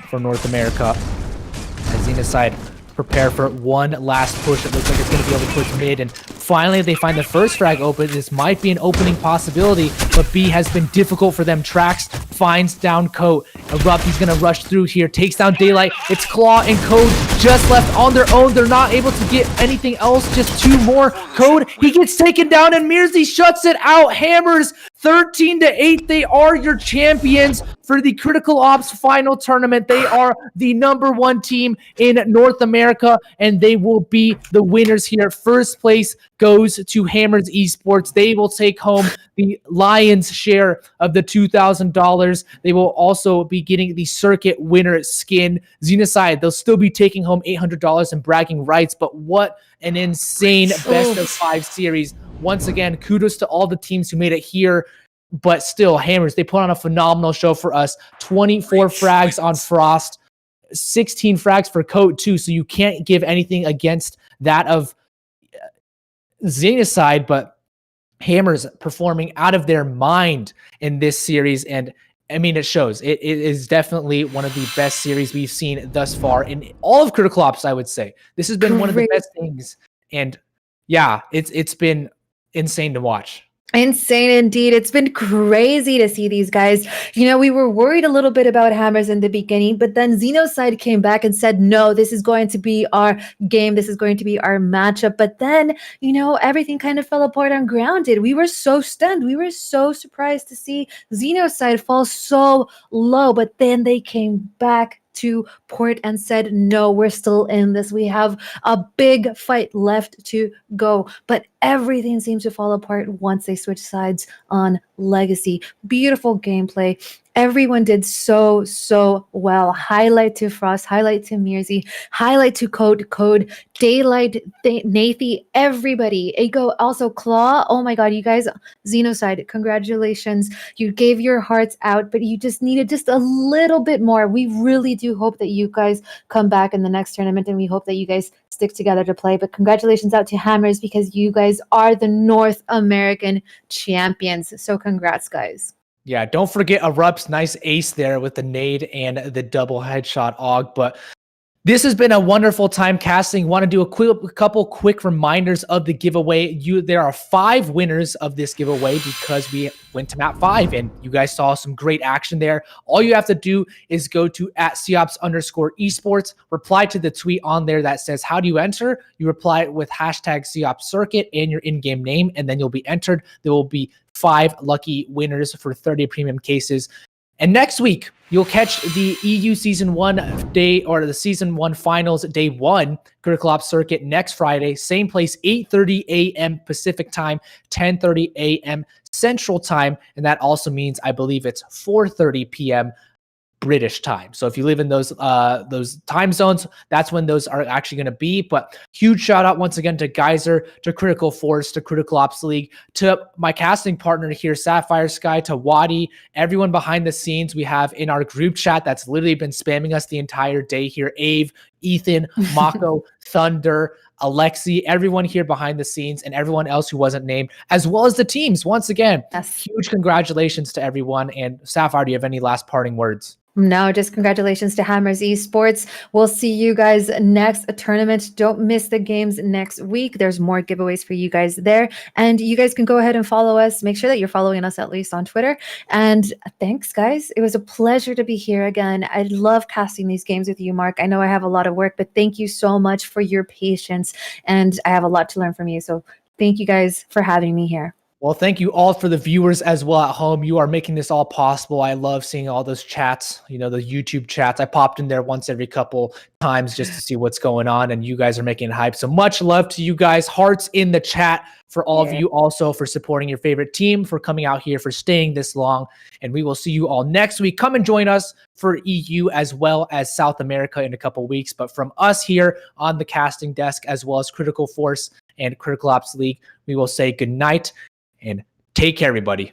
for North America. As Xenocide prepare for 1 last push. It looks like it's going to be over towards mid, and finally they find the first frag open. This might be an opening possibility, but B has been difficult for them. Trax finds down Coat. Erupt, he's going to rush through here, takes down Daylight. It's Claw and Code just left on their own. They're not able to get anything else, just 2 more. Code, he gets taken down, and Mirzi shuts it out. Hammers 13-8. They are your champions for the Critical Ops final tournament. They are the #1 team in North America, and they will be the winners here. First place goes to Hammers Esports. They will take home the lion's share of the $2,000. They will also be getting the circuit winner skin. Xenocide, they'll still be taking home $800 in bragging rights, but what an insane best of 5 series. Once again, kudos to all the teams who made it here, but still, Hammers, they put on a phenomenal show for us. 24 frags on Frost. 16 frags for Code too, so you can't give anything against that of Xenia's side, but Hammer's performing out of their mind in this series, and I mean, it shows. It is definitely one of the best series we've seen thus far in all of Critical Ops, I would say. This has been one of the best things, and yeah, it's been insane to watch. Insane indeed. It's been crazy to see these guys. You know, we were worried a little bit about Hammers in the beginning, but then Xenoside came back and said, no, this is going to be our game. This is going to be our matchup. But then, you know, everything kind of fell apart on Grounded. We were so stunned. We were so surprised to see Xenoside fall so low, but then they came back to port and said, no, we're still in this. We have a big fight left to go. But everything seems to fall apart once they switch sides on Legacy. Beautiful gameplay. Everyone did so well. Highlight to Frost, highlight to Mirzi, highlight to Code, Daylight, Nathy, everybody. Ego, also Claw. Oh my god, you guys, Xenoside, congratulations. You gave your hearts out, but you just needed just a little bit more. We really do hope that you guys come back in the next tournament, and we hope that you guys stick together to play. But congratulations out to Hammers, because you guys are the North American champions. So congrats, guys. Yeah, don't forget Erupt's nice ace there with the nade and the double headshot AUG. But this has been a wonderful time casting. Want to do a couple quick reminders of the giveaway. There are 5 winners of this giveaway because we went to map 5 and you guys saw some great action there. All you have to do is go to @COPS_esports, reply to the tweet on there that says, how do you enter? You reply with #COPScircuit and your in-game name, and then you'll be entered. There will be 5 lucky winners for 30 premium cases. And next week, you'll catch the EU Season 1 day, or the Season 1 Finals Day 1 Critical Ops Circuit next Friday. Same place, 8:30 a.m. Pacific Time, 10:30 a.m. Central Time. And that also means, I believe it's 4:30 p.m. British time. So if you live in those time zones, that's when those are actually going to be. But huge shout out once again to Gizer, to Critical Force, to Critical Ops League, to my casting partner here, Sapphire Sky, to Wadi, everyone behind the scenes we have in our group chat that's literally been spamming us the entire day here. Ave, Ethan, Mako, Thunder, Alexi, everyone here behind the scenes, and everyone else who wasn't named, as well as the teams. Once again, Yes. Huge congratulations to everyone. And Sapphire, do you have any last parting words? No, just congratulations to Hammers Esports. We'll see you guys next tournament. Don't miss the games next week. There's more giveaways for you guys there. And you guys can go ahead and follow us. Make sure that you're following us at least on Twitter. And thanks, guys. It was a pleasure to be here again. I love casting these games with you, Mark. I know I have a lot of work, but thank you so much for your patience. And I have a lot to learn from you. So thank you guys for having me here. Well, thank you all for the viewers as well at home. You are making this all possible. I love seeing all those chats, the YouTube chats. I popped in there once every couple times just to see what's going on, and you guys are making it hype. So much love to you guys. Hearts in the chat for all of you, also for supporting your favorite team, for coming out here, for staying this long. And we will see you all next week. Come and join us for EU as well as South America in a couple weeks. But from us here on the casting desk, as well as Critical Force and Critical Ops League, we will say good night. And take care, everybody.